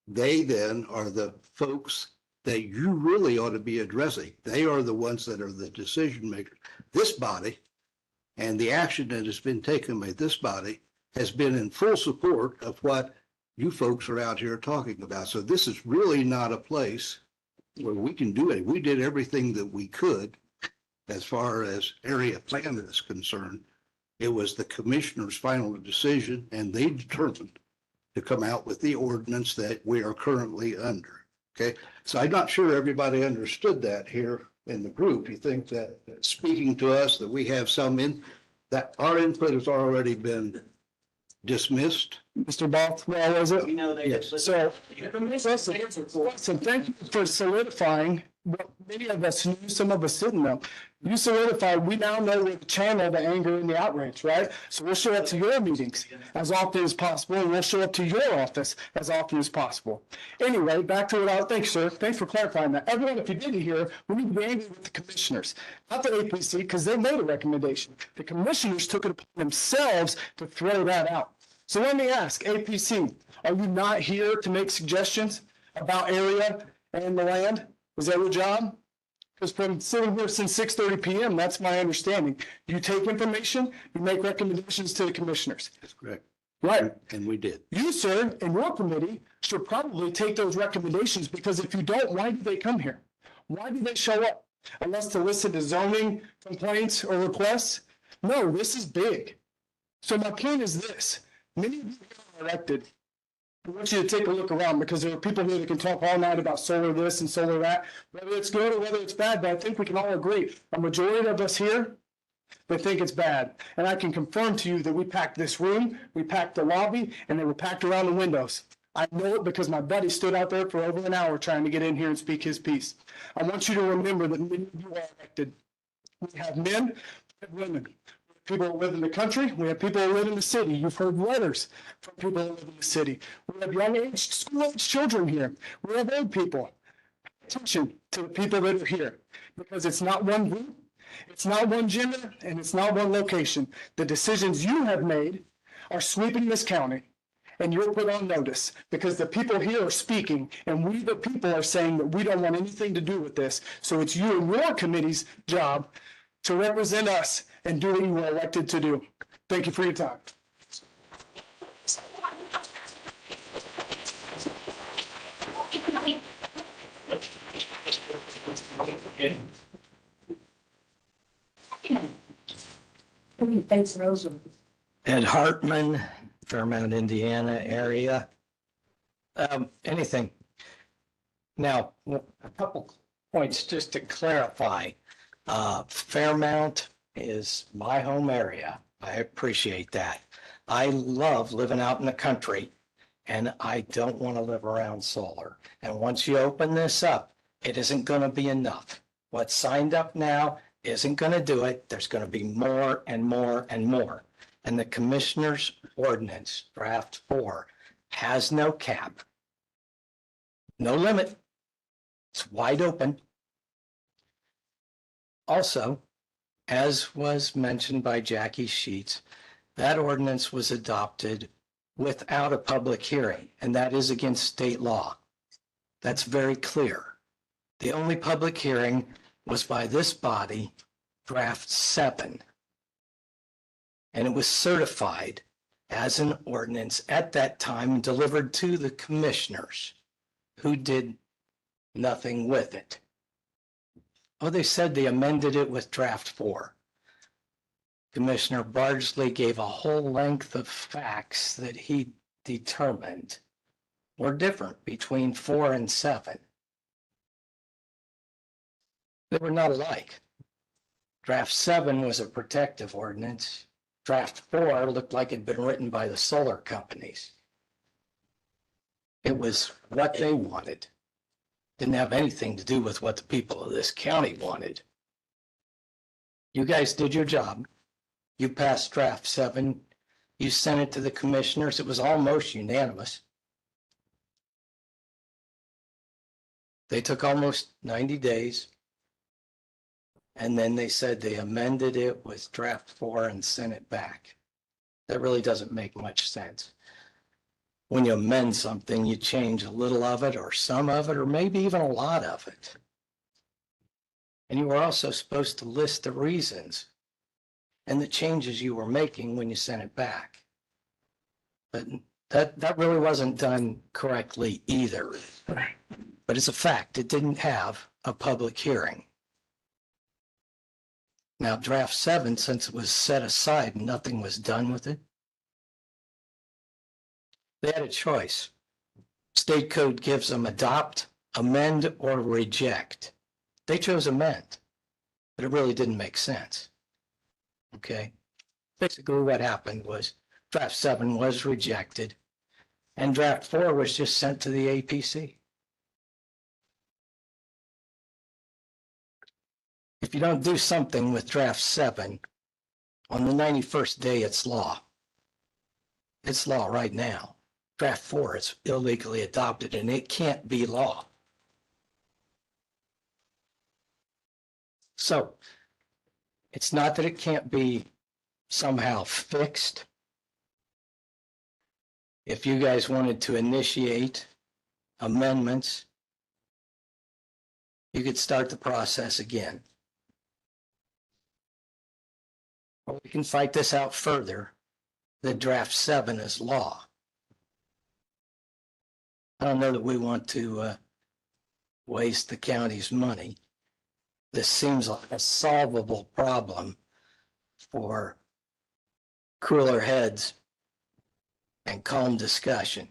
they then are the folks that you really ought to be addressing. They are the ones that are the decision makers. This body and the action that has been taken by this body has been in full support of what you folks are out here talking about. So this is really not a place where we can do it. We did everything that we could as far as area plan is concerned. It was the commissioner's final decision, and they determined to come out with the ordinance that we are currently under. Okay, so I'm not sure everybody understood that here in the group. You think that speaking to us, that we have that our input has already been dismissed. Mr. Bothwell, was it? Yes. So, listen, thank you for solidifying what many of us knew, some of us didn't know. You solidified, we now know where to channel the anger and the outrage, right? So we'll show up to your meetings as often as possible, and we'll show up to your office as often as possible. Anyway, back to thanks, sir. Thanks for clarifying that. Everyone, if you didn't hear, we need to be angry with the commissioners, not the APC, because they made a recommendation. The commissioners took it upon themselves to throw that out. So let me ask, APC, are you not here to make suggestions about area and the land? Is that your job? Because from sitting here since 6:30 p.m., that's my understanding. You take information, you make recommendations to the commissioners. That's correct. Right. And we did. You, sir, and your committee should probably take those recommendations, because if you don't, why do they come here? Why do they show up? Unless to listen to zoning complaints or requests? No, this is big. So my point is this. Many of you are elected. I want you to take a look around, because there are people here that can talk all night about solar this and solar that, whether it's good or whether it's bad, but I think we can all agree, a majority of us here, they think it's bad. And I can confirm to you that we packed this room, we packed the lobby, and they were packed around the windows. I know it because my buddy stood out there for over an hour trying to get in here and speak his piece. I want you to remember that many of you are elected. We have men, we have women. People who live in the country, we have people who live in the city. You've heard letters from people who live in the city. We have young-aged, school-aged children here. We have old people. Pay attention to the people that are here, because it's not one group, it's not one gender, and it's not one location. The decisions you have made are sweeping this county, and you're put on notice, because the people here are speaking, and we, the people, are saying that we don't want anything to do with this. So it's you and your committee's job to represent us and do what you were elected to do. Thank you for your time. Thanks, Rosa. Ed Hartman, Fairmount, Indiana area. Anything. Now, a couple points just to clarify. Fairmount is my home area. I appreciate that. I love living out in the country, and I don't want to live around solar. And once you open this up, it isn't going to be enough. What's signed up now isn't going to do it. There's going to be more and more and more. And the commissioner's ordinance, draft 4, has no cap, no limit. It's wide open. Also, as was mentioned by Jackie Sheets, that ordinance was adopted without a public hearing, and that is against state law. That's very clear. The only public hearing was by this body, draft 7. And it was certified as an ordinance at that time and delivered to the commissioners who did nothing with it. Oh, they said they amended it with draft 4. Commissioner Bardsley gave a whole length of facts that he determined were different between 4 and 7. They were not alike. Draft 7 was a protective ordinance. Draft 4 looked like it had been written by the solar companies. It was what they wanted. Didn't have anything to do with what the people of this county wanted. You guys did your job. You passed draft 7. You sent it to the commissioners. It was almost unanimous. They took almost 90 days. And then they said they amended it with draft 4 and sent it back. That really doesn't make much sense. When you amend something, you change a little of it or some of it, or maybe even a lot of it. And you were also supposed to list the reasons and the changes you were making when you sent it back. But that really wasn't done correctly either. But it's a fact, it didn't have a public hearing. Now, draft 7, since it was set aside and nothing was done with it, they had a choice. State code gives them adopt, amend, or reject. They chose amend, but it really didn't make sense. Okay? Basically what happened was draft 7 was rejected and draft 4 was just sent to the APC. If you don't do something with draft 7, on the 91st day, it's law. It's law right now. Draft 4 is illegally adopted and it can't be law. So it's not that it can't be somehow fixed. If you guys wanted to initiate amendments, you could start the process again. Or we can fight this out further, that draft 7 is law. I don't know that we want to waste the county's money. This seems like a solvable problem for cooler heads and calm discussion.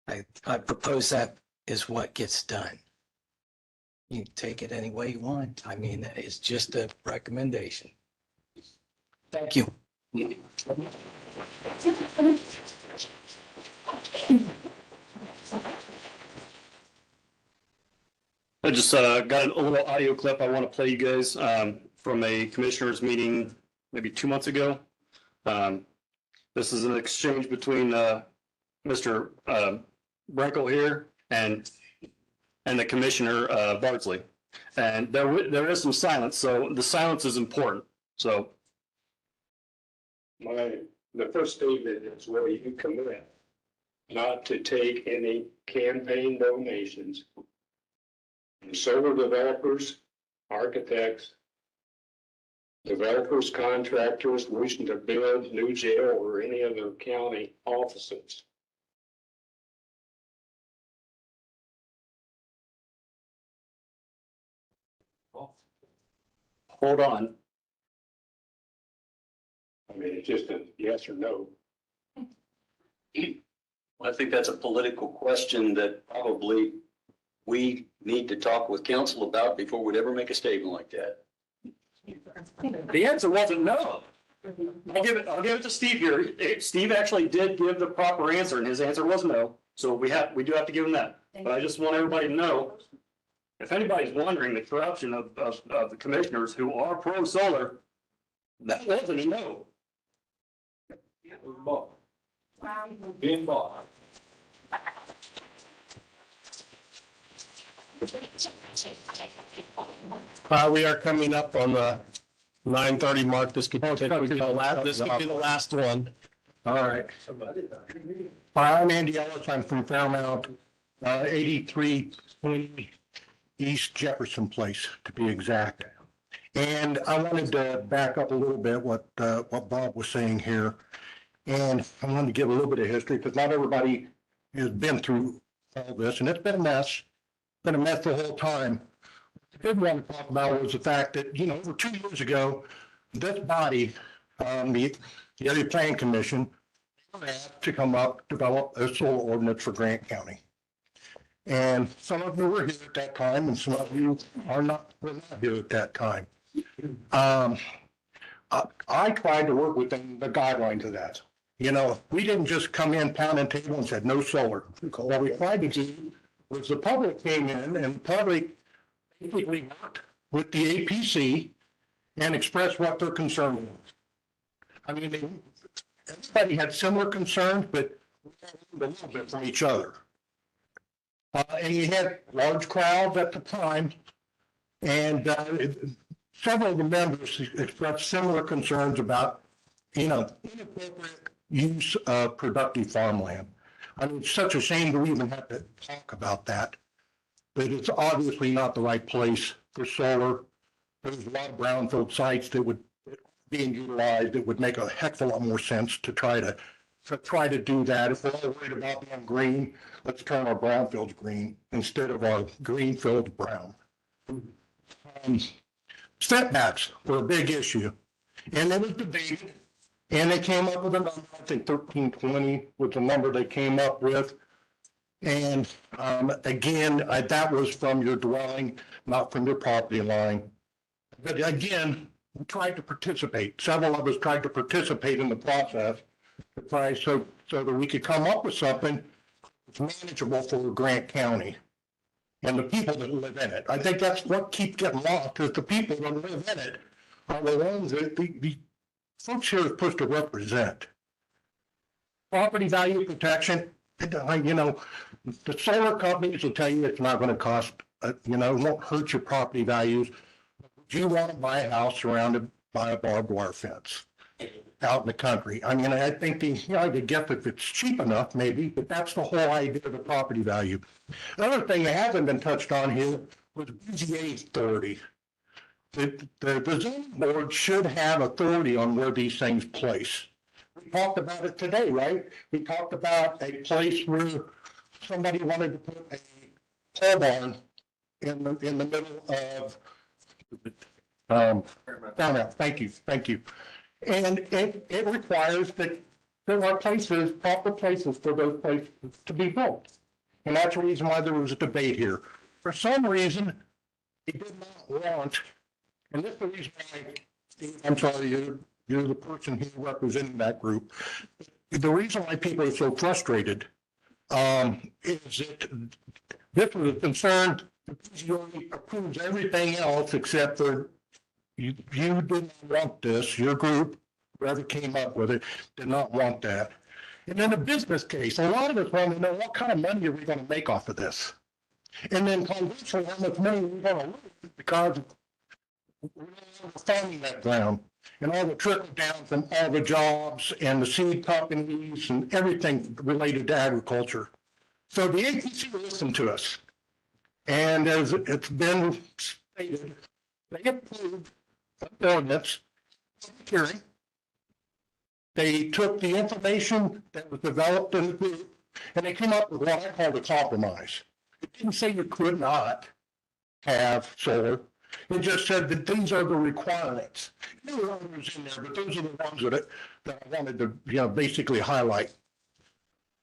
I propose that is what gets done. You can take it any way you want. I mean, it's just a recommendation. Thank you. I just got a little audio clip I want to play you guys from a commissioners meeting maybe 2 months ago. This is an exchange between Mr. Brinkle here and the Commissioner Bardsley. And there is some silence, so the silence is important. So the first statement is where you commit not to take any campaign donations from solar developers, architects, developers, contractors wishing to build new jail or any other county offices. hold on. I mean, it's just a yes or no. I think that's a political question that probably we need to talk with council about before we'd ever make a statement like that. The answer wasn't no. I'll give it to Steve here. Steve actually did give the proper answer and his answer was no. So we do have to give him that. But I just want everybody to know, if anybody's wondering the corruption of the commissioners who are pro solar, that wasn't a no. Being bought. We are coming up on the 9:30 mark. This could be the last one. All right. Hi, I'm Andy Ellis. I'm from Fairmount, 8320 East Jefferson Place, to be exact. And I wanted to back up a little bit what Bob was saying here. And I wanted to give a little bit of history because not everybody has been through all this, and it's been a mess. Been a mess the whole time. What I did want to talk about was the fact that, over 2 years ago, this body, the Area Planning Commission, to come up, develop a solar ordinance for Grant County. And some of you were here at that time, and some of you were not here at that time. I tried to work within the guidelines of that. We didn't just come in, pound and table and said, no solar. What we tried to do was the public came in and the public basically worked with the APC and expressed what their concern was. I mean, everybody had similar concerns, but a little bit from each other. And you had large crowds at the time, and several of the members expressed similar concerns about, inappropriate use of productive farmland. I mean, it's such a shame that we even have to talk about that, but it's obviously not the right place for solar. There's a lot of brownfield sites that would being utilized. It would make a heck of a lot more sense to try to do that. If we're all worried about being green, let's turn our brownfields green instead of our green fields brown. Setbacks were a big issue, and it was debated. And they came up with a number, I think 1320 was the number they came up with. And again, that was from your dwelling, not from your property line. But again, we tried to participate. Several of us tried to participate in the process to try so that we could come up with something that's manageable for Grant County and the people that live in it. I think that's what keeps getting lost, is the people that live in it are the ones that the folks here are supposed to represent. Property value protection, the solar companies will tell you it's not going to cost, it won't hurt your property values. Do you want to buy a house surrounded by a barbed wire fence out in the country? I mean, I think I could guess if it's cheap enough, maybe, but that's the whole idea of the property value. Another thing that hasn't been touched on here was BZA authority. The zoning board should have authority on where these things place. We talked about it today, right? We talked about a place where somebody wanted to put a pole barn in the middle of thank you. And it requires that there are proper places for those places to be built. And that's the reason why there was a debate here. For some reason, they did not want, and this is the reason why, Steve, I'm sorry, you're the person who's representing that group. The reason why people are so frustrated is that this was a concern. The PGO approves everything else except for you didn't want this. Your group, whoever came up with it, did not want that. And then the business case, a lot of us want to know what kind of money are we going to make off of this? And then conversely, how much money are we going to lose because we're farming that ground and all the trickle down from all the jobs and the seed companies and everything related to agriculture. So the APC listened to us. And as it's been stated, they approved the ordinance hearing. They took the information that was developed in the group and they came up with what I call the compromise. It didn't say you could not have solar. It just said that these are the requirements. There were others in there, but those are the ones that I wanted to basically highlight.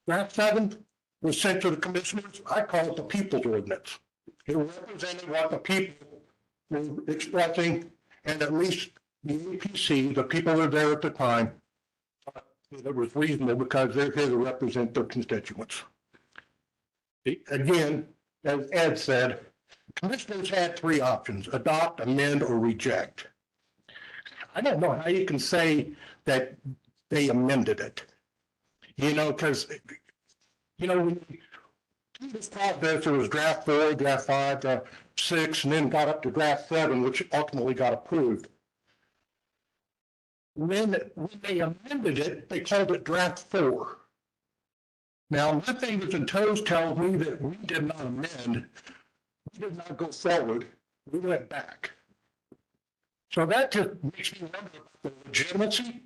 Draft 7 was sent to the commissioners. I call it the people's ordinance. It represented what the people were expressing, and at least the APC, the people that were there at the time, thought that it was reasonable because they're here to represent their constituents. Again, as Ed said, commissioners had 3 options: adopt, amend, or reject. I don't know how you can say that they amended it, because, when this process, there was draft 4, draft 5, draft 6, and then got up to draft 7, which ultimately got approved. When they amended it, they called it draft 4. Now, my fingers and toes tell me that we did not amend. We did not go forward. We went back. So that just makes me wonder about the legitimacy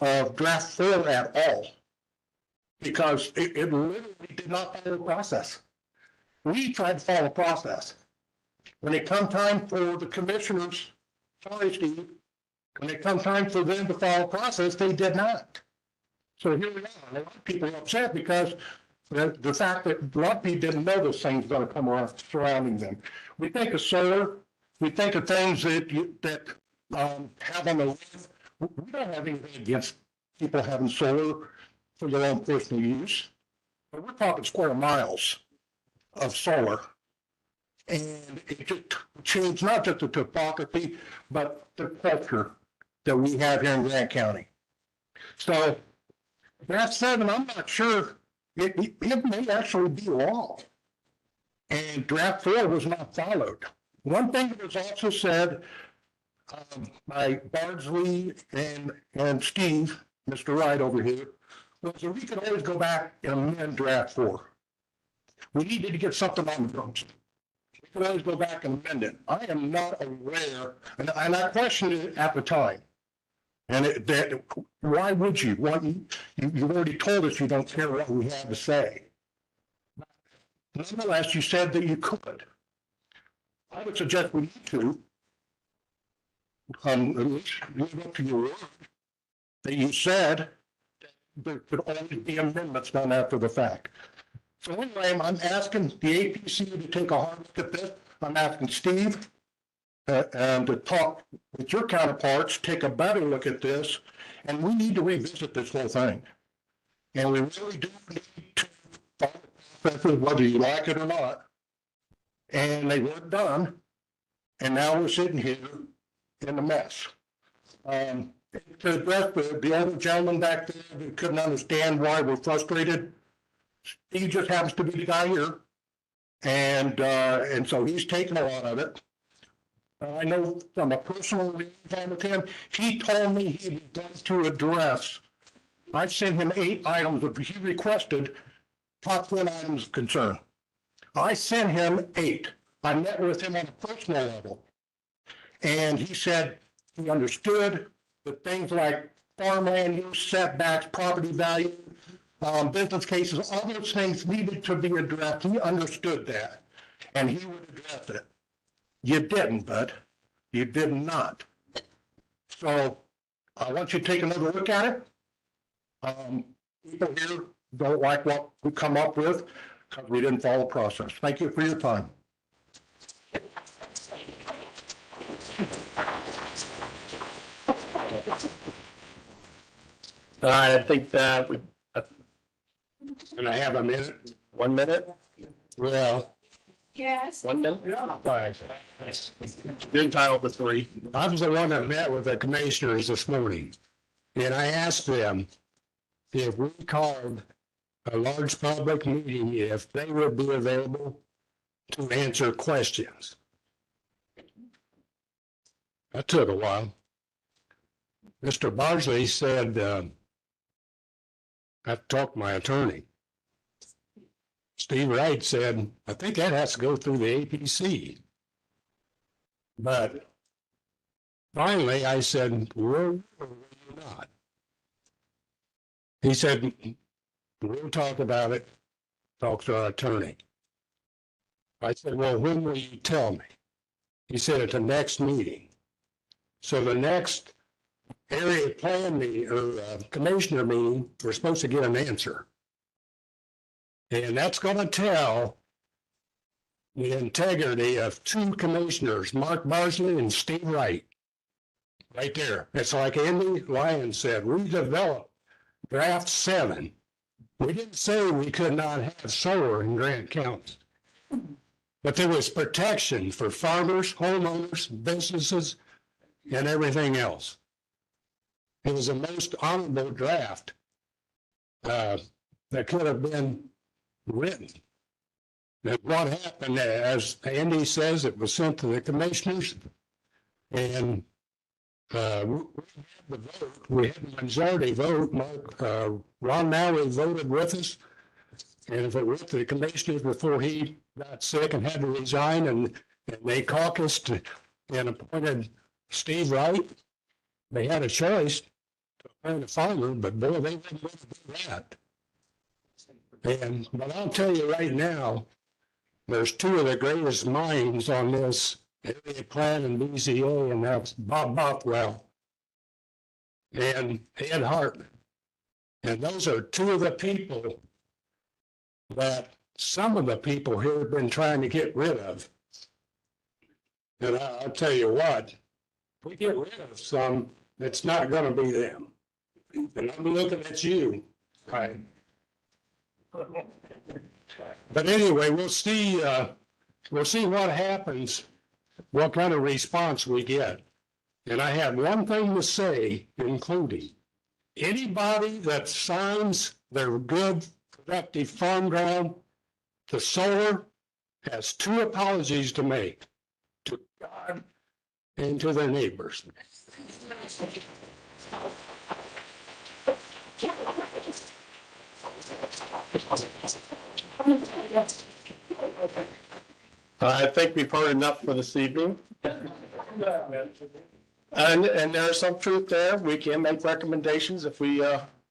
of draft 4 at all. Because it literally did not follow the process. We tried to follow the process. When it come time for the commissioners, sorry, Steve, when it come time for them to follow the process, they did not. So here we are. A lot of people are upset because the fact that a lot of people didn't know this thing's going to come around surrounding them. We think of solar. We think of things that have on the list. We don't have anything against people having solar for their own personal use. But we're talking square miles of solar. And it just changed not just the topography, but the culture that we have here in Grant County. So that said, and I'm not sure, it may actually be law. And draft 4 was not followed. One thing that was also said by Bardsley and Steve, Mr. Wright over here, was that we could always go back and amend draft 4. We needed to get something on the books. We could always go back and amend it. I am not aware, and I questioned it at the time. And why would you? You've already told us you don't care what we have to say. Nonetheless, you said that you could. I would suggest we need to at least live up to your word that you said there could always be amendments done after the fact. So anyway, I'm asking the APC to take a hard look at this. I'm asking Steve and to talk with your counterparts, take a better look at this, and we need to revisit this whole thing. And we really do need to follow the process, whether you like it or not. And they weren't done, and now we're sitting here in a mess. To address the other gentleman back there who couldn't understand why we're frustrated, he just happens to be the guy here, and so he's taken a lot of it. I know from a personal reason with him, he told me he was going to address. I sent him 8 items that he requested, top 10 items of concern. I sent him 8. I met with him on a personal level, and he said he understood that things like farmland use, setbacks, property value, business cases, all those things needed to be addressed. He understood that, and he would address it. You didn't, bud. You did not. So I want you to take another look at it. People here don't like what we come up with because we didn't follow the process. Thank you for your time. I think that we, And I have a minute. 1 minute? Well, Yes. 1 minute? yeah. You're entitled to 3. I was the one that met with the commissioners this morning, and I asked them if we called a large public meeting, if they would be available to answer questions. That took a while. Mr. Bardsley said, I have to talk to my attorney. Steve Wright said, I think that has to go through the APC. But finally, I said, we're not. He said, we'll talk about it, talk to our attorney. I said, well, when will you tell me? He said, at the next meeting. So the next area plan meeting or commissioner meeting, we're supposed to get an answer. And that's going to tell the integrity of 2 commissioners, Mark Bardsley and Steve Wright. Right there. It's like Andy Lyons said, we developed draft 7. We didn't say we could not have solar in Grant County. But there was protection for farmers, homeowners, businesses, and everything else. It was the most honorable draft that could have been written. And what happened, as Andy says, it was sent to the commissioners, and we had a majority vote. Ron Malley voted with us, and if it went to the commissioners before he got sick and had to resign, and they caucused and appointed Steve Wright, they had a choice to appoint a farmer, but boy, they wouldn't want to do that. But I'll tell you right now, there's two of the greatest minds on this area plan and BZA, and that's Bob Bockwell and Ed Hart. And those are two of the people that some of the people here have been trying to get rid of. And I'll tell you what, if we get rid of some, it's not going to be them. And I'm looking at you. Right. But anyway, we'll see what happens, what kind of response we get. And I have one thing to say, including anybody that signs their good, productive farm ground to solar has two apologies to make, to God and to their neighbors. I think we've heard enough for this evening. And there's some truth there. We can make recommendations if we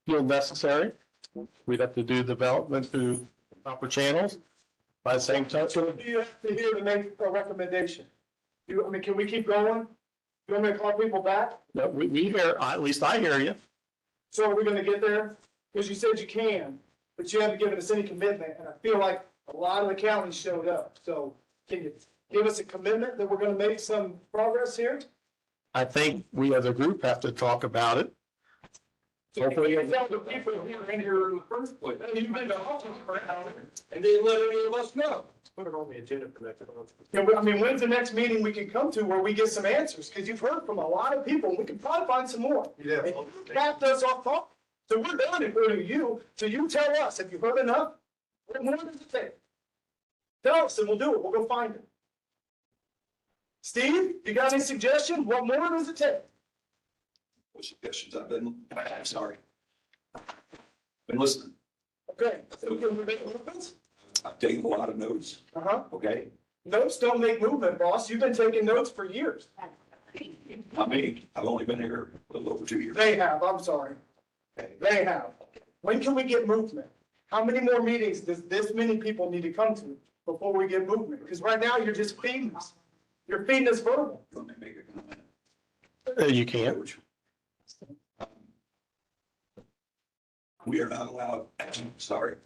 feel necessary. We'd have to do development through proper channels. By the same token, You have to hear to make a recommendation. Can we keep going? You want me to call people back? no, we hear, at least I hear you. So are we gonna get there? Because you said you can, but you haven't given us any commitment, and I feel like a lot of the counties showed up. So can you give us a commitment that we're gonna make some progress here? I think we as a group have to talk about it. Hopefully, Tell the people who are in here in the first place. You've been to office around and didn't let any of us know. put it on the agenda for next month. Yeah, I mean, when's the next meeting we can come to where we get some answers? Because you've heard from a lot of people, and we can probably find some more. Yeah. And you capped us off talking. So we're done including you. So you tell us, have you heard enough? What more does it take? Tell us and we'll do it. We'll go find it. Steve, you got any suggestions? What more does it take? What suggestions? I'm sorry. Been listening. Okay. So we can make movements? I've taken a lot of notes. Uh-huh. Okay. Notes don't make movement, boss. You've been taking notes for years. I mean, I've only been here a little over 2 years. They have, I'm sorry. They have. When can we get movement? How many more meetings does this many people need to come to before we get movement? Because right now you're just feeding us. You're feeding us verbal. Let me make a comment. You can't. We are not allowed, sorry,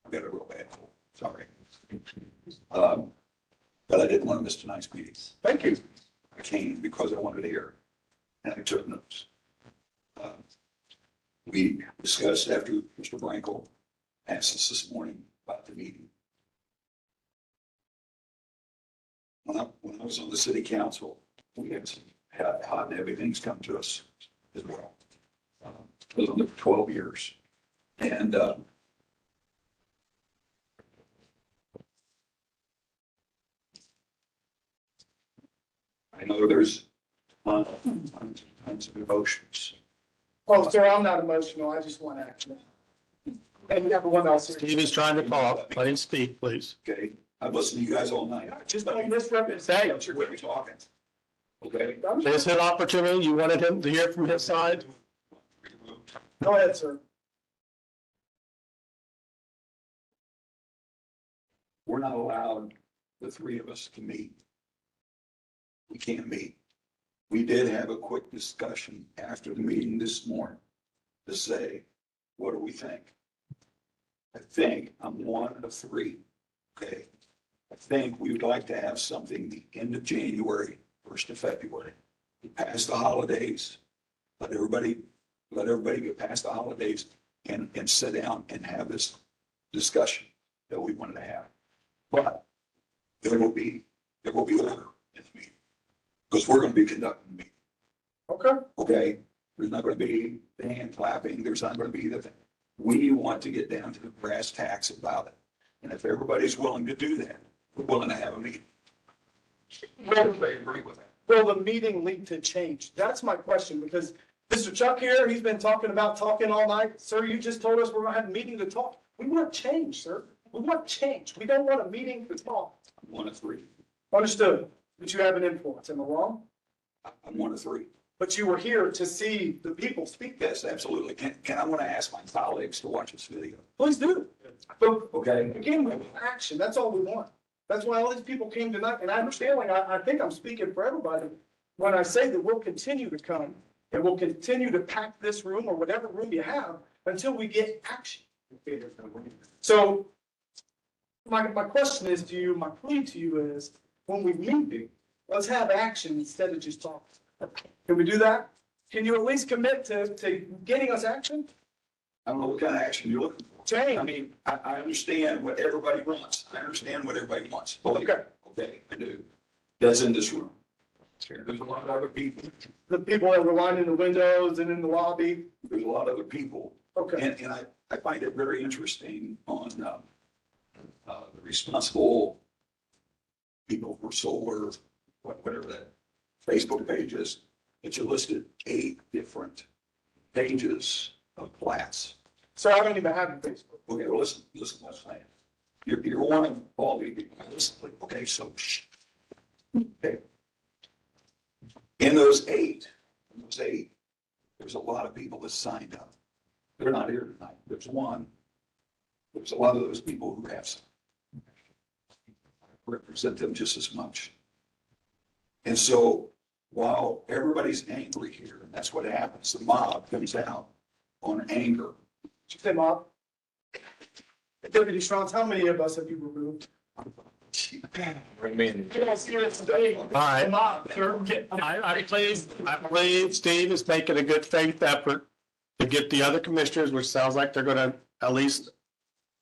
I got a real bad cold, sorry. But I didn't want to miss tonight's meetings. Thank you. I came because I wanted to hear, and I took notes. We discussed after Mr. Brankel asked us this morning about the meeting. When I was on the city council, we had hot and heavy things come to us as well. It was under 12 years. And I know there's tons of emotions. Oh, sir, I'm not emotional. I just want action. And everyone else here. Steve is trying to talk. Let him speak, please. Okay, I've listened to you guys all night. Just don't misrepresent. Hey, you're really talking. Okay. There's an opportunity. You wanted him to hear from his side? Go ahead, sir. We're not allowed, the three of us, to meet. We can't meet. We did have a quick discussion after the meeting this morning to say, what do we think? I think I'm one of three, okay? I think we would like to have something the end of January, 1st of February. Past the holidays, let everybody get past the holidays and sit down and have this discussion that we wanted to have. But there will be order in the meeting, because we're going to be conducting the meeting. Okay. Okay, there's not going to be the hand clapping, there's not going to be the thing. We want to get down to the brass tacks about it. And if everybody's willing to do that, we're willing to have a meeting. Everybody agree with that? Will the meeting lead to change? That's my question, because Mr. Chuck here, he's been talking about talking all night. Sir, you just told us we're gonna have a meeting to talk. We want change, sir. We want change. We don't want a meeting to talk. One of three. Understood, but you have an influence. Am I wrong? I'm one of three. But you were here to see the people speak. Yes, absolutely. I want to ask my colleagues to watch this video? Please do. But Okay. again, we want action, that's all we want. That's why all these people came tonight, and I understand, like, I think I'm speaking for everybody when I say that we'll continue to come and we'll continue to pack this room or whatever room you have until we get action. So my question is to you, my plea to you is, when we meet, let's have action instead of just talk. Can we do that? Can you at least commit to getting us action? I don't know what kind of action you're looking for. Change. I mean, I understand what everybody wants. I understand what everybody wants. Okay, I do. That's in this room. There's a lot of other people. The people that were lining the windows and in the lobby. There's a lot of other people. Okay. And I find it very interesting on the responsible people for solar, whatever that Facebook page is, that you listed 8 different pages of plats. So I don't even have a Facebook. Okay, well, listen to what I'm saying. You're one of all these people. Listen, okay, so, okay. In those eight, there's a lot of people that signed up. They're not here tonight. There's one. There's a lot of those people who have some. Represent them just as much. And so while everybody's angry here, and that's what happens, the mob comes out on anger. Did you say mob? Deputy Strauss, how many of us have you removed? Bring me in. All right. I believe Steve is making a good faith effort to get the other commissioners, which sounds like they're gonna at least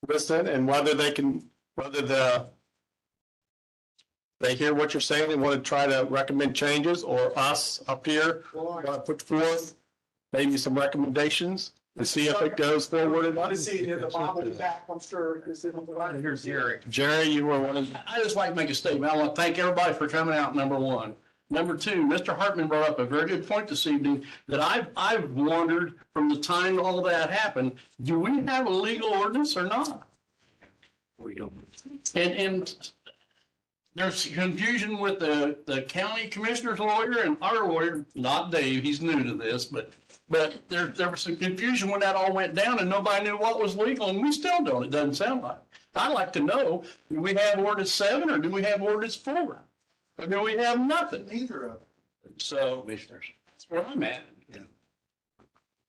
listen, and whether they hear what you're saying and want to try to recommend changes, or us up here want to put forth maybe some recommendations and see if it goes forward or I not. see the mob in the back, I'm sure. Here's Jerry. Jerry, you were one of. I just like to make a statement. I want to thank everybody for coming out, number one. Number two, Mr. Hartman brought up a very good point this evening that I've wondered from the time all that happened, do we have a legal ordinance or not? We don't. And there's confusion with the county commissioner's lawyer and our lawyer, not Dave, he's new to this, but there was some confusion when that all went down and nobody knew what was legal, and we still don't, it doesn't sound like. I'd like to know, do we have ordinance 7 or do we have ordinance 4? Or do we have nothing? Neither of them. So, commissioners, that's where I'm at.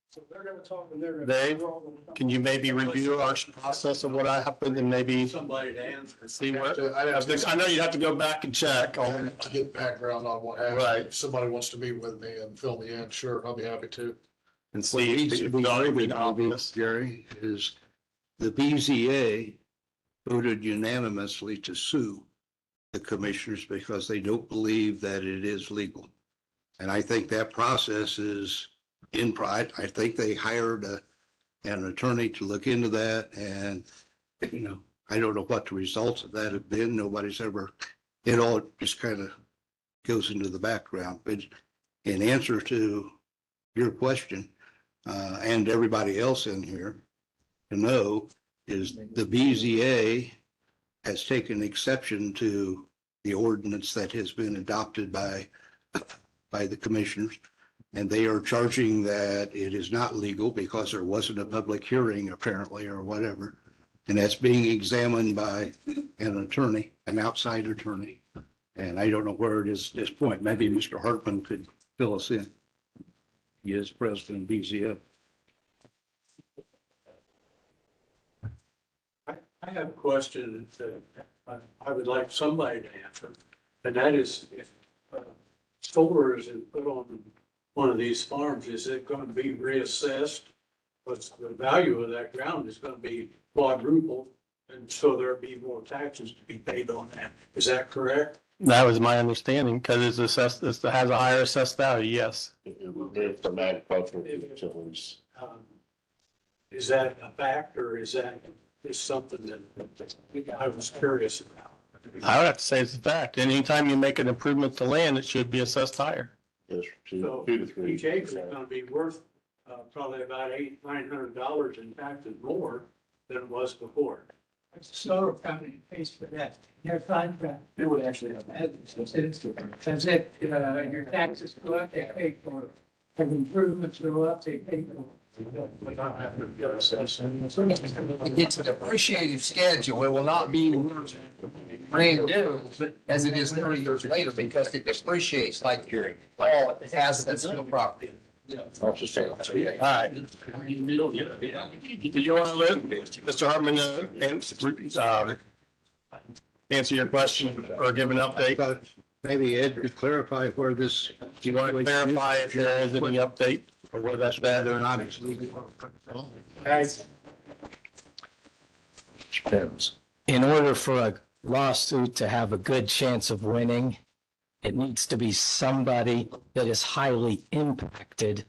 So they're gonna talk and they're gonna. Dave, can you maybe review our process of what happened and maybe Somebody to answer. see what? I know you have to go back and check on. To get background on what happened. Right. If somebody wants to meet with me and fill me in, sure, I'll be happy to. And What see needs to if be it's already really been obvious, obvious. Jerry, is the BZA voted unanimously to sue the commissioners because they don't believe that it is legal. And I think that process is in pride. I think they hired an attorney to look into that, and, I don't know what the results of that have been. Nobody's ever, it all just kind of goes into the background. But in answer to your question, and everybody else in here to know, is the BZA has taken exception to the ordinance that has been adopted by the commissioners. And they are charging that it is not legal because there wasn't a public hearing apparently or whatever. And that's being examined by an attorney, an outside attorney. And I don't know where it is at this point. Maybe Mr. Hartman could fill us in. He is president of BZA. I have a question that I would like somebody to answer, and that is if solar is put on one of these farms, is it going to be reassessed? What's the value of that ground is going to be quadrupled, and so there'll be more taxes to be paid on that. Is that correct? That was my understanding, because it's assessed, it has a higher assessed value, yes. From agricultural utilities. Is that a fact, or is that just something that I was curious about? I would have to say it's a fact. Anytime you make an improvement to land, it should be assessed higher. So each acre is gonna be worth probably about $800-900 in taxes more than it was before. Solar company pays for that. Their contract. It would actually have. That's it, your taxes go up, they pay for it. If improvements go up, they pay for it. It's a depreciated schedule. It will not be brand new as it is 30 years later because it depreciates like all assets in the property. All right. Did you want to let Mr. Hartman answer your question or give an update? Maybe Ed could clarify where this. Do you want to clarify if there is any update or where that's bad or not? Guys. In order for a lawsuit to have a good chance of winning, it needs to be somebody that is highly impacted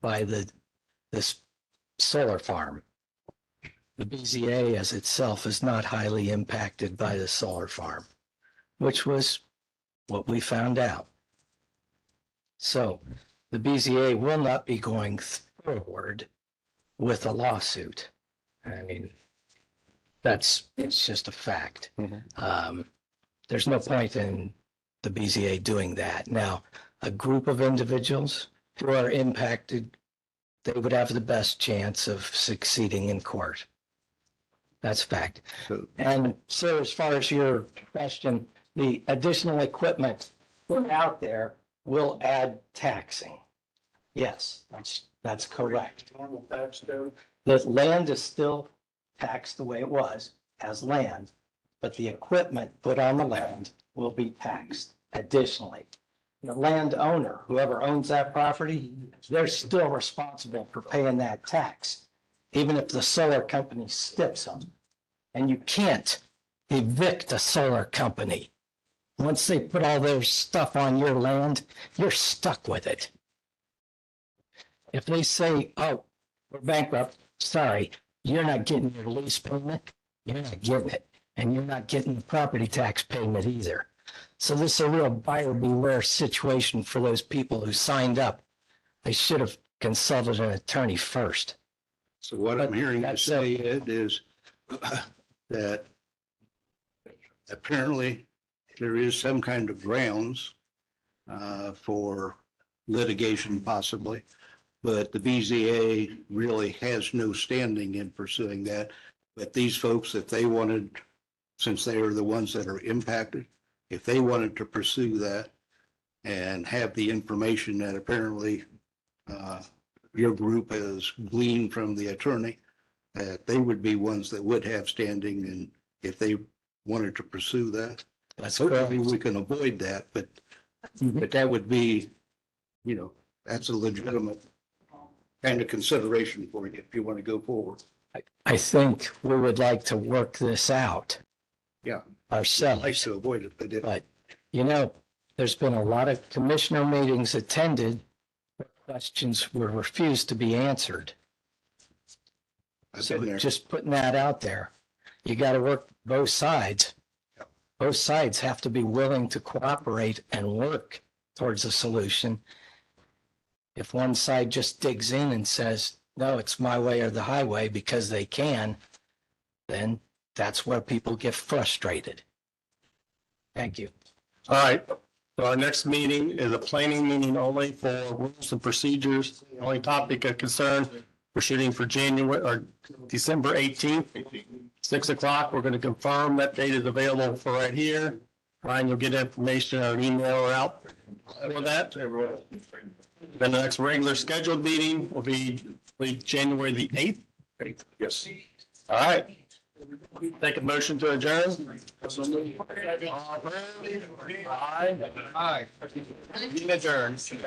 by this solar farm. The BZA as itself is not highly impacted by the solar farm, which was what we found out. So the BZA will not be going forward with a lawsuit. I mean, it's just a fact. There's no point in the BZA doing that. Now, a group of individuals who are impacted, they would have the best chance of succeeding in court. That's fact. And so as far as your question, the additional equipment put out there will add taxing. Yes, that's correct. Normal tax code. The land is still taxed the way it was as land, but the equipment put on the land will be taxed additionally. The landowner, whoever owns that property, they're still responsible for paying that tax, even if the solar company stips them. And you can't evict a solar company. Once they put all their stuff on your land, you're stuck with it. If they say, oh, we're bankrupt, sorry, you're not getting your lease payment, you're not getting it. And you're not getting the property tax payment either. So this is a real buyer beware situation for those people who signed up. They should have consulted an attorney first. So what I'm hearing you say, Ed, is that apparently there is some kind of grounds for litigation possibly, but the BZA really has no standing in pursuing that. But these folks, if they wanted, since they are the ones that are impacted, if they wanted to pursue that and have the information that apparently your group has gleaned from the attorney, that they would be ones that would have standing, and if they wanted to pursue that, hopefully we can avoid that, but that would be, that's a legitimate kind of consideration for you if you want to go forward. I think we would like to work this out. Yeah. Ourselves. I'd like to avoid it, but there's been a lot of commissioner meetings attended, but questions were refused to be answered. So just putting that out there, you got to work both sides. Both sides have to be willing to cooperate and work towards a solution. If one side just digs in and says, no, it's my way or the highway because they can, then that's where people get frustrated. Thank you. All right. So our next meeting is a planning meeting only for rules and procedures. The only topic of concern, we're shooting for January or December 18th, 6 o'clock. We're going to confirm that date is available for right here. Ryan, you'll get information or email or out for that. Then the next regular scheduled meeting will be January the 8th. Yes. All right. Take a motion to adjourn. Aye. Meeting adjourned. Steve.